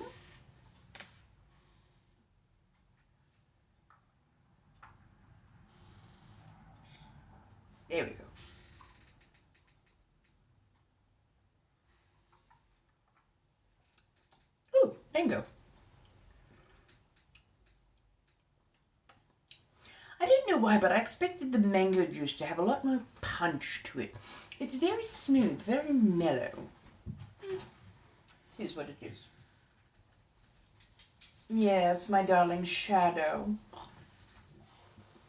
There we go. Ooh, mango. I don't know why, but I expected the mango juice to have a lot more punch to it. It's very smooth, very mellow. It is what it is. Yes, my darling shadow.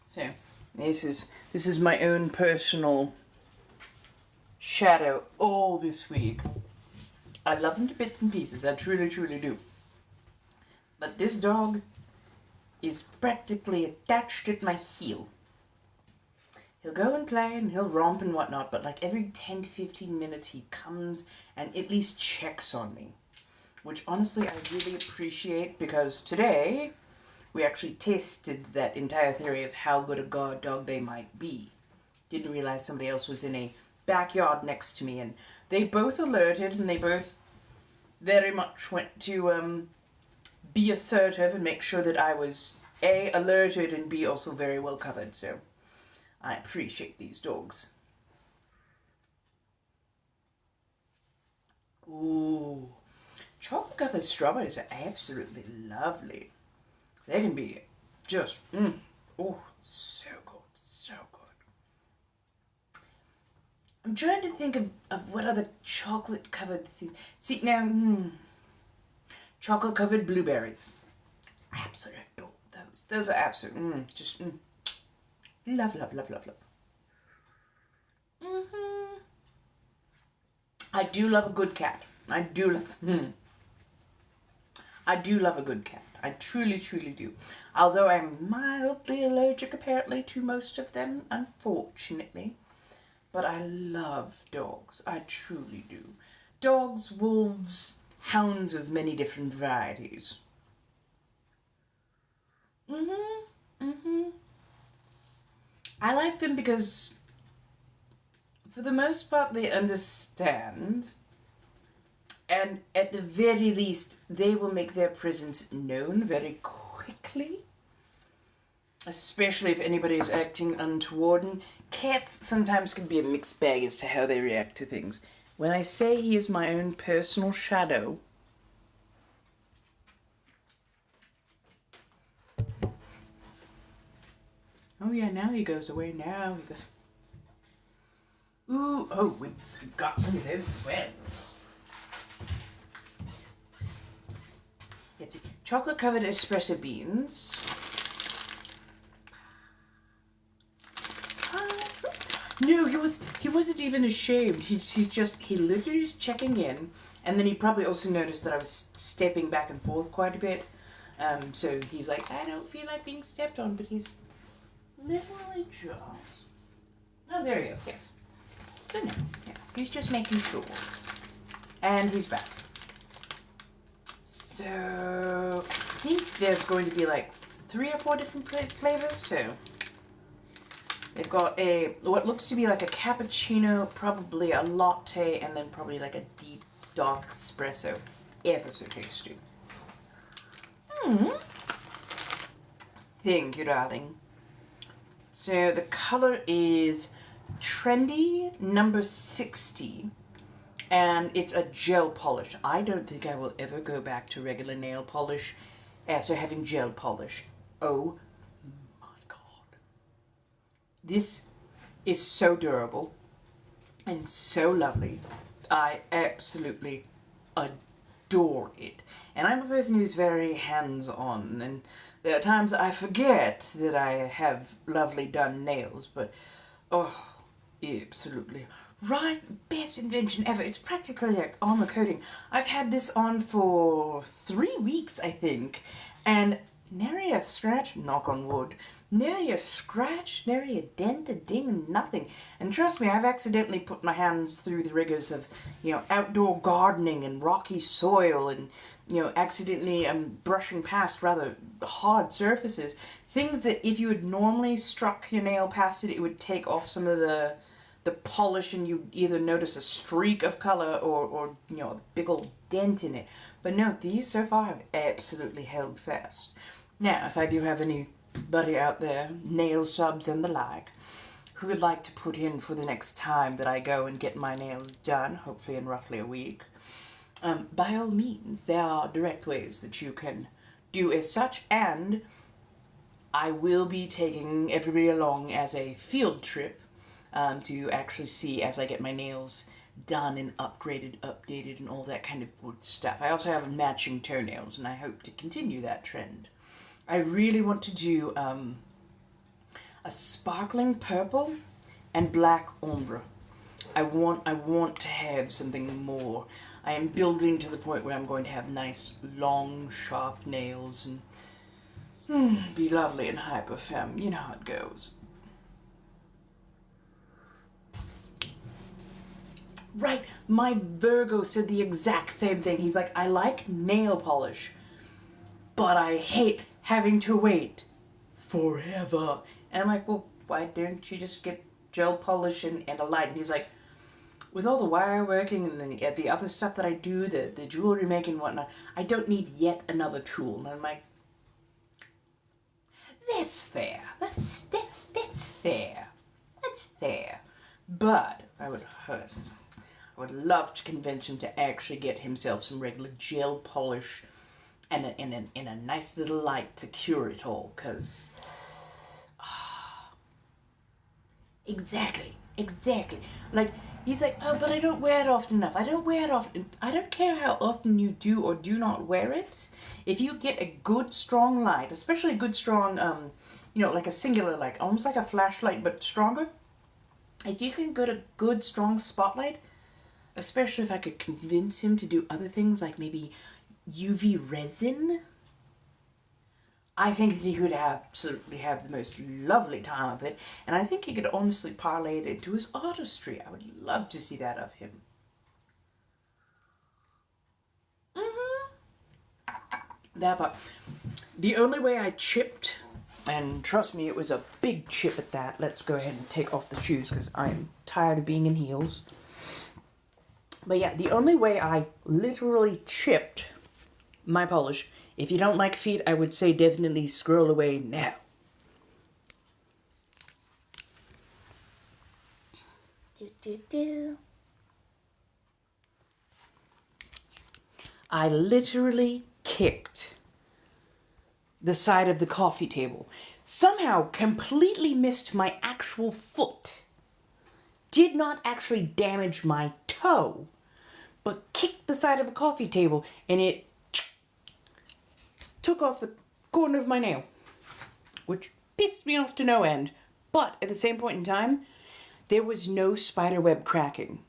So, this is my own personal shadow all this week. I love him to bits and pieces, I truly, truly do. But this dog is practically attached at my heel. He'll go and play and he'll romp and whatnot, but like every 10 to 15 minutes he comes and at least checks on me. Which honestly I really appreciate, because today we actually tested that entire theory of how good a guard dog they might be. Didn't realize somebody else was in a backyard next to me, and they both alerted and they both very much went to be assertive and make sure that I was A, alerted, and B, also very well covered. So I appreciate these dogs. Ooh, chocolate covered strawberries are absolutely lovely. They can be just, oh, so good, so good. I'm trying to think of what other chocolate covered things. See, now, chocolate covered blueberries. I absolutely adore those. Those are absolute, love, love, love, love, love. I do love a good cat. I do love a good cat. I truly, truly do. Although I'm mildly allergic apparently to most of them, unfortunately. But I love dogs. I truly do. Dogs, wolves, hounds of many different varieties. I like them because, for the most part, they understand. And at the very least, they will make their presence known very quickly. Especially if anybody is acting untoward. And cats sometimes can be a mixed bag as to how they react to things. When I say he is my own personal shadow, oh yeah, now he goes away, now he goes. Ooh, oh, we've got some of those as well. Let's see, chocolate covered espresso beans. No, he wasn't even ashamed. He literally is checking in, and then he probably also noticed that I was stepping back and forth quite a bit. So he's like, I don't feel like being stepped on, but he's literally just. Oh, there he is. Yes. So no, yeah, he's just making sure, and he's back. So I think there's going to be like 3 or 4 different flavors. So. They've got what looks to be like a cappuccino, probably a latte, and then probably like a deep, dark espresso. Ever so tasty. Thank you, darling. So the color is Trendy number 60, and it's a gel polish. I don't think I will ever go back to regular nail polish after having gel polish. Oh. This is so durable and so lovely. I absolutely adore it. And I'm a person who's very hands-on, and there are times I forget that I have lovely done nails, but oh, absolutely. Right, best invention ever. It's practically like armor coating. I've had this on for 3 weeks, I think, and nary a scratch, knock on wood, nary a scratch, nary a dent, a ding, nothing. And trust me, I've accidentally put my hands through the rigors of, outdoor gardening and rocky soil and, accidentally brushing past rather hard surfaces. Things that if you had normally struck your nail past it, it would take off some of the polish and you'd either notice a streak of color or a big old dent in it. But no, these so far have absolutely held fast. Now, if I do have anybody out there, nail subs and the like, who would like to put in for the next time that I go and get my nails done, hopefully in roughly a week, by all means, there are direct ways that you can do as such, and I will be taking everybody along as a field trip to actually see as I get my nails done and upgraded, updated, and all that kind of good stuff. I also have matching toenails, and I hope to continue that trend. I really want to do a sparkling purple and black ombre. I want to have something more. I am building to the point where I'm going to have nice, long, sharp nails and be lovely and hyper femme. You know how it goes. Right, my Virgo said the exact same thing. He's like, I like nail polish, but I hate having to wait forever. And I'm like, well, why don't you just get gel polish and a light? And he's like, with all the wire working and the other stuff that I do, the jewelry making and whatnot, I don't need yet another tool. And I'm like, that's fair. That's fair. That's fair. But I would love to convince him to actually get himself some regular gel polish and a nice little light to cure it all, because exactly. Like, he's like, oh, but I don't wear it often enough. I don't wear it often. I don't care how often you do or do not wear it. If you get a good, strong light, especially a good, strong, like a singular light, almost like a flashlight, but stronger. If you can get a good, strong spotlight, especially if I could convince him to do other things, like maybe UV resin, I think that he would absolutely have the most lovely time of it, and I think he could honestly parlay it into his artistry. I would love to see that of him. That part. The only way I chipped, and trust me, it was a big chip at that. Let's go ahead and take off the shoes, because I am tired of being in heels. But yeah, the only way I literally chipped my polish, if you don't like feet, I would say definitely scroll away now. I literally kicked the side of the coffee table. Somehow completely missed my actual foot. Did not actually damage my toe, but kicked the side of the coffee table, and it took off the corner of my nail, which pissed me off to no end. But at the same point in time, there was no spiderweb cracking.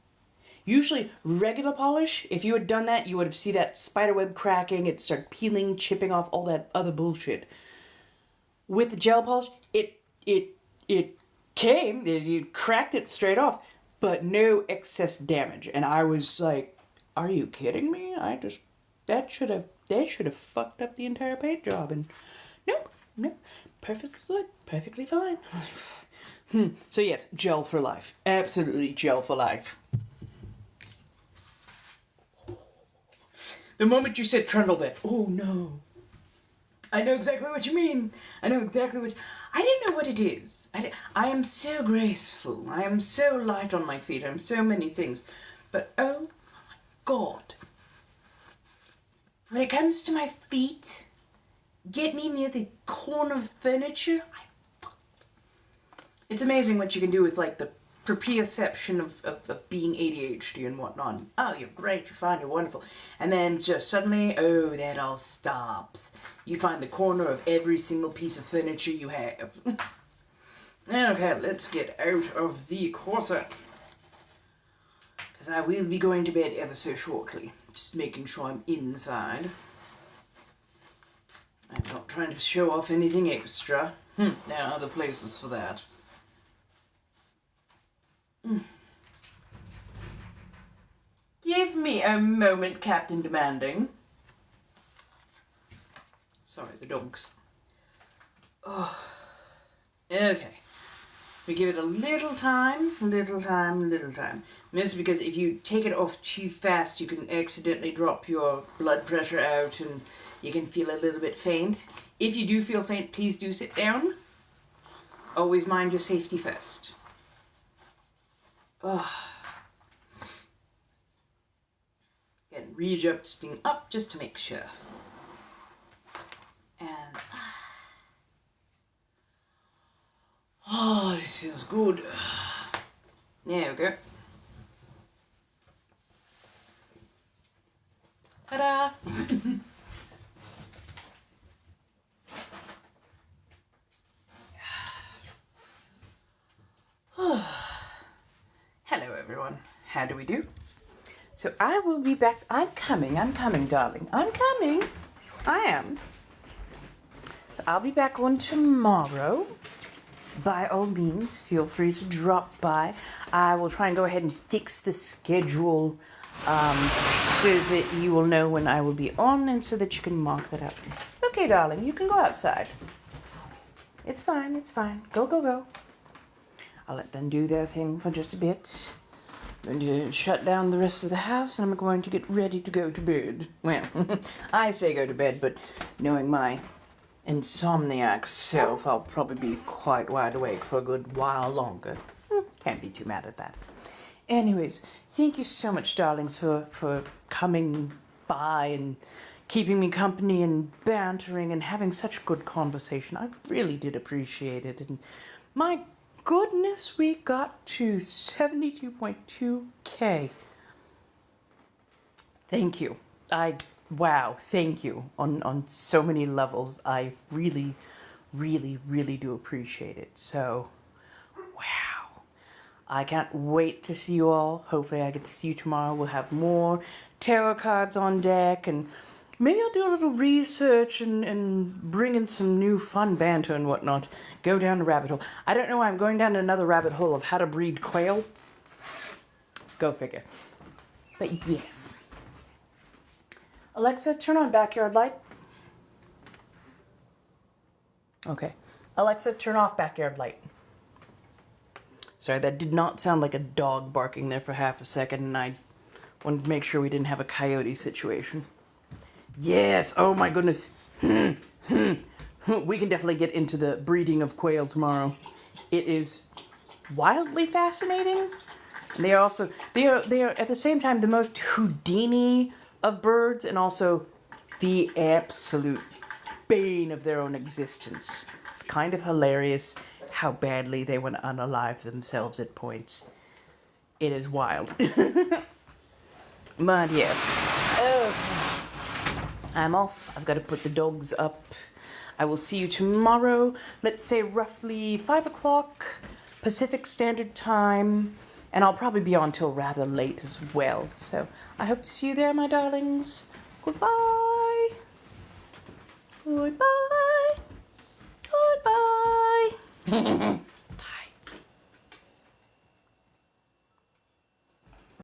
Usually, regular polish, if you had done that, you would have seen that spiderweb cracking, it started peeling, chipping off, all that other bullshit. With the gel polish, it came, you cracked it straight off, but no excess damage. And I was like, are you kidding me? That should have fucked up the entire paint job. And nope, perfectly good, perfectly fine. So yes, gel for life. Absolutely gel for life. The moment you said trundle bed, oh no. I know exactly what you mean. I don't know what it is. I am so graceful. I am so light on my feet. I'm so many things. But oh my God. When it comes to my feet, get me near the corner of furniture, I'm fucked. It's amazing what you can do with, like, the proprioception of being ADHD and whatnot. Oh, you're great, you're fine, you're wonderful. And then just suddenly, oh, that all stops. You find the corner of every single piece of furniture you have. Okay, let's get out of the corset, because I will be going to bed ever so shortly. Just making sure I'm inside. I'm not trying to show off anything extra. There are other places for that. Give me a moment, Captain Demanding. Sorry, the dogs. Oh. Okay. We give it a little time, little time, little time. Mostly because if you take it off too fast, you can accidentally drop your blood pressure out and you can feel a little bit faint. If you do feel faint, please do sit down. Always mind your safety first. Oh. Again, readjusting up just to make sure. And oh, this feels good. There we go. Ta-da! Hello everyone. How do we do? So I will be back. I'm coming, darling. I'm coming. I am. So I'll be back on tomorrow. By all means, feel free to drop by. I will try and go ahead and fix the schedule so that you will know when I will be on and so that you can mark that out. It's okay, darling. You can go outside. It's fine. It's fine. Go, go, go. I'll let them do their thing for just a bit. I'm going to shut down the rest of the house and I'm going to get ready to go to bed. Well, I say go to bed, but knowing my insomniac self, I'll probably be quite wide awake for a good while longer. Can't be too mad at that. Anyways, thank you so much, darlings, for coming by and keeping me company and bantering and having such good conversation. I really did appreciate it. And my goodness, we got to 72.2K. Thank you. Wow, thank you on so many levels. I really, really, really do appreciate it. So, wow. I can't wait to see you all. Hopefully I get to see you tomorrow. We'll have more tarot cards on deck and maybe I'll do a little research and bring in some new fun banter and whatnot. Go down the rabbit hole. I don't know why I'm going down another rabbit hole of how to breed quail. Go figure. But yes. Alexa, turn on backyard light. Okay. Alexa, turn off backyard light. Sorry, that did not sound like a dog barking there for half a second, and I wanted to make sure we didn't have a coyote situation. Yes! Oh my goodness. We can definitely get into the breeding of quail tomorrow. It is wildly fascinating. They are also, they are at the same time the most Houdini of birds and also the absolute bane of their own existence. It's kind of hilarious how badly they want to unalive themselves at points. It is wild. But yes. Okay. I'm off. I've got to put the dogs up. I will see you tomorrow. Let's say roughly 5 o'clock Pacific Standard Time. And I'll probably be on till rather late as well. So I hope to see you there, my darlings. Goodbye. Goodbye. Goodbye.